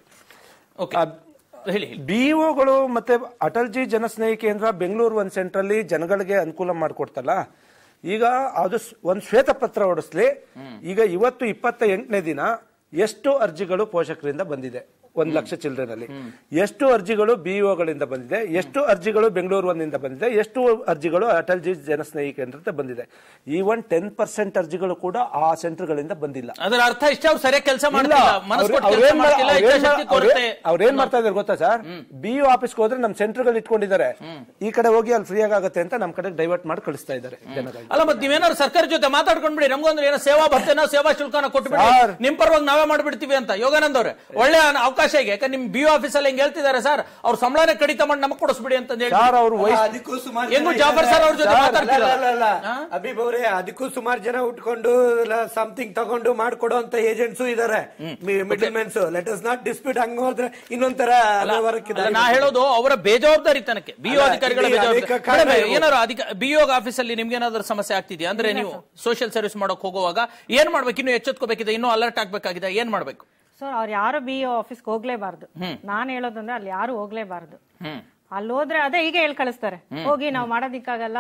BOಗಳು ಮತ್ತೆ ಅಟಲ್ಜಿ ಜನಸ್ನೇಹಿ ಕೇಂದ್ರ ಬೆಂಗಳೂರು 1 ಸೆಂಟರ್ ಅಲ್ಲಿ ಜನಗಳಿಗೆ ಅನುಕೂಲ ಮಾಡಿಕೊಡ್ತಲ್ಲ. ಈಗ ಅದು ಒಂದು ಶ್ವೇತಪತ್ರ ಹೊಡಿಸ್ಲಿ. ಈಗ ಇವತ್ತು 28ನೇ ದಿನ ಎಷ್ಟು ಅರ್ಜಿಗಳು ಪೋಷಕರಿಂದ ಬಂದಿದೆ? 1,00,000 ಚಿಲ್ಡ್ರನ್ ಎಷ್ಟು ಅರ್ಜಿಗಳು ಬಿಇಒಗಳಿಂದ ಬಂದಿದೆ, ಎಷ್ಟು ಅರ್ಜಿಗಳು ಬೆಂಗಳೂರು ಒಂದಿಂದ ಬಂದಿದೆ, ಎಷ್ಟು ಅರ್ಜಿಗಳು ಅಟಲ್ ಜಿ ಜನಸ್ನೇಹಿ ಕೇಂದ್ರದಿಂದ ಬಂದಿದೆ. ಈವನ್ 10% ಅರ್ಜಿಗಳು ಕೂಡ ಆ ಸೆಂಟರ್ಗಳಿಂದ ಬಂದಿಲ್ಲ. ಅದರ ಅರ್ಥ ಇಷ್ಟ ಅವ್ರು ಸರಿಯಾಗಿ ಕೆಲಸ ಮಾಡಿಲ್ಲ. ಅವ್ರೇನ್ ಮಾಡ್ತಾ ಇದಾರೆ ಗೊತ್ತಾ ಸರ್, ಬಿಇಒ ಆಫೀಸ್ಗೆ ಹೋದ್ರೆ ನಮ್ ಸೆಂಟರ್ಗಳು ಇಟ್ಕೊಂಡಿದ್ದಾರೆ, ಈ ಕಡೆ ಹೋಗಿ ಅಲ್ಲಿ ಫ್ರೀ ಆಗುತ್ತೆ ಅಂತ ನಮ್ ಕಡೆ ಡೈವರ್ಟ್ ಮಾಡಿ ಕಳಿಸ್ತಾ ಇದ್ದಾರೆ ಜನಗಳಿಗೆ. ಅಲ್ಲ ಮತ್ತೆ ನೀವೇನಾದ್ರು ಸರ್ಕಾರ ಜೊತೆ ಮಾತಾಡ್ಕೊಂಡ್ಬಿಡಿ, ನಮ್ಗೊಂದು ಏನೋ ಸೇವಾ ಭತ್ತೆನೋ ಸೇವಾ ಶುಲ್ಕನ ಕೊಟ್ಬಿಡಿ, ನಿಮ್ ಪರವಾಗಿ ನಾವೇ ಮಾಡ್ಬಿಡ್ತೀವಿ ಅಂತ. ಯೋಗಾನಂದ್ ಅವ್ರೆ ಒಳ್ಳೆ ಅವಕಾಶ ಈಗ, ಯಾಕಂದ್ರೆ ನಿಮ್ ಬಿಇಒ ಆಫೀಸ್ ಅಲ್ಲಿ ಹೆಂಗ್ ಹೇಳ್ತಿದ್ದಾರೆ ಸರ್, ಅವ್ರ ಸಂಬಳನೇ ಕಡಿತ ಮಾಡಿ ನಮಗ್ ಕೊಡಿಸ್ಬಿಡಿ ಅಂತ ಹೇಳಿ ಹೆಂಗು ಜಾಫರ್ ಸರ್ ಅವ್ರ ಜೊತೆ ಮಾತಾಡ್ತಿಲ್ಲ. ಅಭಿಬ್ ಅವರೇ, ಅದಕ್ಕೂ ಸುಮಾರು ಜನ ಉಟ್ಕೊಂಡು ಸಮಥಿಂಗ್ ತಗೊಂಡು ಮಾಡ್ಕೊಡೋ ಅಂತ ಏಜೆಂಟ್ಸು ಇದಾರೆ, middle men's. Let us not dispute. ಹಂಗ ಹೋದ್ರೆ ಇನ್ನೊಂಥರ ನಾ ಹೇಳೋದು ಅವರ ಬೇಜವಾಬ್ದಾರಿತನಕ್ಕೆ, ಬಿಇಒ ಅಧಿಕಾರಿಗಳ ಬೇಜವಾಬ್ದಾರಿ. ಏನಾದ್ರು ಬಿಇಒ ಆಫೀಸ್ ಅಲ್ಲಿ ನಿಮ್ಗೆ ಏನಾದ್ರು ಸಮಸ್ಯೆ ಆಗ್ತಿದೆಯಾ ಅಂದ್ರೆ, ನೀವು ಸೋಷಿಯಲ್ ಸರ್ವಿಸ್ ಮಾಡಕ್ ಹೋಗುವಾಗ ಏನ್ ಮಾಡ್ಬೇಕು, ಇನ್ನು ಎಚ್ಚೆತ್ಕೋಬೇಕಿದೆ, ಇನ್ನೂ ಅಲರ್ಟ್ ಆಗ್ಬೇಕಾಗಿದೆ, ಏನ್ ಮಾಡ್ಬೇಕು? ಸೊ ಅವ್ರು ಯಾರು ಬಿಇಒ ಆಫೀಸ್ಗೆ ಹೋಗ್ಲೇಬಾರ್ದು. ನಾನ್ ಹೇಳೋದಂದ್ರೆ ಅಲ್ಲಿ ಯಾರು ಹೋಗ್ಲೇಬಾರ್ದು. ಅಲ್ಲಿ ಹೋದ್ರೆ ಅದೇ ಈಗ ಹೇಳ್ ಕಳಿಸ್ತಾರೆ, ಹೋಗಿ ನಾವ್ ಮಾಡೋದಿಕ್ಕಾಗಲ್ಲ,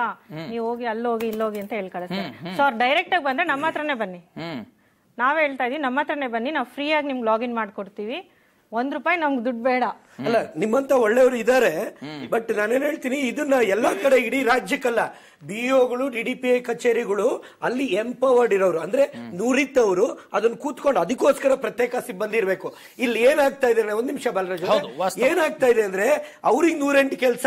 ನೀವು ಹೋಗಿ ಅಲ್ಲೋಗಿ ಇಲ್ಲೋಗಿ ಅಂತ ಹೇಳ್ ಕಳಿಸ್ತಾರೆ. ಸೊ ಅವ್ರು ಡೈರೆಕ್ಟ್ ಆಗಿ ಬಂದ್ರೆ ನಮ್ಮ ಹತ್ರನೇ ಬನ್ನಿ, ನಾವೇ ಹೇಳ್ತಾ ಇದೀವಿ, ನಮ್ಮ ಹತ್ರನೇ ಬನ್ನಿ, ನಾವು ಫ್ರೀ ಆಗಿ ನಿಮ್ಗೆ ಲಾಗಿನ್ ಮಾಡ್ಕೊಡ್ತೀವಿ, ₹1 ನಮ್ಗೆ ದುಡ್ಡು ಬೇಡ. ಅಲ್ಲ, ನಿಮ್ಮಂತ ಒಳ್ಳೆಯವರು ಇದ್ದಾರೆ, ಬಟ್ ನಾನೇನ್ ಹೇಳ್ತೀನಿ, ಇದನ್ನ ಎಲ್ಲಾ ಕಡೆ ಇಡೀ ರಾಜ್ಯಕ್ಕಲ್ಲ, ಬಿಇಒಗಳು, ಡಿಡಿಪಿಐ ಕಚೇರಿಗಳು ಅಲ್ಲಿ ಎಂಪವರ್ಡ್ ಇರೋರು ಅಂದ್ರೆ ನುರಿತವರು ಅದನ್ನ ಕೂತ್ಕೊಂಡು ಅದಕ್ಕೋಸ್ಕರ ಪ್ರತ್ಯೇಕ ಸಿಬ್ಬಂದಿ ಇರಬೇಕು. ಇಲ್ಲಿ ಏನಾಗ್ತಾ ಇದೆ, ಒಂದ್ ನಿಮಿಷ ಬಾಲರಾಜ್, ಏನಾಗ್ತಾ ಇದೆ ಅಂದ್ರೆ ಅವ್ರಿಗೆ 108 ಕೆಲಸ,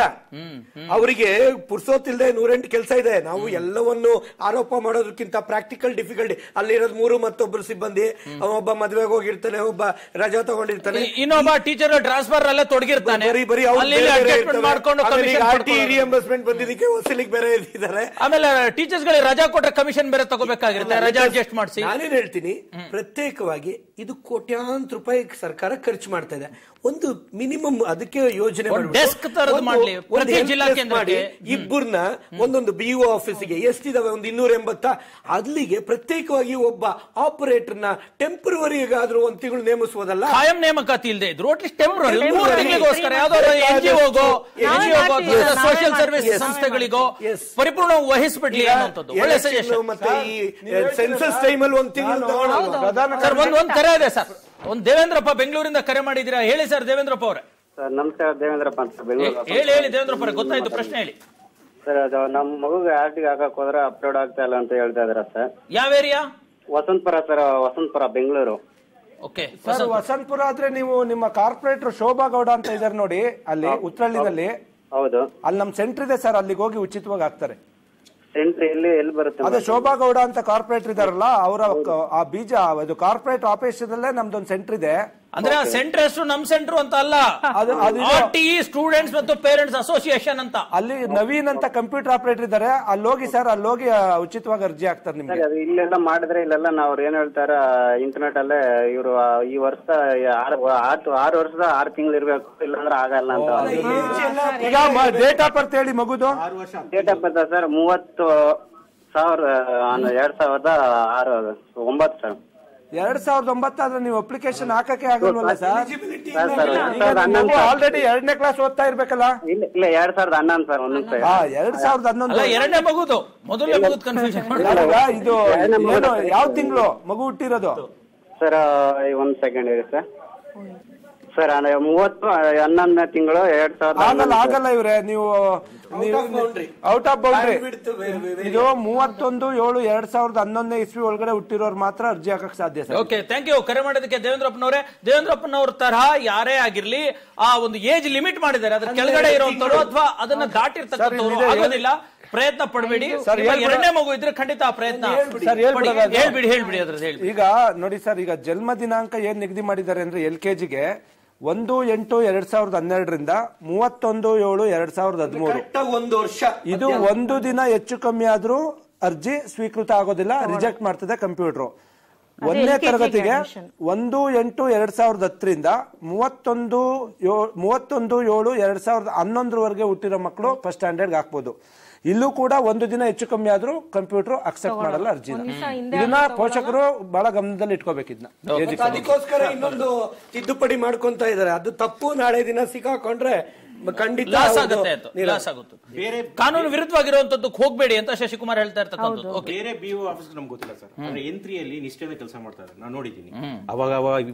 ಅವರಿಗೆ ಪುರ್ಸೋತಿಲ್ದೆ 108 ಕೆಲಸ ಇದೆ. ನಾವು ಎಲ್ಲವನ್ನು ಆರೋಪ ಮಾಡೋದಕ್ಕಿಂತ ಪ್ರಾಕ್ಟಿಕಲ್ ಡಿಫಿಕಲ್ಟಿ, ಅಲ್ಲಿರೋದು 3 ಮತ್ತೊಬ್ಬರು ಸಿಬ್ಬಂದಿ, ಒಬ್ಬ ಮದುವೆಗೆ ಹೋಗಿರ್ತಾನೆ, ಒಬ್ಬ ರಜಾ ತಗೊಂಡಿರ್ತಾನೆ, ಇನ್ನೊಬ್ಬ ಟೀಚರ್ ಟ್ರಾನ್ಸ್ಫರ್ ಅಲ್ಲೇ ತೊಡಗಿರ್ತಾನೆ, ರಿಯಂಬರ್ಸ್ಮೆಂಟ್ ಬಂದಿದ್ದಕ್ಕೆ ವಸೂಲಿಗೆ ಬೇರೆ ಇದ್ದಾರೆ. ಆಮೇಲೆ ಟೀಚರ್ಸ್ ಗಳಿಗೆ ರಜಾ ಕೊಟ್ರೆ ಕಮಿಷನ್ ಬೇರೆ ತಗೋಬೇಕಾಗಿರುತ್ತೆ, ರಜಾ ಅಡ್ಜಸ್ಟ್ ಮಾಡಿಸಿ. ನಾನೇನ್ ಹೇಳ್ತೀನಿ, ಪ್ರತ್ಯೇಕವಾಗಿ ಇದು ಕೋಟ್ಯಾಂತರ ರೂಪಾಯಿ ಸರ್ಕಾರ ಖರ್ಚು ಮಾಡ್ತಾ ಇದೆ. ಒಂದು ಮಿನಿಮಮ್ ಅದಕ್ಕೆ ಯೋಜನೆ ಡೆಸ್ಕ್ ತರದ್ ಮಾಡ್ಲಿ, ಪ್ರತಿ ಜಿಲ್ಲಾ ಕೇಂದ್ರಕ್ಕೆ ಇಬ್ಬರನ್ನ ಒಂದೊಂದು ಬಿಇಒ ಆಫೀಸ್ಗೆ ಎಷ್ಟಿದಾವೆ, ಒಂದು 280, ಅಲ್ಲಿಗೆ ಪ್ರತ್ಯೇಕವಾಗಿ ಒಬ್ಬ ಆಪರೇಟರ್ ನ ಟೆಂಪರವರಿಗಾದ್ರೂ ಒಂದು ತಿಂಗಳು ನೇಮಿಸುವುದಲ್ಲ, ಕಾಯಂ ನೇಮಕಾತಿ ಇಲ್ಲದೆ ಇದ್ರು ಅಟ್ಲೀಸ್ಟ್ ಟೆಂಪರರಿ 3 ತಿಂಗಳಿಗೋಸ್ಕರ ಯಾವ್ದಾದ್ರು ಎನ್ಜಿಒಗೋ ಸೋಷಿಯಲ್ ಸರ್ವಿಸ್ ಸಂಸ್ಥೆಗಳಿಗೋ ಪರಿಪೂರ್ಣ ವಹಿಸ್ಬಿಡ್ಲಿ ಅನ್ನೋಂಥದ್ದು ಒಳ್ಳೆ ಸಜೆಷನ್. ಮತ್ತೆ ಈ ಸೆನ್ಸಸ್ ಟೈಮ್ ಅಲ್ಲಿ ಒಂದು ತಿಂಗಳು ಸರ್ ಒಂದ್ ಕರೆ ಇದೆ ಸರ್, ಒಂದ್ ದೇವೇಂದ್ರಪ್ಪ ಬೆಂಗಳೂರಿಂದ ಕರೆ ಮಾಡಿದ್ದೀರಾ, ಹೇಳಿ ಸರ್ ದೇವೇಂದ್ರಪ್ಪ ಅವರೇ. ಸರ್ ನಮಸ್ಕಾರ, ದೇವೇಂದ್ರಪ್ಪ ಅಂತ ಬೆಂಗಳೂರು. ಹೇಳಿ ದೇವೇಂದ್ರಪ್ಪ ಅವರೇ, ಗೊತ್ತಾಯ್ತು, ಪ್ರಶ್ನೆ ಹೇಳಿ. ಸರ್ ಅದು ನಮ್ಮ ಮಗುಗೆ ಆರ್ಟಿಗೆ ಹಾಕಕ್ ಹೋದ್ರೆ ಅಪ್ಲೋಡ್ ಆಗ್ತಾ ಇಲ್ಲ ಅಂತ ಹೇಳ್ತಾ ಇದಾರೆ ಸರ್. ಯಾವ area? Vasanthapura sir, Vasanthapura Bengaluru. Okay sir, Vasanthapura ಆದ್ರೆ ನೀವು ನಿಮ್ಮ ಕಾರ್ಪೊರೇಟರ್ ಶೋಭಾ ಗೌಡ ಅಂತ ಇದಾರೆ ನೋಡಿ, ಅಲ್ಲಿ ಉತ್ತರಳ್ಳಿನಲ್ಲಿ. ಹೌದು, ಅಲ್ಲಿ ನಮ್ ಸೆಂಟರ್ ಇದೆ ಸರ್, ಅಲ್ಲಿಗೆ ಹೋಗಿ ಉಚಿತವಾಗಿ ಹಾಕ್ತಾರೆ. ಸೆಂಟ್ರ್ ಎಲ್ಲಿ ಬರುತ್ತೆ? ಅದೇ ಶೋಭಾ ಗೌಡ ಅಂತ ಕಾರ್ಪೊರೇಟರ್ ಇದಾರಲ್ಲ, ಅವರ ಆ ಬೀಜ ಅದು ಕಾರ್ಪೊರೇಟ್ ಆಫೀಸದಲ್ಲೇ ನಮ್ದೊಂದು ಸೆಂಟರ್ ಇದೆ. ಅಂದ್ರೆ ಆ ಸೆಂಟರ್ ಹೆಸರು ನಮ್ ಸೆಂಟರ್ ಅಂತ ಅಲ್ಲ, ಆರ್ಟಿಇ ಸ್ಟೂಡೆಂಟ್ಸ್ ಮತ್ತು ಪೇರೆಂಟ್ಸ್ ಅಸೋಸಿಯೇಷನ್ ಅಂತ. ಅಲ್ಲಿ ನವೀನ್ ಅಂತ ಕಂಪ್ಯೂಟರ್ ಆಪರೇಟರ್ ಇದ್ದಾರೆ, ಅಲ್ಲಿ ಹೋಗಿ ಸರ್, ಅಲ್ಲಿ ಹೋಗಿ ಉಚಿತವಾಗಿ ಅರ್ಜಿ ಹಾಕ್ತಾರೆ ನಿಮ್ಗೆ. ಅದು ಇಲ್ಲೆಲ್ಲ ಮಾಡಿದ್ರೆ ಇಲ್ಲೆಲ್ಲ ನಾವು ಏನ್ ಹೇಳ್ತಾರ, ಇಂಟರ್ನೆಟ್ ಅಲ್ಲೇ ಇವರು ಈ ವರ್ಷ 6 ವರ್ಷದ 6 ತಿಂಗಳು ಇರ್ಬೇಕು, ಇಲ್ಲಾಂದ್ರೆ ಆಗಲ್ಲ ಅಂತ. ಈಗ ಡೇಟ್ ಆಫ್ ಬರ್ತ್ ಹೇಳಿ ಮಗುದು. Date of birth sir 30/2009 sir. 2009 ಆದ್ರೆ ನೀವು ಅಪ್ಲಿಕೇಶನ್ ಹಾಕಕ್ಕೆ ಆಗಲ್ವಲ್ಲ ಸರ್? ಆಲ್ರೆಡಿ 2ನೇ ಕ್ಲಾಸ್ ಓದ್ತಾ ಇರ್ಬೇಕಲ್ಲ? ಇಲ್ಲ 2011 ಸರ್. 2011 ಎರಡನೇ ಮಗುದು, ಮೊದಲನೇ ಮಗುದು ಕನ್ಫ್ಯೂಷನ್. ಇದು ಯಾವ ತಿಂಗಳು ಮಗು ಹುಟ್ಟಿರೋದು ಸರ್? 1 ಸೆಕೆಂಡ್ ಇದೆ ಸರ್. ಸರ್ 30/11ನೇ ತಿಂಗಳು 2000. ಆಗಲ್ಲ ಇವ್ರೆ, ನೀವು ಔಟ್ ಆಫ್ ಬೌಂಡ್ರಿ. ಇದು 31/7/2011 ಇಸ್ವಿ ಒಳಗಡೆ ಹುಟ್ಟಿರೋರು ಮಾತ್ರ ಅರ್ಜಿ ಹಾಕಕ್ ಸಾಧ್ಯ ಸರ್. ಓಕೆ, ಥ್ಯಾಂಕ್ ಯು ಕರೆ ಮಾಡೋದಕ್ಕೆ ದೇವೇಂದ್ರಪ್ಪನವರೇ. ದೇವೇಂದ್ರಪ್ಪನವ್ರ ತರಹ ಯಾರೇ ಆಗಿರ್ಲಿ ಆ ಒಂದು ಏಜ್ ಲಿಮಿಟ್ ಮಾಡಿದ್ದಾರೆ, ಅದ್ರ ಕೆಳಗಡೆ ಇರುವಂತವ್ರು ಅಥವಾ ಅದನ್ನ ದಾಟಿರ್ತಕ್ಕಂಥವ್ರು ಆಗೋದಿಲ್ಲ, ಪ್ರಯತ್ನ ಪಡಬೇಡಿ. ಎರಡನೇ ಮಗು ಇದ್ರೆ ಖಂಡಿತ ಆ ಪ್ರಯತ್ನ ಹೇಳ್ಬಿಡಿ ಅದ್ರದ್ದು ಹೇಳಿ. ಈಗ ನೋಡಿ ಸರ್, ಈಗ ಜನ್ಮ ದಿನಾಂಕ ಏನ್ ನಿಗದಿ ಮಾಡಿದ್ದಾರೆ ಅಂದ್ರೆ LKGಗೆ 1/8/2012ರಿಂದ 31/7/2013, 1 ವರ್ಷ. ಇದು 1 ದಿನ ಹೆಚ್ಚು ಕಮ್ಮಿ ಆದ್ರೂ ಅರ್ಜಿ ಸ್ವೀಕೃತ ಆಗೋದಿಲ್ಲ, ರಿಜೆಕ್ಟ್ ಮಾಡ್ತದೆ ಕಂಪ್ಯೂಟರ್. 1ನೇ ತರಗತಿಗೆ 1/8/2010ರಿಂದ 31/7/2011 ಹುಟ್ಟಿರೋ ಮಕ್ಕಳು ಫಸ್ಟ್ ಸ್ಟ್ಯಾಂಡರ್ಡ್ ಹಾಕ್ಬೋದು. ಇಲ್ಲೂ ಕೂಡ 1 ದಿನ ಹೆಚ್ಚು ಕಮ್ಮಿ ಆದ್ರೂ ಕಂಪ್ಯೂಟರ್ ಅಕ್ಸೆಪ್ಟ್ ಮಾಡಲ್ಲ ಅರ್ಜಿನ. ಇದನ್ನ ಪೋಷಕರು ಬಹಳ ಗಮನದಲ್ಲಿ ಇಟ್ಕೋಬೇಕಿದ್ನ. ಅದಕ್ಕೋಸ್ಕರ ಇನ್ನೊಂದು ತಿದ್ದುಪಡಿ ಮಾಡ್ಕೊಂತ ಇದಾರೆ, ಅದು ತಪ್ಪು. ನಾಳೆ ದಿನ ಸಿಕ್ಕಾಕೊಂಡ್ರೆ ಖಂಡಿತ ಲಾಸ್ ಆಗುತ್ತೆ ಅಂತ, ಲಾಸ್ ಆಗುತ್ತೆ. ಬೇರೆ ಕಾನೂನು ವಿರುದ್ಧವಾಗಿರುವಂತದ್ದಕ್ಕೆ ಹೋಗ್ಬೇಡಿ ಅಂತ ಶಶಿಕುಮಾರ್ ಹೇಳ್ತಾ ಇರ್ತಕ್ಕಂಥದ್ದು. ಬೇರೆ ಬಿಒ ಆಫೀಸ್ ನಮ್ಗೆ ಗೊತ್ತಿಲ್ಲ ಸರ್. ಅಂದ್ರೆ ಎಂಟ್ರಿಯಲ್ಲಿ ನಿಷ್ಠೆಯಿಂದ ಕೆಲಸ ಮಾಡ್ತಾರೆ, ನಾನು ನೋಡಿದ್ದೀನಿ. ಅವಾಗ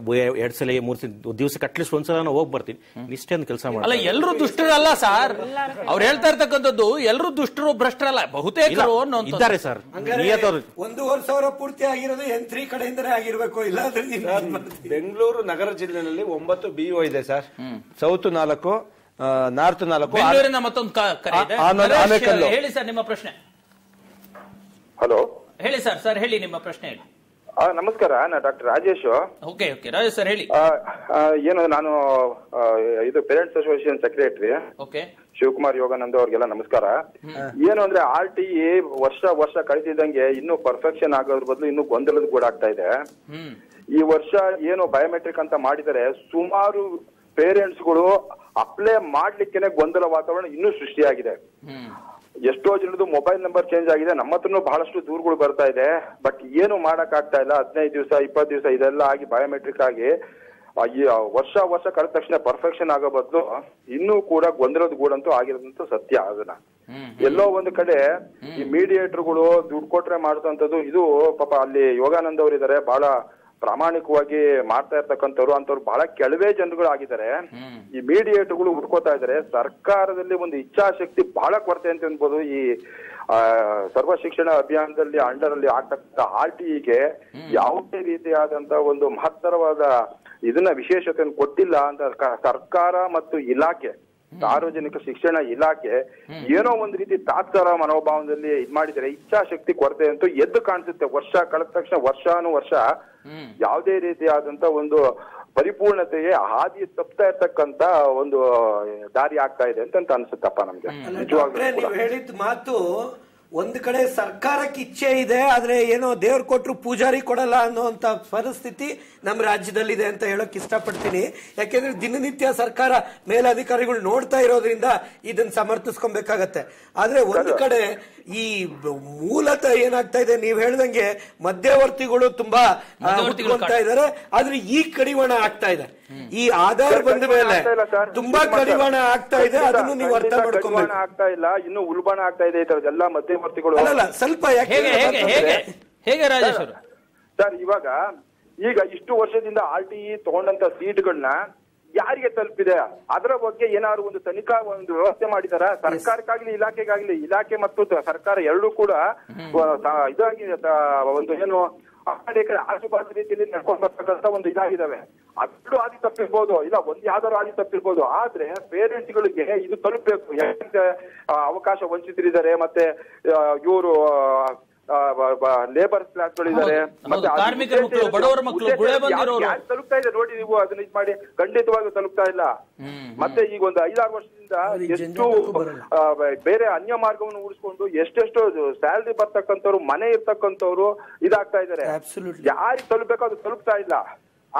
2 ಸಲ 3 ಸಲ ದಿವಸಕ್ಕೆ ಅಟ್ಲೀಸ್ಟ್ ಒಂದ್ಸಲ ನಾನು ಹೋಗಿ ಬರ್ತೀನಿ, ನಿಷ್ಠೆಯಿಂದ ಕೆಲಸ ಮಾಡಿ. ಅಲ್ಲ, ಎಲ್ಲರೂ ದುಷ್ಟರಲ್ಲ ಸರ್. ಅವ್ರು ಹೇಳ್ತಾ ಇರ್ತಕ್ಕಂಥದ್ದು ಎಲ್ಲರೂ ದುಷ್ಟರು ಭ್ರಷ್ಟರಲ್ಲ, ಬಹುತೇಕರು ಇದ್ದಾರೆ ಸರ್. 1,500,000 ಪೂರ್ತಿ ಆಗಿರೋದು N3 ಕಡೆಯಿಂದನೇ ಆಗಿರ್ಬೇಕು. ಇಲ್ಲ ಬೆಂಗಳೂರು ನಗರ ಜಿಲ್ಲೆನಲ್ಲಿ 9 BO ಇದೆ ಸರ್. South 4, north 4. ಬೆಂಗಳೂರಿನ ಮತ್ತೊಂದು ಹೇಳಿ ಸರ್ ನಿಮ್ಮ ಪ್ರಶ್ನೆ. ಹಲೋ, ಹೇಳಿ ಸರ್ ಹೇಳಿ ನಿಮ್ಮ ಪ್ರಶ್ನೆ ಹೇಳಿ. ನಮಸ್ಕಾರ, ನಾನು doctor Rajesh. Okay Rajesh sir ಹೇಳಿ. ಏನು, ನಾನು ಇದು parents association secretary. Okay, Shivakumar Yogananda ಅವ್ರಿಗೆಲ್ಲ ನಮಸ್ಕಾರ. ಏನು ಅಂದ್ರೆ RTE ವರ್ಷ ಕಳಿಸಿದಂಗೆ ಇನ್ನೂ ಪರ್ಫೆಕ್ಷನ್ ಆಗೋದ್ರ ಬದಲು ಇನ್ನೂ ಗೊಂದಲದ ಗೂಡಾಗ್ತಾ ಇದೆ. ಈ ವರ್ಷ ಏನು ಬಯೋಮೆಟ್ರಿಕ್ ಅಂತ ಮಾಡಿದರೆ ಸುಮಾರು ಪೇರೆಂಟ್ಸ್ಗಳು ಅಪ್ಲೈ ಮಾಡ್ಲಿಕ್ಕೇನೆ ಗೊಂದಲ ವಾತಾವರಣ ಇನ್ನೂ ಸೃಷ್ಟಿಯಾಗಿದೆ. ಎಷ್ಟೋ ಜನರದು ಮೊಬೈಲ್ ನಂಬರ್ ಚೇಂಜ್ ಆಗಿದೆ. ನಮ್ಮ ಹತ್ರನೂ ಬಹಳಷ್ಟು ದೂರುಗಳು ಬರ್ತಾ ಇದೆ. ಬಟ್ ಏನು ಮಾಡಕ್ ಆಗ್ತಾ ಇಲ್ಲ. 15 ದಿವಸ 20 ದಿವಸ ಇದೆಲ್ಲ ಆಗಿ ಬಯೋಮೆಟ್ರಿಕ್ ಆಗಿ ವರ್ಷ ಕಳೆದ ತಕ್ಷಣ ಪರ್ಫೆಕ್ಷನ್ ಆಗೋ ಬದಲು ಇನ್ನೂ ಕೂಡ ಗೊಂದಲದ ಗೂಡಂತೂ ಆಗಿರೋದಂತೂ ಸತ್ಯ. ಅದನ್ನ ಎಲ್ಲೋ ಒಂದು ಕಡೆ ಈ ಮೀಡಿಯೇಟರ್ಗಳು ದುಡ್ಡು ಕೊಟ್ರೆ ಮಾಡ್ತಂಥದ್ದು. ಇದು ಪಾಪ ಅಲ್ಲಿ ಯೋಗಾನಂದ್ ಅವರು ಇದಾರೆ, ಬಹಳ ಪ್ರಾಮಾಣಿಕವಾಗಿ ಮಾಡ್ತಾ ಇರ್ತಕ್ಕಂಥವ್ರು. ಅಂತವ್ರು ಬಹಳ ಕೆಲವೇ ಜನಗಳು ಆಗಿದ್ದಾರೆ. ಈ ಮೀಡಿಯೇಟರ್ಗಳು ಹುಡ್ಕೋತಾ ಇದಾರೆ. ಸರ್ಕಾರದಲ್ಲಿ ಒಂದು ಇಚ್ಛಾಶಕ್ತಿ ಬಹಳ ಕೊರತೆ ಅಂತ ಅನ್ಬೋದು. ಈ ಸರ್ವ ಶಿಕ್ಷಣ ಅಭಿಯಾನದಲ್ಲಿ ಅಂಡರ್ ಅಲ್ಲಿ ಆಗ್ತಕ್ಕಂಥ RTEಗೆ ಯಾವುದೇ ರೀತಿಯಾದಂತ ಒಂದು ಮಹತ್ತರವಾದ ಇದನ್ನ ವಿಶೇಷತೆಯನ್ನು ಕೊಟ್ಟಿಲ್ಲ ಅಂತ ಸರ್ಕಾರ ಮತ್ತು ಇಲಾಖೆ, ಸಾರ್ವಜನಿಕ ಶಿಕ್ಷಣ ಇಲಾಖೆ ಏನೋ ಒಂದು ರೀತಿ ತಾತ್ಸಾರ ಮನೋಭಾವದಲ್ಲಿ ಇದ್ ಮಾಡಿದರೆ ಇಚ್ಛಾಶಕ್ತಿ ಕೊರತೆ ಅಂತೂ ಎದ್ದು ಕಾಣಿಸುತ್ತೆ. ವರ್ಷ ಕಳೆದ ತಕ್ಷಣ ವರ್ಷಾನುವರ್ಷ ಯಾವುದೇ ರೀತಿಯಾದಂತ ಒಂದು ಪರಿಪೂರ್ಣತೆಗೆ ಹಾದಿ ತಪ್ತಾ ಇರ್ತಕ್ಕಂತ ಒಂದು ದಾರಿ ಆಗ್ತಾ ಇದೆ ಅಂತ ಅನ್ಸುತ್ತಪ್ಪ ನಮ್ಗೆ. ನೀವು ಹೇಳಿದ ಮಾತು ಒಂದ್ ಕಡೆ ಸರ್ಕಾರಕ್ಕೆ ಇಚ್ಛೆ ಇದೆ, ಆದ್ರೆ ಏನೋ ದೇವ್ರು ಕೊಟ್ರು ಪೂಜಾರಿ ಕೊಡಲ್ಲ ಅನ್ನೋಂತ ಪರಿಸ್ಥಿತಿ ನಮ್ಮ ರಾಜ್ಯದಲ್ಲಿದೆ ಅಂತ ಹೇಳಕ್ ಇಷ್ಟಪಡ್ತೀನಿ. ಯಾಕೆಂದ್ರೆ ದಿನನಿತ್ಯ ಸರ್ಕಾರ ಮೇಲಧಿಕಾರಿಗಳು ನೋಡ್ತಾ ಇರೋದ್ರಿಂದ ಇದನ್ನ ಸಮರ್ಥಿಸ್ಕೊಬೇಕಾಗತ್ತೆ. ಆದ್ರೆ ಒಂದ್ ಕಡೆ ಈ ಮೂಲತಃ ಏನಾಗ್ತಾ ಇದೆ, ನೀವ್ ಹೇಳ್ದಂಗೆ ಮಧ್ಯವರ್ತಿಗಳು ತುಂಬಾ ಹುಟ್ಕೊಳ್ತಾ ಇದಾರೆ. ಆದ್ರೆ ಈ ಕಡಿವಾಣ ಆಗ್ತಾ ಇದೆ. ಈ ಆಧಾರ್ ಬಂದ ಮೇಲೆ ತುಂಬಾ ಕಡಿವಾಣ ಆಗ್ತಾ ಇದೆ. ಅದನ್ನು ನೀವು ಅರ್ಥ ಮಾಡ್ಕೊಬೇಕು. ಆಗ್ತಾ ಇಲ್ಲ, ಇನ್ನು ಉಲ್ಬಣ ಆಗ್ತಾ ಇದೆ. ಈ ತರದೆಲ್ಲ ಮಧ್ಯವರ್ತಿಗಳು ಅಲ್ಲ ಸ್ವಲ್ಪ ಹೇಗೆ ರಾಜೇಶ್ವರ ಸರ್, ಈಗ ಇಷ್ಟು ವರ್ಷದಿಂದ RTE ತಗೊಂಡಂತ ಸೀಟ್ಗಳನ್ನ ಯಾರಿಗೆ ತಲುಪಿದೆ ಅದರ ಬಗ್ಗೆ ಏನಾದ್ರು ಒಂದು ತನಿಖಾ ಒಂದು ವ್ಯವಸ್ಥೆ ಮಾಡಿದಾರ? ಸರ್ಕಾರಕ್ಕಾಗ್ಲಿ ಇಲಾಖೆಗಾಗ್ಲಿ, ಇಲಾಖೆ ಮತ್ತು ಸರ್ಕಾರ ಎರಡೂ ಕೂಡ ಇದಾಗಿ ಒಂದು ಏನು ಆಶುಭಾಷೆ ರೀತಿಯಲ್ಲಿ ನಡ್ಕೊಂಡು ಬರ್ತಕ್ಕಂಥ ಒಂದು ಇದಾಗಿದ್ದಾವೆ. ಅಷ್ಟು ಹಾದಿ ತಪ್ಪಿರ್ಬೋದು, ಇಲ್ಲ ಒಂದ್ ಯಾವ್ದಾದ್ರು ಹಾದಿ ತಪ್ಪಿರ್ಬೋದು. ಆದ್ರೆ ಪೇರೆಂಟ್ಸ್ಗಳಿಗೆ ಇದು ತಲುಪಬೇಕು. ಯಾಕಂದ್ರೆ ಅವಕಾಶ ವಂಚಿತರಿದ್ದಾರೆ, ಮತ್ತೆ ಇವರು ಲೇಬರ್ ಕ್ಲಾಸ್ಗಳಿದ್ದಾರೆ, ಮತ್ತೆ ತಲುಪ್ತಾ ಇದೆ ನೋಡಿ. ನೀವು ಅದನ್ನ ಇದು ಮಾಡಿ ಖಂಡಿತವಾಗಿ ತಲುಪ್ತಾ ಇಲ್ಲ. ಮತ್ತೆ ಈಗ ಒಂದು 5-6 ವರ್ಷದಿಂದ ಎಷ್ಟು ಬೇರೆ ಅನ್ಯ ಮಾರ್ಗವನ್ನು ಉಳಿಸ್ಕೊಂಡು ಎಷ್ಟೆಷ್ಟು ಸ್ಯಾಲರಿ ಬರ್ತಕ್ಕಂಥವ್ರು, ಮನೆ ಇರ್ತಕ್ಕಂಥವ್ರು ಇದಾಗ್ತಾ ಇದಾರೆ. ಯಾರಿಗೆ ತಲುಪಬೇಕು ಅದು ತಲುಪ್ತಾ ಇಲ್ಲ.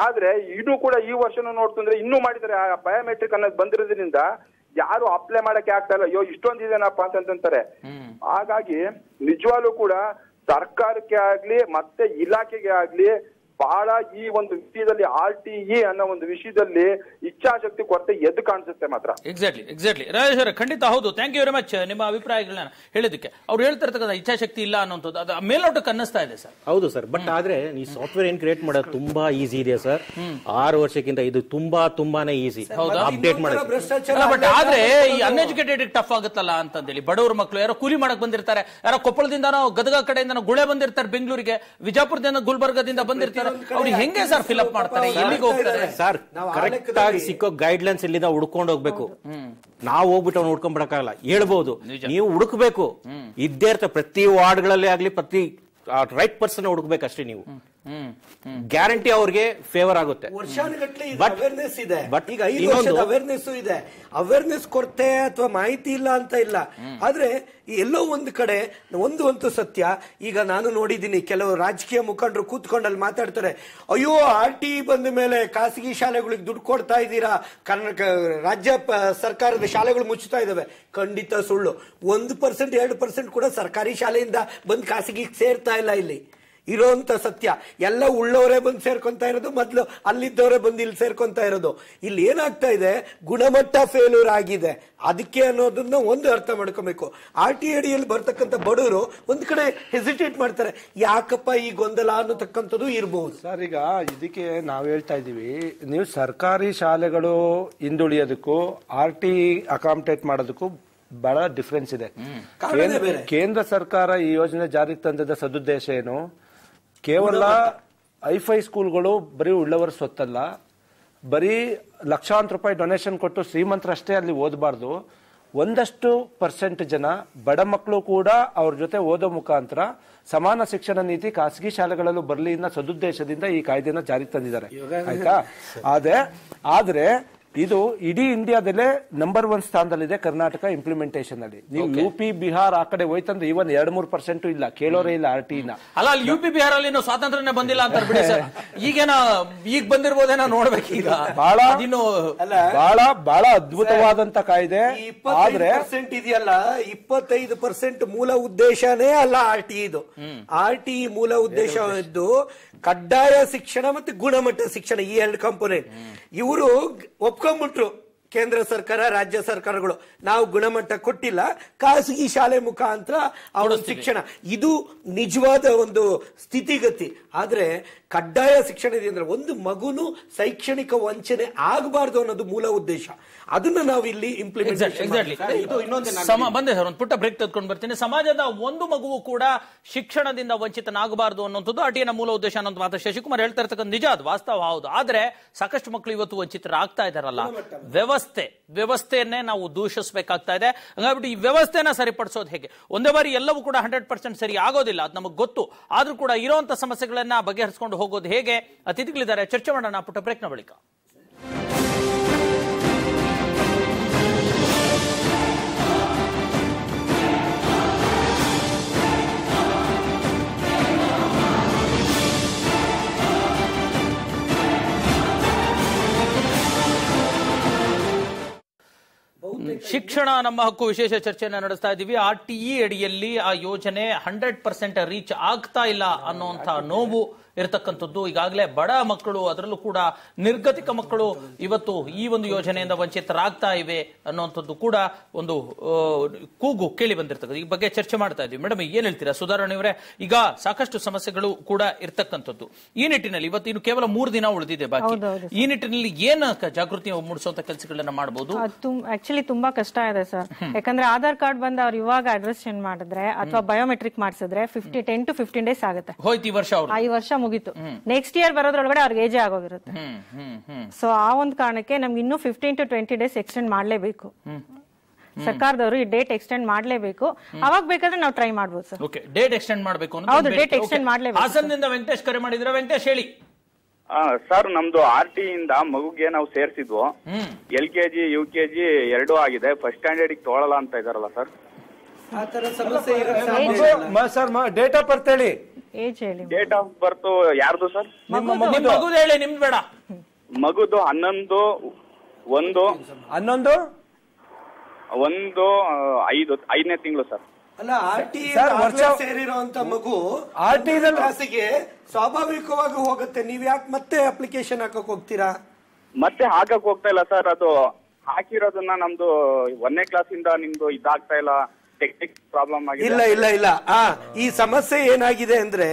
ಆದ್ರೆ ಇನ್ನೂ ಕೂಡ ಈ ವರ್ಷನೂ ನೋಡ್ತಂದ್ರೆ ಇನ್ನೂ ಮಾಡಿದ್ದಾರೆ. ಬಯೋಮೆಟ್ರಿಕ್ ಅನ್ನೋದು ಬಂದಿರೋದ್ರಿಂದ ಯಾರು ಅಪ್ಲೈ ಮಾಡಕ್ಕೆ ಆಗ್ತಾ ಇಲ್ಲ. ಅಯ್ಯೋ ಇಷ್ಟೊಂದಿದೇನಪ್ಪ ಅಂತಂತಾರೆ. ಹಾಗಾಗಿ ನಿಜವಾಗ್ಲೂ ಕೂಡ ಸರ್ಕಾರಕ್ಕೆ ಆಗ್ಲಿ ಮತ್ತೆ ಇಲಾಖೆಗೆ ಆಗ್ಲಿ ಬಹಳ ಈ ಒಂದು ವಿಷಯದಲ್ಲಿ RTE ಅನ್ನೋ ಒಂದು ವಿಷಯದಲ್ಲಿ ಇಚ್ಛಾಶಕ್ತಿ ಕೊರತೆ ಎದ್ದು ಕಾಣಿಸುತ್ತೆ ಮಾತ್ರ. ಎಕ್ಸಾಕ್ಟ್ಲಿ ರಾಜೇಶ್ವರ, ಖಂಡಿತ ಹೌದು. ಥ್ಯಾಂಕ್ ಯು ವೆರಿ ಮಚ್ ನಿಮ್ಮ ಅಭಿಪ್ರಾಯಗಳನ್ನ ಹೇಳಿದಕ್ಕೆ. ಅವ್ರು ಹೇಳ್ತಿರ್ತಕ್ಕಂಥ ಇಚ್ಛಾಶಕ್ತಿ ಇಲ್ಲ ಅನ್ನೋದು ಅದು ಮೇಲ್ನೋಟಕ್ಕೆ ಅನ್ನಿಸ್ತಾ ಇದೆ ಸರ್. ಹೌದು ಸರ್, ಬಟ್ ಆದ್ರೆ ಈ ಸಾಫ್ಟ್ವೇರ್ ಏನ್ ಕ್ರಿಯೇಟ್ ಮಾಡೋದು ತುಂಬಾ ಈಸಿ ಇದೆ ಸರ್. 6 ವರ್ಷಕ್ಕಿಂತ ಇದು ತುಂಬಾನೇ ಈಸಿ ಅಪ್ಡೇಟ್ ಮಾಡೋದು. ಬಟ್ ಆದ್ರೆ ಈ ಅನ್ಎಜುಕೇಟೆಡ್ ಟಫ್ ಆಗುತ್ತಲ್ಲ ಅಂತಂದೇಳಿ ಬಡವ್ರ ಮಕ್ಕಳು ಯಾರೋ ಕೂಲಿ ಮಾಡಕ್ ಬಂದಿರ್ತಾರೆ, ಯಾರೋ ಕೊಪ್ಪಳದಿಂದನೋ ಗದಗ ಕಡೆಯಿಂದ ಗುಳೆ ಬಂದಿರ್ತಾರೆ, ಬೆಂಗಳೂರಿಗೆ, ವಿಜಯಪುರದಿಂದ ಗುಲ್ಬರ್ಗದಿಂದ ಬಂದಿರ್ತಾರೆ. ಅವ್ರಿಗೆ ಹೆಂಗೆ ಸರ್ ಫಿಲ್ ಅಪ್ ಮಾಡ್ತಾರೆ? ಎಲ್ಲಿಗೆ ಹೋಗ್ತಾರೆ ಸರ್? ಕರೆಕ್ಟ್ ಆಗಿ ಸಿಕ್ಕೋ ಗೈಡ್ಲೈನ್ಸ್ ಇಲ್ಲಿಂದ ಹುಡ್ಕೊಂಡು ಹೋಗ್ಬೇಕು. ನಾವು ಹೋಗ್ಬಿಟ್ಟು ಅವ್ನು ಹುಡ್ಕೊಂಡ್ ಬರಕ್ಕಾಗಲ್ಲ. ಹೇಳ್ಬಹುದು, ನೀವು ಹುಡುಕ್ಬೇಕು. ಇದ್ದೇ ಇರ್ತಾರೆ ಪ್ರತಿ ವಾರ್ಡ್ಗಳಲ್ಲಿ ಆಗ್ಲಿ, ಪ್ರತಿ ರೈಟ್ ಪರ್ಸನ್ ಹುಡುಕ್ಬೇಕಷ್ಟೇ ನೀವು. ಗ್ಯಾರಂಟಿ ಅವ್ರಿಗೆ ಫೇವರ್ ಆಗುತ್ತೆ. ವರ್ಷಾನುಗಟ್ಟಲೆ ಅವೇರ್ನೆಸ್ ಇದೆ. ಈಗ 5 ವರ್ಷದ ಅವೇರ್ನೆಸ್ ಇದೆ. ಅವೇರ್ನೆಸ್ ಕೊರತೆ ಅಥವಾ ಮಾಹಿತಿ ಇಲ್ಲ ಅಂತ ಇಲ್ಲ. ಆದ್ರೆ ಎಲ್ಲೋ ಒಂದು ಕಡೆ ಒಂದು ಸತ್ಯ. ಈಗ ನಾನು ನೋಡಿದ್ದೀನಿ, ಕೆಲವು ರಾಜಕೀಯ ಮುಖಂಡರು ಕೂತ್ಕೊಂಡಲ್ಲಿ ಮಾತಾಡ್ತಾರೆ, ಅಯ್ಯೋ RTE ಬಂದ ಮೇಲೆ ಖಾಸಗಿ ಶಾಲೆಗಳಿಗೆ ದುಡ್ಡು ಕೊಡ್ತಾ ಇದ್ದೀರಾ, ಕರ್ನಾಟಕ ರಾಜ್ಯ ಸರ್ಕಾರದ ಶಾಲೆಗಳು ಮುಚ್ಚುತ್ತಾ ಇದಾವೆ. ಖಂಡಿತ ಸುಳ್ಳು. 1% 2% ಕೂಡ ಸರ್ಕಾರಿ ಶಾಲೆಯಿಂದ ಬಂದು ಖಾಸಗಿ ಸೇರ್ತಾ ಇಲ್ಲ. ಇರೋಂತ ಸತ್ಯ. ಎಲ್ಲ ಉಳ್ಳವರೇ ಬಂದು ಸೇರ್ಕೊಂತ ಇರೋದು, ಮೊದ್ಲು ಅಲ್ಲಿದ್ದವರೇ ಬಂದು ಇಲ್ಲಿ ಸೇರ್ಕೊಂತ ಇರೋದು. ಇಲ್ಲಿ ಏನಾಗ್ತಾ ಇದೆ, ಗುಣಮಟ್ಟ ಫೇಲ್ಯೂರ್ ಆಗಿದೆ. ಅದಕ್ಕೆ ಅನ್ನೋದನ್ನ ಒಂದು ಅರ್ಥ ಮಾಡ್ಕೋಬೇಕು. RTI ಅಡಿಯಲ್ಲಿ ಬರ್ತಕ್ಕಂಥ ಬಡವರು ಒಂದ್ ಕಡೆ ಹೆಸಿಟೇಟ್ ಮಾಡ್ತಾರೆ, ಯಾಕಪ್ಪ ಈ ಗೊಂದಲ ಅನ್ನತಕ್ಕಂಥದ್ದು ಇರಬಹುದು. ಸರ್, ಈಗ ಇದಕ್ಕೆ ನಾವ್ ಹೇಳ್ತಾ ಇದೀವಿ, ನೀವು ಸರ್ಕಾರಿ ಶಾಲೆಗಳು ಹಿಂದುಳಿಯೋದಕ್ಕೂ RTI ಅಕಾಮಡೇಟ್ ಮಾಡೋದಕ್ಕೂ ಬಹಳ ಡಿಫ್ರೆನ್ಸ್ ಇದೆ. ಕೇಂದ್ರ ಸರ್ಕಾರ ಈ ಯೋಜನೆ ಜಾರಿಗೆ ತಂದದ ಸದುದ್ದೇಶ ಏನು? ಕೇವಲ ಐಫೈ ಸ್ಕೂಲ್ಗಳು ಬರೀ ಉಳ್ಳವರ ಸ್ವತ್ತಲ್ಲ, ಬರೀ ಲಕ್ಷಾಂತರ ರೂಪಾಯಿ ಡೊನೇಷನ್ ಕೊಟ್ಟು ಶ್ರೀಮಂತರಷ್ಟೇ ಅಲ್ಲಿ ಓದಬಾರ್ದು. ಒಂದಷ್ಟು % ಜನ ಬಡ ಮಕ್ಕಳು ಕೂಡ ಅವ್ರ ಜೊತೆ ಓದೋ ಮುಖಾಂತರ ಸಮಾನ ಶಿಕ್ಷಣ ನೀತಿ ಖಾಸಗಿ ಶಾಲೆಗಳಲ್ಲೂ ಬರಲಿ ಅನ್ನೋ ಸದುದ್ದೇಶದಿಂದ ಈ ಕಾಯ್ದೆನ ಜಾರಿಗೆ ತಂದಿದ್ದಾರೆ. ಆಯ್ತಾ? ಆದ್ರೆ ಇದು ಇಡೀ ಇಂಡಿಯಾದಲ್ಲೇ ನಂಬರ್ 1 ಸ್ಥಾನದಲ್ಲಿದೆ ಕರ್ನಾಟಕ ಇಂಪ್ಲಿಮೆಂಟೇಷನ್ ಅಲ್ಲಿ. ನೀವು UP ಬಿಹಾರ್ ಆ ಕಡೆ ಹೋಯ್ತಂದ್ರೆ ಇವನ್ 2-3% ಇಲ್ಲ, ಕೇಳೋರೇ ಇಲ್ಲ RTIನ. ಅಲ್ಲ, ಅಲ್ಲಿ UP ಬಿಹಾರ ಅಲ್ಲಿ ಸ್ವಾತಂತ್ರ್ಯನೇ ಬಂದಿಲ್ಲ ಅಂತ ಬಿಡಿ ಸರ್. ಈಗ ಬಂದಿರ್ಬೋದೇನೋ ನೋಡ್ಬೇಕು. ಈಗ ಬಹಳ ಅದ್ಭುತವಾದಂತ ಕಾಯ್ದೆ. ಆದ್ರೆ 25% ಇದೆಯಲ್ಲ, 25% ಮೂಲ ಉದ್ದೇಶನೇ ಅಲ್ಲ RTIದು. RTI ಮೂಲ ಉದ್ದೇಶ ಇದ್ದು ಕಡ್ಡಾಯ ಶಿಕ್ಷಣ ಮತ್ತು ಗುಣಮಟ್ಟ ಶಿಕ್ಷಣ, ಈ 2 ಕಾಂಪೋನೆಂಟ್. ಇವರು ಒಪ್ಕೊಂಡ್ಬಿಟ್ರು, ಕೇಂದ್ರ ಸರ್ಕಾರ ರಾಜ್ಯ ಸರ್ಕಾರಗಳು, ನಾವು ಗುಣಮಟ್ಟ ಕೊಟ್ಟಿಲ್ಲ, ಖಾಸಗಿ ಶಾಲೆ ಮುಖಾಂತರ ಅವರ ಶಿಕ್ಷಣ. ಇದು ನಿಜವಾದ ಒಂದು ಸ್ಥಿತಿಗತಿ. ಆದ್ರೆ ಕಡ್ಡಾಯ ಶಿಕ್ಷಣ ಇದೆ ಅಂದ್ರೆ ಒಂದು ಮಗುನು ಶೈಕ್ಷಣಿಕ ವಂಚನೆ ಆಗಬಾರ್ದು ಅನ್ನೋದು ಮೂಲ ಉದ್ದೇಶ. ಅದನ್ನ ನಾವು ಇಲ್ಲಿ ಬಂದೆ ಸರ್, ಒಂದು ಪುಟ್ಟ ಬ್ರೇಕ್ ತೆಗೆದುಕೊಂಡು ಬರ್ತೀನಿ. ಸಮಾಜದ ಒಂದು ಮಗುವು ಕೂಡ ಶಿಕ್ಷಣದಿಂದ ವಂಚಿತನಾಗಬಾರದು ಅನ್ನೋಂಥದ್ದು RTIನ ಮೂಲ ಉದ್ದೇಶ ಅನ್ನೋದು ಮಾತ್ರ ಶಶಿಕುಮಾರ್ ಹೇಳ್ತಾ ಇರ್ತಕ್ಕಂಥ ನಿಜ, ಅದು ವಾಸ್ತವ ಹೌದು. ಆದ್ರೆ ಸಾಕಷ್ಟು ಮಕ್ಕಳು ಇವತ್ತು ವಂಚಿತರಾಗ್ತಾ ಇದಾರಲ್ಲ. ವ್ಯವಸ್ಥೆಯನ್ನೇ ನಾವು ದೂಷಿಸಬೇಕಾಗ್ತಾ ಇದೆ. ಹಾಗಾಗ್ಬಿಟ್ಟು ಈ ವ್ಯವಸ್ಥೆನ ಸರಿಪಡಿಸೋದು ಹೇಗೆ? ಒಂದೇ ಬಾರಿ ಎಲ್ಲವೂ ಕೂಡ 100% ಸರಿ ಆಗೋದಿಲ್ಲ, ಅದು ನಮಗೆ ಗೊತ್ತು. ಆದ್ರೂ ಕೂಡ ಇರುವಂತಹ ಸಮಸ್ಯೆಗಳನ್ನ ಬಗೆಹರಿಸಿಕೊಂಡು ಹೋಗೋದು ಹೇಗೆ? ಅತಿಥಿಗಳಿದ್ದಾರೆ, ಚರ್ಚೆ ಮಾಡೋಣ ಪುಟ್ಟ ಬ್ರೇಕ್ನ ಬಳಿಕ. ಶಿಕ್ಷಣ ನಮ್ಮ ಹಕ್ಕು ವಿಶೇಷ ಚರ್ಚೆಯನ್ನು ನಡೆಸ್ತಾ ಇದ್ದೀವಿ. RTI ಅಡಿಯಲ್ಲಿ ಆ ಯೋಜನೆ 100% ರೀಚ್ ಆಗ್ತಾ ಇಲ್ಲ ಅನ್ನುವಂಥ ನೋವು ಇರತಕ್ಕಂಥದ್ದು. ಈಗಾಗಲೇ ಬಡ ಮಕ್ಕಳು, ಅದರಲ್ಲೂ ಕೂಡ ನಿರ್ಗತಿಕ ಮಕ್ಕಳು ಇವತ್ತು ಈ ಒಂದು ಯೋಜನೆಯಿಂದ ವಂಚಿತರಾಗ್ತಾ ಇವೆ ಅನ್ನುವಂಥದ್ದು ಕೂಡ ಒಂದು ಕೂಗು ಕೇಳಿ ಬಂದಿರ್ತಕ್ಕಂಥ. ಈ ಬಗ್ಗೆ ಚರ್ಚೆ ಮಾಡ್ತಾ ಇದ್ದೀವಿ. ಮೇಡಮ್, ಏನ್ ಹೇಳ್ತೀರಾ? ಸುಧಾರಣೆ ಅವರೇ, ಈಗ ಸಾಕಷ್ಟು ಸಮಸ್ಯೆಗಳು ಕೂಡ ಇರ್ತಕ್ಕಂಥದ್ದು. ಈ ನಿಟ್ಟಿನಲ್ಲಿ ಇವತ್ತು ಇನ್ನು ಕೇವಲ 3 ದಿನ ಉಳಿದಿದೆ ಬಾಕಿ. ಈ ನಿಟ್ಟಿನಲ್ಲಿ ಏನ್ ಜಾಗೃತಿ ಮೂಡಿಸುವಂತ ಕೆಲಸಗಳನ್ನ ಮಾಡಬಹುದು? ಆಕ್ಚುಲಿ ತುಂಬಾ ಕಷ್ಟ ಇದೆ ಸರ್. ಯಾಕಂದ್ರೆ ಆಧಾರ್ ಕಾರ್ಡ್ ಬಂದು ಅವ್ರು ಇವಾಗ ಅಡ್ರೆಸ್ ಚೇಂಜ್ ಮಾಡಿದ್ರೆ ಅಥವಾ ಬಯೋಮೆಟ್ರಿಕ್ ಮಾಡಿಸಿದ್ರೆ 10 to 15 days ಆಗುತ್ತೆ. ಹೋಯ್ತು ಈ ವರ್ಷ ಮುಗೀತು. ನೆಕ್ಸ್ಟ್ ಇಯರ್ ಬರೋದ್ರೊಳಗಡೆ ಅವ್ರಿಗೆ ಏಜ್ ಆಗೋಗಿರುತ್ತೆ. ಸೊ ಆ ಒಂದು ಕಾರಣಕ್ಕೆ ನಮ್ಗೆ ಇನ್ನೂ 15 to 20 days ಎಕ್ಸ್ಟೆಂಡ್ ಮಾಡ್ಲೇಬೇಕು. ಸರ್ಕಾರದವರು ಈ ಡೇಟ್ ಎಕ್ಸ್ಟೆಂಡ್ ಮಾಡ್ಲೇಬೇಕು. ಅವಾಗ ಬೇಕಾದ್ರೆ ನಾವು ಟ್ರೈ ಮಾಡಬಹುದು ಸರ್. ಓಕೆ, ಡೇಟ್ ಎಕ್ಸ್ಟೆಂಡ್ ಮಾಡಬೇಕು. ಹೌದು, ಡೇಟ್ ಎಕ್ಸ್ಟೆಂಡ್ ಮಾಡ್ಲೇಬೇಕು. ಹಾಸನದಿಂದ ವೆಂಕಟೇಶ್ ಕರೆ ಮಾಡಿದ್ರೆ. ವೆಂಕಟೇಶ್ ಹೇಳಿ. ಸರ್, ನಮ್ದು RTI ಇಂದ ಮಗುಗೆ ನಾವು ಸೇರ್ಸಿದ್ವು. LKG UKG 2 ಆಗಿದೆ. ಫಸ್ಟ್ ಸ್ಟ್ಯಾಂಡರ್ಡ್ ತಗೊಳ್ಳಲ್ಲ ಅಂತ ಇದಾರಲ್ಲ ಸರ್. ಡೇಟ್ ಆಫ್ ಬರ್ತ್ ಹೇಳಿ. ಡೇಟ್ ಆಫ್ ಬರ್ತ್ ಯಾರ್ದು ಸರ್? ಮಗುದು ಹೇಳಿ, ನಿಮ್ದು ಬೇಡ. ಮಗುದು 11/1/5ನೇ ತಿಂಗಳು ಸರ್. ಅಲ್ಲ, RTI ಸೇರಿರುವಂತ ಮಗು ಕ್ಲಾಸಿಗೆ ಸ್ವಾಭಾವಿಕವಾಗಿ ಹೋಗುತ್ತೆ. ನೀವ್ ಯಾಕೆ ಮತ್ತೆ ಅಪ್ಲಿಕೇಶನ್ ಹಾಕಕ್ ಹೋಗ್ತೀರಾ? ಮತ್ತೆ ಹಾಕಕ್ ಹೋಗ್ತಾ ಇಲ್ಲ ಸರ್. ಅದು ಹಾಕಿರೋದನ್ನ ನಮ್ದು 1ನೇ ಕ್ಲಾಸಿಂದ ನಿಮ್ದು ಇದಾಗ್ತಾ ಇಲ್ಲ, ಟೆಕ್ನಿಕ್ ಪ್ರಾಬ್ಲಮ್ ಆಗಿದೆ. ಇಲ್ಲ ಈ ಸಮಸ್ಯೆ ಏನಾಗಿದೆ ಅಂದ್ರೆ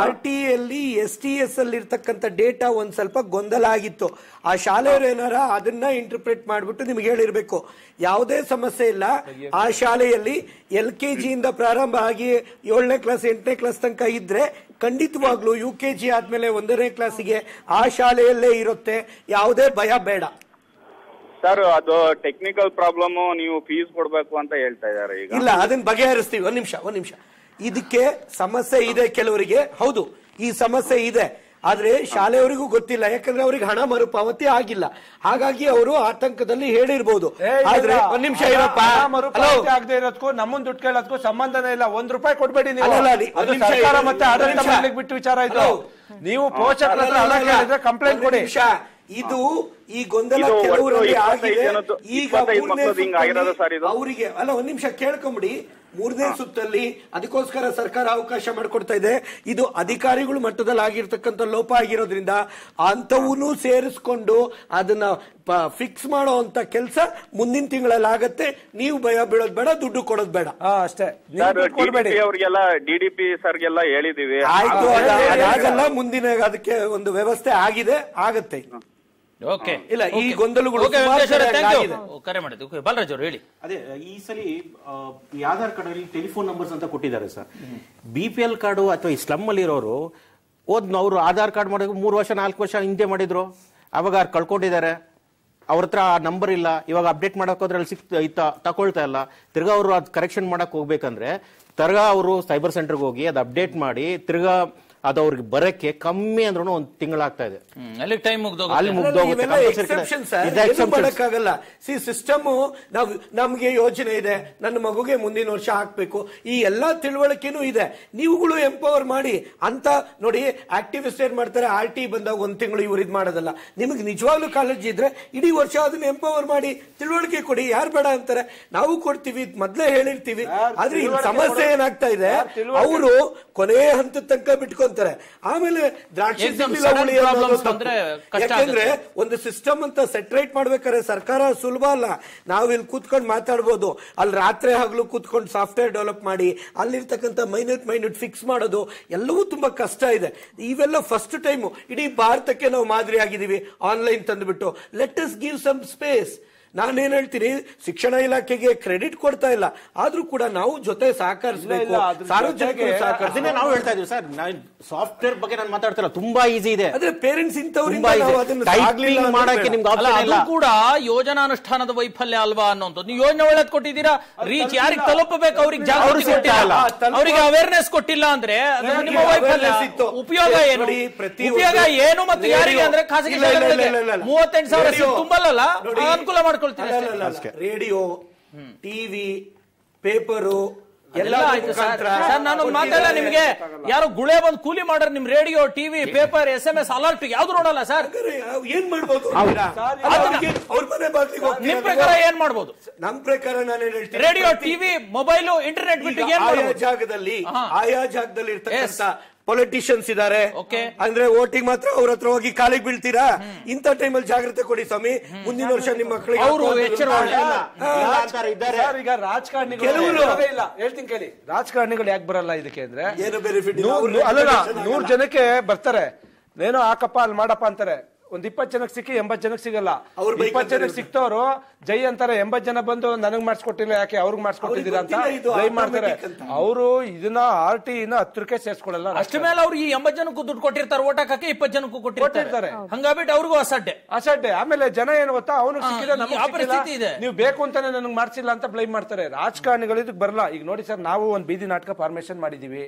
RTI ಅಲ್ಲಿ STS ಅಲ್ಲಿ ಇರ್ತಕ್ಕಂಥ ಡೇಟಾ ಒಂದ್ ಸ್ವಲ್ಪ ಗೊಂದಲ ಆಗಿತ್ತು. ಆ ಶಾಲೆಯವರು ಏನಾರ ಅದನ್ನ ಇಂಟರ್ಪ್ರೆಟ್ ಮಾಡ್ಬಿಟ್ಟು ನಿಮ್ಗೆ ಹೇಳಿರ್ಬೇಕು. ಯಾವುದೇ ಸಮಸ್ಯೆ ಇಲ್ಲ. ಆ ಶಾಲೆಯಲ್ಲಿ LKG ಇಂದ ಪ್ರಾರಂಭ ಆಗಿ 7ನೇ ಕ್ಲಾಸ್ 8ನೇ ಕ್ಲಾಸ್ ತನಕ ಇದ್ರೆ ಖಂಡಿತವಾಗ್ಲೂ UKG ಆದ್ಮೇಲೆ 1ನೇ ಕ್ಲಾಸಿಗೆ ಆ ಶಾಲೆಯಲ್ಲೇ ಇರುತ್ತೆ. ಯಾವುದೇ ಭಯ ಬೇಡ ಸರ್. ಅದು ಟೆಕ್ನಿಕಲ್ ಪ್ರಾಬ್ಲಮ್, ನೀವು ಫೀಸ್ ಕೊಡ್ಬೇಕು ಅಂತ ಹೇಳ್ತಾ ಇದಾರೆ. ಈಗ ಇಲ್ಲ, ಅದನ್ನ ಬಗೆಹರಿಸ್ತೀವಿ. ಒಂದ್ ನಿಮಿಷ. ಇದಕ್ಕೆ ಸಮಸ್ಯೆ ಇದೆ ಕೆಲವರಿಗೆ, ಹೌದು, ಈ ಸಮಸ್ಯೆ ಇದೆ. ಆದ್ರೆ ಶಾಲೆಯವರಿಗೂ ಗೊತ್ತಿಲ್ಲ, ಯಾಕಂದ್ರೆ ಅವ್ರಿಗೆ ಹಣ ಮರುಪಾವತಿ ಆಗಿಲ್ಲ. ಹಾಗಾಗಿ ಅವರು ಆತಂಕದಲ್ಲಿ ಹೇಳಿರ್ಬೋದು. ಆದ್ರೆ ಒಂದ್ ನಿಮಿಷ ಇರಪ್ಪ, ಆಗದೆ ಇರೋದಕ್ಕೂ ನಮ್ಮನ್ ದುಡ್ಡು ಕೇಳೋದಕ್ಕೂ ಸಂಬಂಧನೇ ಇಲ್ಲ. ₹1 ಕೊಡ್ಬೇಡಿ ನೀವು. ಸರ್ಕಾರ ಮತ್ತೆ ಆಡಳಿತ ಬಿಟ್ಟು ವಿಚಾರ ಇದು. ನೀವು ಪೋಷಕರ ಕಂಪ್ಲೇಂಟ್ ಕೊಡಿ. ಇದು ಈ ಗೊಂದಲ ಕೆಲವರಲ್ಲಿ ಆಗಿದೆ. ಈಗ ಅವರಿಗೆ ಅಲ್ಲ, ಒಂದ್ ನಿಮಿಷ ಕೇಳ್ಕೊಂಬಿಡಿ. 3ನೇ ಸುತ್ತಲ್ಲಿ ಅದಕ್ಕೋಸ್ಕರ ಸರ್ಕಾರ ಅವಕಾಶ ಮಾಡಿಕೊಡ್ತಾ ಇದೆ. ಇದು ಅಧಿಕಾರಿಗಳು ಮಟ್ಟದಲ್ಲಿ ಆಗಿರ್ತಕ್ಕಂಥ ಲೋಪ ಆಗಿರೋದ್ರಿಂದ ಅಂತವೂ ಸೇರಿಸ್ಕೊಂಡು ಅದನ್ನ ಫಿಕ್ಸ್ ಮಾಡೋ ಅಂತ ಕೆಲಸ ಮುಂದಿನ ತಿಂಗಳಲ್ಲಿ ಆಗತ್ತೆ. ನೀವು ಭಯ ಬೀಳೋದ್ ಬೇಡ, ದುಡ್ಡು ಕೊಡೋದ್ ಬೇಡ ಅಷ್ಟೇ. ಅವ್ರಿಗೆಲ್ಲ ಡಿಡಿಪಿ ಸರ್ಗೆಲ್ಲ ಹೇಳಿದೀವಿ. ಆಯ್ತು, ಆಗಲ್ಲ. ಮುಂದಿನ ಅದಕ್ಕೆ ಒಂದು ವ್ಯವಸ್ಥೆ ಆಗಿದೆ, ಆಗತ್ತೆ. ಇಲ್ಲ, ಈ ಗೊಂದಲಗಳು ಕರೆ ಮಾಡಿದ್ದು ಬಾಲರಾಜ್ ಅವರು ಹೇಳಿ. ಅದೇ ಈ ಸಲ ಈ ಆಧಾರ್ ಕಾರ್ಡ್ ಅಲ್ಲಿ ಟೆಲಿಫೋನ್ ನಂಬರ್ಸ್ ಅಂತ ಕೊಟ್ಟಿದ್ದಾರೆ ಸರ್. BPL ಕಾರ್ಡು ಅಥವಾ ಈ ಸ್ಲಮ್ ಅಲ್ಲಿ ಇರೋರು ಅವರು ಆಧಾರ್ ಕಾರ್ಡ್ ಮಾಡೋದು 3 ವರ್ಷ 4 ವರ್ಷ ಹಿಂದೆ ಮಾಡಿದ್ರು, ಅವಾಗ ಕಳ್ಕೊಂಡಿದ್ದಾರೆ. ಅವ್ರ ಹತ್ರ ಆ ನಂಬರ್ ಇಲ್ಲ. ಇವಾಗ ಅಪ್ಡೇಟ್ ಮಾಡಕ್ ಹೋದ್ರೆ ಅಲ್ಲಿ ತಗೊಳ್ತಾ ಇಲ್ಲ. ತಿರ್ಗಾ ಅವರು ಅದು ಕರೆಕ್ಷನ್ ಮಾಡಕ್ ಹೋಗ್ಬೇಕಂದ್ರೆ ತಿರ್ಗಾ ಅವರು ಸೈಬರ್ ಸೆಂಟರ್ಗೆ ಹೋಗಿ ಅದು ಅಪ್ಡೇಟ್ ಮಾಡಿ ತಿರ್ಗಾ ಅದು ಅವ್ರಿಗೆ ಬರಕ್ಕೆ ಕಮ್ಮಿ ಅಂದ್ರೂ 1 ತಿಂಗಳಾಗ್ತಾ ಇದೆ. ಅಲ್ಲಿ ಟೈಮ್ ಮಾಡಕ್ಕಾಗಲ್ಲ. ಸಿಸ್ಟಮ್ ನಮ್ಗೆ ಯೋಜನೆ ಇದೆ, ನನ್ನ ಮಗುಗೆ ಮುಂದಿನ ವರ್ಷ ಹಾಕ್ಬೇಕು, ಈ ಎಲ್ಲಾ ತಿಳುವಳಿಕೆನೂ ಇದೆ. ನೀವುಗಳು ಎಂಪವರ್ ಮಾಡಿ ಅಂತ ನೋಡಿ. ಆಕ್ಟಿವಿಸ್ಟ್ ಏನ್ ಮಾಡ್ತಾರೆ, RT ಬಂದಾಗ 1 ತಿಂಗಳು ಇವ್ರು ಇದ್ ಮಾಡೋದಲ್ಲ. ನಿಮಗೆ ನಿಜವಾಗ್ಲೂ ಕಾಳಜಿ ಇದ್ರೆ ಇಡೀ ವರ್ಷ ಅದನ್ನ ಎಂಪವರ್ ಮಾಡಿ ತಿಳುವಳಿಕೆ ಕೊಡಿ. ಯಾರು ಬೇಡ ಅಂತಾರೆ? ನಾವು ಕೊಡ್ತೀವಿ, ಮೊದ್ಲೇ ಹೇಳಿರ್ತೀವಿ. ಆದ್ರೆ ಈ ಸಮಸ್ಯೆ ಏನಾಗ್ತಾ ಇದೆ, ಅವರು ಕೊನೆ ಹಂತದ ತನಕ ಬಿಟ್ಕೊಂತಾರೆ. ಆಮೇಲೆ ದ್ರಾಕ್ಷಿ ಯಾಕಂದ್ರೆ ಒಂದು ಸಿಸ್ಟಮ್ ಅಂತ ಸೆಟ್ರೇಟ್ ಮಾಡ್ಬೇಕಾದ್ರೆ ಸರ್ಕಾರ ಸುಲಭ ಅಲ್ಲ. ನಾವು ಇಲ್ಲಿ ಕೂತ್ಕೊಂಡು ಮಾತಾಡ್ಬೋದು, ಅಲ್ಲಿ ರಾತ್ರಿ ಹಗಲು ಕೂತ್ಕೊಂಡು ಸಾಫ್ಟ್ವೇರ್ ಡೆವಲಪ್ ಮಾಡಿ ಅಲ್ಲಿರ್ತಕ್ಕಂಥ ಮೈನ್ಯೂಟ್ ಫಿಕ್ಸ್ ಮಾಡೋದು ಎಲ್ಲವೂ ತುಂಬಾ ಕಷ್ಟ ಇದೆ. ಇವೆಲ್ಲ ಫಸ್ಟ್ ಟೈಮ್ ಇಡೀ ಭಾರತಕ್ಕೆ ನಾವು ಮಾದರಿ ಆಗಿದ್ದೀವಿ ಆನ್ಲೈನ್ ತಂದುಬಿಟ್ಟು. Let us give some space. ನಾನೇನ್ ಹೇಳ್ತೀನಿ, ಶಿಕ್ಷಣ ಇಲಾಖೆಗೆ ಕ್ರೆಡಿಟ್ ಕೊಡ್ತಾ ಇಲ್ಲ, ಆದ್ರೂ ಕೂಡ ನಾವು ಜೊತೆ ಸಹಕರಿಸಬೇಕು, ಸಾರ್ವಜನಿಕರು ಸಹಕರಿಸಬೇಕು. ನಾವು ಹೇಳ್ತಾ ಇದೀವಿ ಸರ್, ಸಾಫ್ಟ್ವೇರ್ ಬಗ್ಗೆ ನಾನು ಮಾತಾಡ್ತಿಲ್ಲ, ತುಂಬಾ ಈಸಿ ಇದೆ. ಆದ್ರೆ ಪೇರೆಂಟ್ಸ್ ಇಂಥವ್ರಿಂದ ಕೂಡ ಯೋಜನಾನುಷ್ಠಾನದ ವೈಫಲ್ಯ ಅಲ್ವಾ ಅನ್ನೋದು. ನೀವು ಯೋಜನೆ ಒಳ್ಳೇದ್ ಕೊಟ್ಟಿದ್ದೀರಾ, ರೀಚ್ ಯಾರಿಗೆ ತಲುಪಬೇಕು ಅವ್ರಿಗೆ ಜಾಗೃತಿ ಕೊಟ್ಟಿಲ್ಲ, ಅವರಿಗೆ ಅವೇರ್ನೆಸ್ ಕೊಟ್ಟಿಲ್ಲ ಅಂದ್ರೆ ನಿಮ್ಮ ವೈಫಲ್ಯ. ಉಪಯೋಗ ಏನು? ಉಪಯೋಗ ಏನು ಮತ್ತು ಯಾರಿಗೆ ಅಂದ್ರೆ ಖಾಸಗಿ 38,000 ತುಂಬಲ್ಲ, ಅನುಕೂಲ ಮಾಡ್ಕೊಳ್ಳಿ. ರೇಡಿಯೋ, ಟಿವಿ, ಪೇಪರು ಎಲ್ಲ ಆಯ್ತು ಸರ್. ನಾನೊಂದು ಮಾತಾಡ, ನಿಮ್ಗೆ ಯಾರೋ ಗುಳೆ ಬಂದು ಕೂಲಿ ಮಾಡ್ರೆ ನಿಮ್ radio, TV, paper, SMS alert ಯಾವ್ದು ನೋಡಲ್ಲ ಸರ್. ಏನ್ ಮಾಡ್ಬೋದು? ನಿಮ್ ಪ್ರಕಾರ ಏನ್ ಮಾಡ್ಬೋದು? ನಮ್ ಪ್ರಕಾರ ನಾನೇನ್ ಹೇಳ್ತೀನಿ, ರೇಡಿಯೋ, ಟಿವಿ, ಮೊಬೈಲು, ಇಂಟರ್ನೆಟ್ ಬಿಟ್ಟು ಆಯಾ ಜಾಗದಲ್ಲಿ ಇರ್ತಕ್ಕಂಥ ಪೊಲಿಟಿಷಿಯನ್ಸ್ ಇದಾರೆ ಅಂದ್ರೆ ವೋಟಿಂಗ್ ಮಾತ್ರ ಅವ್ರ ಹತ್ರ ಹೋಗಿ ಕಾಲಿಗೆ ಬೀಳ್ತೀರಾ? ಇಂಥ ಟೈಮಲ್ಲಿ ಜಾಗ್ರತೆ ಕೊಡಿ ಸ್ವಾಮಿ. ಮುಂದಿನ ವರ್ಷ ನಿಮ್ಮ ಮಕ್ಕಳಿಗೆ ಈಗ ರಾಜಕಾರಣಿಗಳು ಹೇಳ್ತೀನಿ ಕೇಳಿ. ರಾಜಕಾರಣಿಗಳು ಯಾಕೆ ಬರಲ್ಲ ಇದಕ್ಕೆ ಅಂದ್ರೆ ಏನು ಬೆನಿಫಿಟ್ ಅಲ್ಲ, 100 ಜನಕ್ಕೆ ಬರ್ತಾರೆ, ಏನೋ ಹಾಕಪ್ಪ ಅಲ್ಲಿ ಮಾಡಪ್ಪ ಅಂತಾರೆ. ಒಂದ್ 20 ಜನಕ್ಕೆ ಸಿಕ್ಕಿ 80 ಜನಕ್ಕೆ ಸಿಗಲ್ಲ. 20 ಜನಕ್ಕೆ ಸಿಕ್ತವ್ರು ಜೈ ಅಂತಾರೆ, 80 ಜನ ಬಂದು ನನಗ್ ಮಾಡಿಸ್ಕೊಟ್ಟಿಲ್ಲ, ಯಾಕೆ ಅವ್ರಿಗೆ ಮಾಡಿಸ್ಕೊಟ್ಟಿದ್ದೀರಾ ಅಂತ ಜೈ ಮಾಡ್ತಾರೆ. ಅವರು ಇದನ್ನ RT ನ 10ಕ್ಕೆ ಸೇರ್ಸ್ಕೊಳ್ಳಲ್ಲ. ಅಷ್ಟ ಮೇಲೆ ಅವ್ರು ಈ 80 ಜನಕ್ಕೂ ದುಡ್ಡು ಕೊಟ್ಟಿರ್ತಾರೆ, ಓಟ್ ಹಾಕಕ್ಕೆ 20 ಜನಕ್ಕೂ ಕೊಟ್ಟಿರ್ತಾರೆ. ಹಂಗಾಬಿಟ್ಟು ಅವ್ರಿಗೂ ಅಸಡ್ಡೆ. ಆಮೇಲೆ ಜನ ಏನ್ ಗೊತ್ತಾ, ಅವನು ಸಿಕ್ಕಿಲ್ಲ, ನೀವು ಬೇಕು ಅಂತಾನೆ ನನಗೆ ಮಾಡ್ಸಿಲ್ಲ ಅಂತ ಬ್ಲೈಮ್ ಮಾಡ್ತಾರೆ. ರಾಜಕಾರಣಿಗಳು ಇದಕ್ಕೆ ಬರಲ್ಲ. ಈಗ ನೋಡಿ ಸರ್, ನಾವು ಒಂದು ಬೀದಿ ನಾಟಕ ಫಾರ್ಮೇಶನ್ ಮಾಡಿದೀವಿ.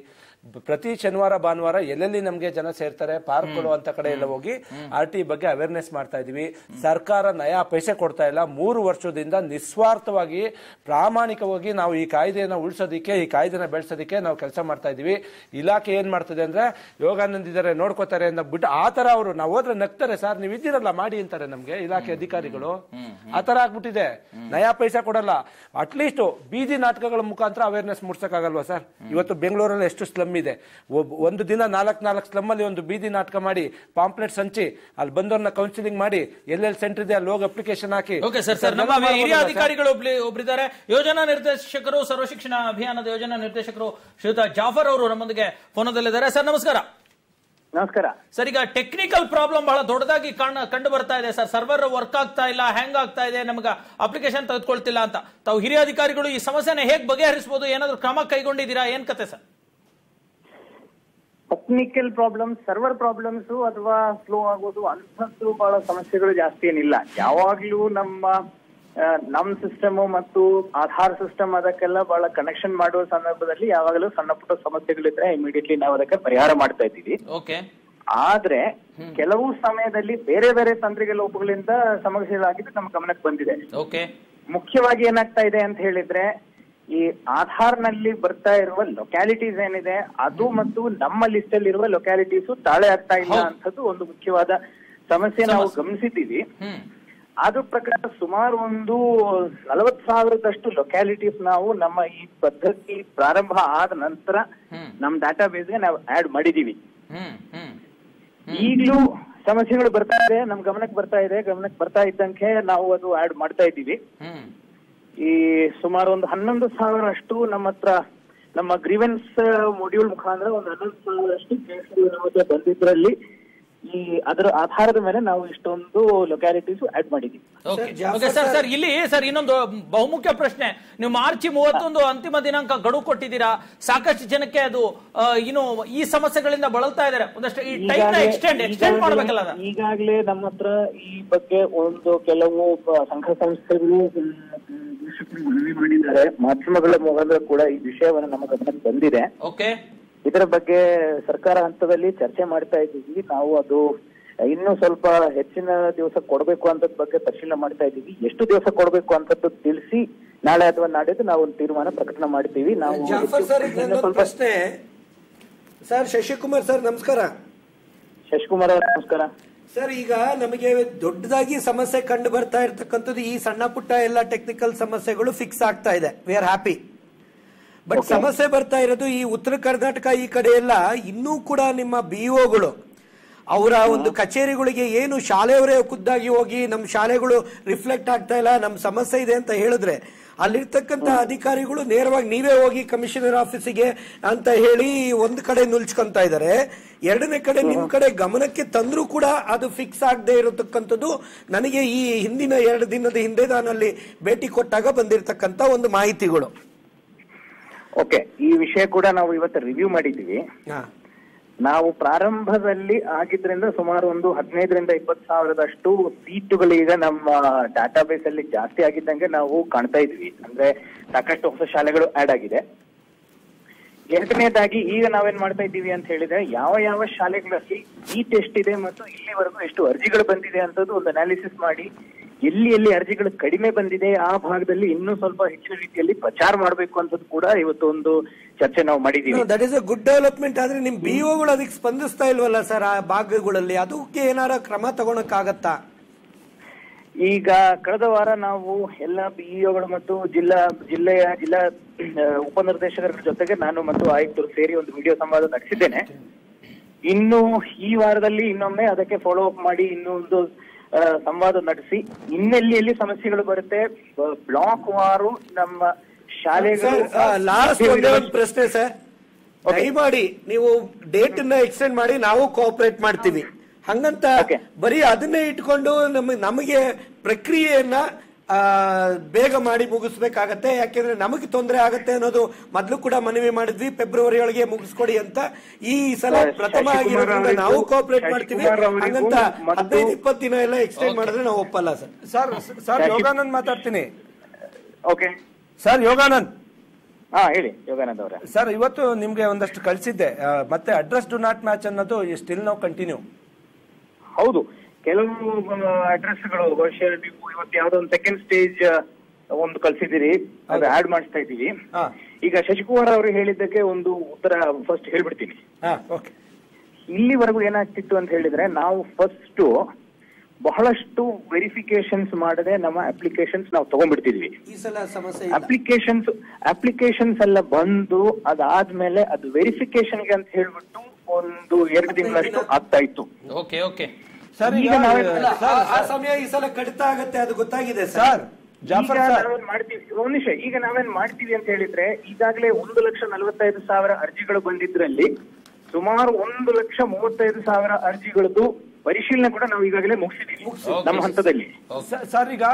ಪ್ರತಿ ಶನಿವಾರ ಭಾನುವಾರ ಎಲ್ಲೆಲ್ಲಿ ನಮ್ಗೆ ಜನ ಸೇರ್ತಾರೆ, ಪಾರ್ಕ್ಗಳು ಅಂತ ಕಡೆ ಎಲ್ಲ ಹೋಗಿ RT ಬಗ್ಗೆ ಅವೇರ್ನೆಸ್ ಮಾಡ್ತಾ ಇದೀವಿ. ಸರ್ಕಾರ ನಯಾ ಪೈಸೆ ಕೊಡ್ತಾ ಇಲ್ಲ. 3 ವರ್ಷದಿಂದ ನಿಸ್ವಾರ್ಥವಾಗಿ ಪ್ರಾಮಾಣಿಕವಾಗಿ ನಾವು ಈ ಕಾಯ್ದೆನ ಉಳಿಸೋದಿಕ್ಕೆ, ಈ ಕಾಯ್ದೆನ ಬೆಳೆಸೋದಿಕ್ಕೆ ನಾವು ಕೆಲಸ ಮಾಡ್ತಾ ಇದೀವಿ. ಇಲಾಖೆ ಏನ್ ಮಾಡ್ತದೆ ಅಂದ್ರೆ, ಯೋಗಾನಂದ್ ಇದಾರೆ ನೋಡ್ಕೋತಾರೆ ಅಂತ ಬಿಟ್ಟು ಆ ತರ ಅವರು ನಾವು ಹೋದ್ರೆ ನಗ್ತಾರೆ. ಸರ್ ನೀವು ಇದ್ದೀರಲ್ಲ ಮಾಡಿ ಅಂತಾರೆ ನಮ್ಗೆ ಇಲಾಖೆ ಅಧಿಕಾರಿಗಳು. ಆ ತರ ಆಗ್ಬಿಟ್ಟಿದೆ. ನಯಾ ಪೈಸೆ ಕೊಡಲ್ಲ. ಅಟ್ಲೀಸ್ಟ್ ಬೀದಿ ನಾಟಕಗಳ ಮುಖಾಂತರ ಅವೇರ್ನೆಸ್ ಮೂಡ್ಸಕ್ಕಾಗಲ್ವಾ ಸರ್? ಇವತ್ತು ಬೆಂಗಳೂರಲ್ಲಿ ಎಷ್ಟು ಸ್ಲಮ್ ಇದೆ, ಒಂದು ದಿನ 4 ಸ್ಲಮ್ ಅಲ್ಲಿ ಒಂದು ಬೀದಿ ನಾಟಕ ಮಾಡಿ, ಪಾಂಪ್ಲೆಟ್ಸ್ ಹಂಚಿ, ಅಲ್ಲಿ ಬಂದವ್ರನ್ನ ಕೌನ್ಸಿಲಿಂಗ್ ಮಾಡಿ, ಎಲ್ಲೆಲ್ಲಿ ಸೆಂಟರ್ ಇದೆ ಅಲ್ಲಿ ಹೋಗಿ ಅಪ್ಲಿಕೇಶನ್ ಹಾಕಿ. ನಮ್ಮ ಹಿರಿಯ ಅಧಿಕಾರಿಗಳು ಒಬ್ಬರಿದ್ದಾರೆ, ಯೋಜನಾ ನಿರ್ದೇಶಕರು, ಸರ್ವ ಶಿಕ್ಷಣ ಅಭಿಯಾನದ ಯೋಜನಾ ನಿರ್ದೇಶಕರು ಶ್ರೀಯುತ ಜಾಫರ್ ಅವರು ನಮ್ಮೊಂದಿಗೆ ಫೋನದಲ್ಲಿದ್ದಾರೆ. ಸರ್ ನಮಸ್ಕಾರ. ನಮಸ್ಕಾರ ಸರ್. ಈಗ ಟೆಕ್ನಿಕಲ್ ಪ್ರಾಬ್ಲಮ್ ಬಹಳ ದೊಡ್ಡದಾಗಿ ಕಂಡು ಬರ್ತಾ ಇದೆ ಸರ್. ಸರ್ವರ್ ವರ್ಕ್ ಆಗ್ತಾ ಇಲ್ಲ, ಹ್ಯಾಂಗ್ ಆಗ್ತಾ ಇದೆ, ನಮ್ಗೆ ಅಪ್ಲಿಕೇಶನ್ ತೆಗೆದುಕೊಳ್ತಿಲ್ಲ ಅಂತ. ತಾವು ಹಿರಿಯ ಅಧಿಕಾರಿಗಳು ಈ ಸಮಸ್ಯೆನ ಹೇಗೆ ಬಗೆಹರಿಸಬಹುದು? ಏನಾದ್ರು ಕ್ರಮ ಕೈಗೊಂಡಿದ್ದೀರಾ? ಏನ್ ಕತೆ sir? Technical problems, server problems ಅಥವಾ ಸ್ಲೋ ಆಗೋದು ಅಂಥದ್ದು ಬಹಳ ಸಮಸ್ಯೆಗಳು ಜಾಸ್ತಿ ಏನಿಲ್ಲ. ಯಾವಾಗ್ಲೂ ನಮ್ಮ ಸಿಸ್ಟಮ್ ಮತ್ತು ಆಧಾರ್ ಸಿಸ್ಟಮ್ ಅದಕ್ಕೆಲ್ಲ ಬಹಳ ಕನೆಕ್ಷನ್ ಮಾಡುವ ಸಂದರ್ಭದಲ್ಲಿ ಯಾವಾಗಲೂ ಸಣ್ಣ ಪುಟ್ಟ ಸಮಸ್ಯೆಗಳಿದ್ರೆ ಇಮಿಡಿಯೇಟ್ಲಿ ನಾವು ಅದಕ್ಕೆ ಪರಿಹಾರ ಮಾಡ್ತಾ ಇದ್ದೀವಿ. ಆದ್ರೆ ಕೆಲವು ಸಮಯದಲ್ಲಿ ಬೇರೆ ಬೇರೆ ತಾಂತ್ರಿಕ ಲೋಪಗಳಿಂದ ಸಮಸ್ಯೆಗಳಾಗಿದ್ದು ನಮ್ಮ ಗಮನಕ್ಕೆ ಬಂದಿದೆ. ಮುಖ್ಯವಾಗಿ ಏನಾಗ್ತಾ ಇದೆ ಅಂತ ಹೇಳಿದ್ರೆ, ಈ ಆಧಾರ್ ನಲ್ಲಿ ಬರ್ತಾ ಇರುವ ಲೊಕ್ಯಾಲಿಟೀಸ್ ಏನಿದೆ ಅದು ಮತ್ತು ನಮ್ಮ ಲಿಸ್ಟ್ ಅಲ್ಲಿ ಇರುವ ಲೊಕ್ಯಾಲಿಟೀಸ್ ತಾಳೆ ಆಗ್ತಾ ಇಲ್ಲ ಅಂತದ್ದು ಒಂದು ಮುಖ್ಯವಾದ ಸಮಸ್ಯೆ ನಾವು ಗಮನಿಸಿದ್ದೀವಿ. ಅದ್ರ ಪ್ರಕಾರ ಸುಮಾರು ಒಂದು 40,000ದಷ್ಟು ಲೊಕ್ಯಾಲಿಟೀಸ್ ನಾವು ನಮ್ಮ ಈ ಪದ್ಧತಿ ಪ್ರಾರಂಭ ಆದ ನಂತರ ನಮ್ಮ ಡಾಟಾ ಬೇಸ್ಗೆ ನಾವು ಆಡ್ ಮಾಡಿದೀವಿ. ಈಗಲೂ ಸಮಸ್ಯೆಗಳು ಬರ್ತಾ ಇದೆ, ನಮ್ ಗಮನಕ್ಕೆ ಬರ್ತಾ ಇದ್ದಂಗೆ ನಾವು ಅದು ಆಡ್ ಮಾಡ್ತಾ ಇದ್ದೀವಿ. ಈ ಸುಮಾರು ಒಂದು 11,000 ಅಷ್ಟು ನಮ್ಮ ಹತ್ರ ನಮ್ಮ ಗ್ರೀವೆನ್ಸ್ ಮಾಡ್ಯೂಲ್ ಮುಖಾಂತರ ಒಂದು 11,000 ಅಷ್ಟು ಕೇಸ್ಗಳು ನಮ್ಮ ಹತ್ರ ಬಂದಿದ್ರಲ್ಲಿ ಈ ಅದರ ಆಧಾರದ ಮೇಲೆ ನಾವು ಇಷ್ಟೊಂದು ಲೊಕ್ಯಾಲಿಟೀಸ್ ಆಡ್ ಮಾಡಿದೀವಿ. ಸರ್ ಇಲ್ಲಿ ಸರ್ ಇನ್ನೊಂದು ಬಹುಮುಖ್ಯ ಪ್ರಶ್ನೆ, ನೀವು ಮಾರ್ಚ್ 31 ಅಂತಿಮ ದಿನಾಂಕ ಗಡುವು ಕೊಟ್ಟಿದ್ದೀರಾ. ಸಾಕಷ್ಟು ಜನಕ್ಕೆ ಅದು ಇನ್ನು ಈ ಸಮಸ್ಯೆಗಳಿಂದ ಬಳಲ್ತಾ ಇದ್ದಾರೆ. ಒಂದಷ್ಟು ಈ ಟೈಮ್ ಎಕ್ಸ್ಟೆಂಡ್ ಮಾಡಬೇಕಲ್ಲ. ಈಗಾಗಲೇ ನಮ್ಮ ಹತ್ರ ಈ ಬಗ್ಗೆ ಒಂದು ಕೆಲವು ಸಂಘ ಸಂಸ್ಥೆಗಳು ಮನವಿ ಮಾಡಿದ್ದಾರೆ. ಮಾಧ್ಯಮಗಳ ಮುಖಾಂತರ ಕೂಡ ಈ ವಿಷಯವನ್ನು ನಮ್ಮ ಗಮನಕ್ಕೆ ಬಂದಿದೆ. ಇದರ ಬಗ್ಗೆ ಸರ್ಕಾರ ಹಂತದಲ್ಲಿ ಚರ್ಚೆ ಮಾಡ್ತಾ ಇದ್ದೀವಿ. ನಾವು ಅದು ಇನ್ನೂ ಸ್ವಲ್ಪ ಹೆಚ್ಚಿನ ದಿವಸ ಕೊಡಬೇಕು ಅಂತ ಬಗ್ಗೆ ಪರಿಶೀಲನೆ ಮಾಡ್ತಾ ಇದ್ದೀವಿ. ಎಷ್ಟು ದಿವಸ ಕೊಡಬೇಕು ಅಂತದ್ದು ತಿಳಿಸಿ ನಾಳೆ ಅಥವಾ ನಾಡಿದ್ದು ನಾವು ಒಂದು ತೀರ್ಮಾನ ಪ್ರಕಟಣೆ ಮಾಡ್ತೀವಿ. ನಾವು ಪ್ರಶ್ನೆ ಸರ್, ಶಶಿಕುಮಾರ್ ಸರ್ ನಮಸ್ಕಾರ. ಶಶಿಕುಮಾರ್ ಅವರ ನಮಸ್ಕಾರ ಸರ್. ಈಗ ನಮಗೆ ದೊಡ್ಡದಾಗಿ ಸಮಸ್ಯೆ ಕಂಡು ಬರ್ತಾ ಇರ್ತಕ್ಕಂಥದ್ದು ಈ ಸಣ್ಣ ಪುಟ್ಟ ಎಲ್ಲ ಟೆಕ್ನಿಕಲ್ ಸಮಸ್ಯೆಗಳು ಫಿಕ್ಸ್ ಆಗ್ತಾ ಇದೆ. We are happy. ಬಟ್ ಸಮಸ್ಯೆ ಬರ್ತಾ ಇರೋದು ಈ ಉತ್ತರ ಕರ್ನಾಟಕ ಈ ಕಡೆ ಎಲ್ಲ ಇನ್ನೂ ಕೂಡ ನಿಮ್ಮ ಬಿಇಒಗಳು ಅವರ ಒಂದು ಕಚೇರಿಗಳಿಗೆ ಏನು ಶಾಲೆಯವರೇ ಖುದ್ದಾಗಿ ಹೋಗಿ ನಮ್ಮ ಶಾಲೆಗಳು ರಿಫ್ಲೆಕ್ಟ್ ಆಗ್ತಾ ಇಲ್ಲ, ನಮ್ಮ ಸಮಸ್ಯೆ ಇದೆ ಅಂತ ಹೇಳಿದ್ರೆ ಅಲ್ಲಿರ್ತಕ್ಕಂಥ ಅಧಿಕಾರಿಗಳು ನೇರವಾಗಿ ನೀವೇ ಹೋಗಿ ಕಮಿಷನರ್ ಆಫೀಸಿಗೆ ಅಂತ ಹೇಳಿ ಒಂದು ಕಡೆ ನುಲ್ಚ್ಕೊಂತ ಇದ್ದಾರೆ. ಎರಡನೇ ಕಡೆ ನಿಮ್ ಕಡೆ ಗಮನಕ್ಕೆ ತಂದ್ರೂ ಕೂಡ ಅದು ಫಿಕ್ಸ್ ಆಗದೆ ಇರತಕ್ಕಂಥದ್ದು ನನಗೆ ಈ ಹಿಂದಿನ 2 ದಿನದ ಹಿಂದೆ ನಾನು ಅಲ್ಲಿ ಭೇಟಿ ಕೊಟ್ಟಾಗ ಬಂದಿರತಕ್ಕಂಥ ಒಂದು ಮಾಹಿತಿಗಳು. ಓಕೆ, ಈ ವಿಷಯ ಕೂಡ ನಾವು ಇವತ್ತು ರಿವ್ಯೂ ಮಾಡಿದ್ದೀವಿ. ನಾವು ಪ್ರಾರಂಭದಲ್ಲಿ ಆಗಿದ್ರಿಂದ ಸುಮಾರು ಒಂದು 15,000 to 20,000 ಸೀಟುಗಳೀಗ ನಮ್ಮ ಡಾಟಾಬೇಸ್ ಅಲ್ಲಿ ಜಾಸ್ತಿ ಆಗಿದ್ದಂಗೆ ನಾವು ಕಾಣ್ತಾ ಇದ್ವಿ. ಅಂದ್ರೆ ಸಾಕಷ್ಟು ಹೊಸ ಶಾಲೆಗಳು ಆಡ್ ಆಗಿದೆ. ಎರಡನೇದಾಗಿ ಈಗ ನಾವೇನ್ ಮಾಡ್ತಾ ಇದ್ದೀವಿ ಅಂತ ಹೇಳಿದ್ರೆ ಯಾವ ಯಾವ ಶಾಲೆಗಳಲ್ಲಿ ಸೀಟ್ ಎಷ್ಟಿದೆ ಮತ್ತು ಇಲ್ಲಿವರೆಗೂ ಎಷ್ಟು ಅರ್ಜಿಗಳು ಬಂದಿದೆ ಅಂತದ್ದು ಒಂದು ಅನಾಲಿಸಿಸ್ ಮಾಡಿ ಎಲ್ಲಿ ಎಲ್ಲಿ ಅರ್ಜಿಗಳು ಕಡಿಮೆ ಬಂದಿದೆ ಆ ಭಾಗದಲ್ಲಿ ಇನ್ನೂ ಸ್ವಲ್ಪ ಹೆಚ್ಚಿನ ರೀತಿಯಲ್ಲಿ ಪ್ರಚಾರ ಮಾಡಬೇಕು ಅಂತದ್ದು ಕೂಡ ಇವತ್ತು ಒಂದು ಚರ್ಚೆ ನಾವು ಮಾಡಿದೀವಿ. That is a good development. ಆದ್ರೆ ನಿಮ್ ಬಿಇಒಗಳು ಅದಕ್ಕೆ ಸ್ಪಂದಿಸ್ತಾ ಇಲ್ವಲ್ಲ ಸರ್ ಆ ಭಾಗಗಳಲ್ಲಿ? ಅದಕ್ಕೆ ಏನಾರ ಕ್ರಮ ತಗೊಳಕ್ಕಾಗತ್ತಾ? ಈಗ ಕಳೆದ ವಾರ ನಾವು ಎಲ್ಲ ಬಿಇಒಗಳು ಮತ್ತು ಜಿಲ್ಲಾ ಉಪನಿರ್ದೇಶಕರ ಜೊತೆಗೆ ನಾನು ಮತ್ತು ಆಯುಕ್ತರು ಸೇರಿ ಒಂದು ವಿಡಿಯೋ ಸಂವಾದ ನಡೆಸಿದ್ದೇನೆ. ಇನ್ನು ಈ ವಾರದಲ್ಲಿ ಇನ್ನೊಮ್ಮೆ ಅದಕ್ಕೆ ಫಾಲೋ ಅಪ್ ಮಾಡಿ ಇನ್ನೂ ಒಂದು ಸಂವಾದ ನಡೆಸಿ ಇನ್ನೆಲ್ಲಿ ಸಮಸ್ಯೆಗಳು ಬರುತ್ತೆ ಬ್ಲಾಕ್ ವಾರು ನಮ್ಮ ಶಾಲೆಗಳು. ಲಾಸ್ಟ್ ಒಂದು ಪ್ರಶ್ನೆ ಸರ್, ದಯಮಾಡಿ ನೀವು ಡೇಟ್ ಅನ್ನ ಎಕ್ಸ್ಟೆಂಡ್ ಮಾಡಿ ನಾವು ಕೋಆಪರೇಟ್ ಮಾಡ್ತೀವಿ. ಹಂಗಂತ ಬರೀ ಅದನ್ನೇ ಇಟ್ಕೊಂಡು ನಮಗೆ ಪ್ರಕ್ರಿಯೆಯನ್ನ ಬೇಗ ಮಾಡಿ ಮುಗಿಸ್ಬೇಕಾಗತ್ತೆ. ಯಾಕೆಂದ್ರೆ ನಮಗೆ ತೊಂದರೆ ಆಗತ್ತೆ ಅನ್ನೋದು ಮೊದಲು ಕೂಡ ಮನವಿ ಮಾಡಿದ್ವಿ, ಫೆಬ್ರವರಿ ಒಳಗೆ ಮುಗಿಸ್ಕೊಡಿ ಅಂತ. ಈ ಸಲ ಪ್ರಥಮ ಆಗಿರೋದ್ರಿಂದ ನಾವು ಕೋಆಪರೇಟ್ ಮಾಡ್ತೀವಿ. ಹಂಗಂತ 15-20 ದಿನ ಎಲ್ಲ ಎಕ್ಸ್ಟೆಂಡ್ ಮಾಡಿದ್ರೆ ನಾವು ಒಪ್ಪಲ್ಲ ಸರ್. ಸರ್ ಯೋಗಾನಂದ್ ಮಾತಾಡ್ತೀನಿ. Okay sir, Yoganand. ಹೇಳಿ ಯೋಗಾನಂದ್ ಅವರೇ. ಸರ್, ಇವತ್ತು ನಿಮ್ಗೆ ಒಂದಷ್ಟು ಕಳಿಸಿದ್ದೆ, ಮತ್ತೆ ಅಡ್ರೆಸ್ ಡು ನಾಟ್ ಮ್ಯಾಚ್ ಅನ್ನೋದು ಸ್ಟಿಲ್ ನಾವು ಕಂಟಿನ್ಯೂ. ಹೌದು, ಕೆಲವು ಅಡ್ರೆಸ್ಗಳು ಬಹುಶಃ ನೀವು ಇವತ್ತು ಯಾವ್ದೋ ಒಂದು ಸೆಕೆಂಡ್ ಸ್ಟೇಜ್ ಒಂದು ಕಳ್ಸಿದಿರಿ, ಅದು ಆಡ್ ಮಾಡಿಸ್ತಾ ಇದ್ದೀವಿ. ಈಗ ಶಶಿಕುಮಾರ್ ಅವರು ಹೇಳಿದ್ದಕ್ಕೆ ಒಂದು ಉತ್ತರ ಫಸ್ಟ್ ಹೇಳ್ಬಿಡ್ತೀನಿ. ಇಲ್ಲಿವರೆಗೂ ಏನಾಗ್ತಿತ್ತು ಅಂತ ಹೇಳಿದ್ರೆ ನಾವು ಫಸ್ಟ್ ಬಹಳಷ್ಟು ವೆರಿಫಿಕೇಶನ್ಸ್ ಮಾಡದೆ ನಮ್ಮ ಅಪ್ಲಿಕೇಶನ್ಸ್ ನಾವು ತಗೊಂಡ್ಬಿಡ್ತಿದ್ವಿ. ಈ ಸಲ ಸಮಸ್ಯೆ ಅಪ್ಲಿಕೇಶನ್ಸ್ ಎಲ್ಲ ಬಂದು ಅದಾದ್ಮೇಲೆ ಅದು ವೆರಿಫಿಕೇಶನ್ಗೆ ಅಂತ ಹೇಳ್ಬಿಟ್ಟು ಒಂದು 2 ದಿನಗಳಷ್ಟು ಆಗ್ತಾ ಇತ್ತು. ಸರ್, ಆ ಸಮಯ ಈ ಸಲ ಕಡಿತ ಆಗತ್ತೆ, ಅದು ಗೊತ್ತಾಗಿದೆ ಸರ್. ಮಾಡ್ತೀವಿ ಒಂದ್ ನಿಮಿಷ. ಈಗ ನಾವೇನ್ ಮಾಡ್ತೀವಿ ಅಂತ ಹೇಳಿದ್ರೆ ಈಗಾಗಲೇ 1,45,000 ಅರ್ಜಿಗಳು ಬಂದಿದ್ರಲ್ಲಿ ಸುಮಾರು 1,35,000 ಅರ್ಜಿಗಳದ್ದು ಪರಿಶೀಲನೆ ಕೂಡ ನಾವು ಈಗಾಗಲೇ ಮುಗಿಸಿದೀವಿ ನಮ್ಮ ಹಂತದಲ್ಲಿ. ಸರ್, ಈಗ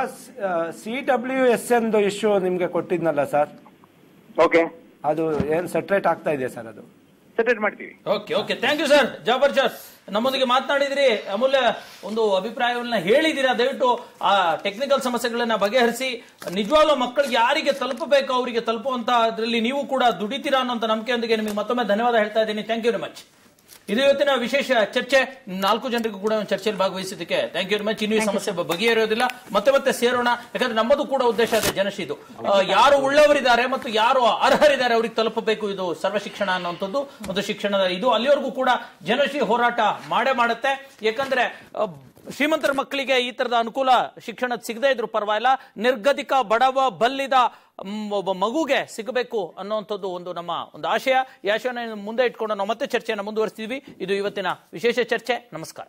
CWSN ಇಶ್ಯೂ ನಿಮ್ಗೆ ಕೊಟ್ಟಿದ್ನಲ್ಲ ಸರ್, ಓಕೆ, ಅದು ಏನ್ ಸೆಟ್ರೇಟ್ ಆಗ್ತಾ ಇದೆ ಸರ್? ಅದು ಸೆಟ್ರೇಟ್ ಮಾಡ್ತೀವಿ. Okay, thank you sir. ಜಬರ್ದಸ್ತ್ ನಮ್ಮೊಂದಿಗೆ ಮಾತನಾಡಿದ್ರಿ, ಅಮೂಲ್ಯ ಒಂದು ಅಭಿಪ್ರಾಯವನ್ನ ಹೇಳಿದಿರಾ. ದಯವಿಟ್ಟು ಆ ಟೆಕ್ನಿಕಲ್ ಸಮಸ್ಯೆಗಳನ್ನ ಬಗೆಹರಿಸಿ ನಿಜವಾಗ್ಲೂ ಮಕ್ಕಳಿಗೆ ಯಾರಿಗೆ ತಲುಪಬೇಕು ಅವರಿಗೆ ತಲುಪುವಂತ ಅದ್ರಲ್ಲಿ ನೀವು ಕೂಡ ದುಡಿತೀರಾ ಅನ್ನೋಂಥ ನಂಬಿಕೆಯೊಂದಿಗೆ ನಿಮಗೆ ಮತ್ತೊಮ್ಮೆ ಧನ್ಯವಾದ ಹೇಳ್ತಾ ಇದ್ದೀನಿ. Thank you very much. ಇದು ಇವತ್ತಿನ ವಿಶೇಷ ಚರ್ಚೆ. 4 ಜನರಿಗೂ ಕೂಡ ಚರ್ಚೆಯಲ್ಲಿ ಭಾಗವಹಿಸಿದ್ದಕ್ಕೆ ಥ್ಯಾಂಕ್ ಯು ವೆರಿ ಮಚ್. ಇನ್ನು ಈ ಸಮಸ್ಯೆ ಬಗೆಹರಿಯೋದಿಲ್ಲ, ಮತ್ತೆ ಸೇರೋಣ. ಯಾಕಂದ್ರೆ ನಮ್ಮದು ಕೂಡ ಉದ್ದೇಶ ಇದೆ ಜನಶಿದು, ಯಾರು ಉಳ್ಳವರಿದ್ದಾರೆ ಮತ್ತು ಯಾರು ಅರ್ಹರಿದ್ದಾರೆ ಅವ್ರಿಗೆ ತಲುಪಬೇಕು. ಇದು ಸರ್ವ ಶಿಕ್ಷಣ ಅನ್ನುವಂಥದ್ದು ಒಂದು ಶಿಕ್ಷಣದ ಇದು. ಅಲ್ಲಿವರೆಗೂ ಕೂಡ ಜನಶಿ ಹೋರಾಟ ಮಾಡುತ್ತೆ. ಯಾಕಂದ್ರೆ ಶ್ರೀಮಂತರ ಮಕ್ಕಳಿಗೆ ಈ ತರದ ಅನುಕೂಲ ಶಿಕ್ಷಣ ಸಿಗದೇ ಇದ್ರು ಪರವಾಗಿಲ್ಲ, ನಿರ್ಗತಿಕ ಬಡವ ಬಲ್ಲಿದ ಒಬ್ಬ ಮಗುಗೆ ಸಿಗಬೇಕು ಅನ್ನುವಂಥದ್ದು ನಮ್ಮ ಒಂದು ಆಶಯ. ಈ ಆಶಯನ ಮುಂದೆ ಇಟ್ಕೊಂಡು ನಾವು ಮತ್ತೆ ಚರ್ಚೆಯನ್ನು ಮುಂದುವರಿಸ್ತೀವಿ. ಇದು ಇವತ್ತಿನ ವಿಶೇಷ ಚರ್ಚೆ. ನಮಸ್ಕಾರ.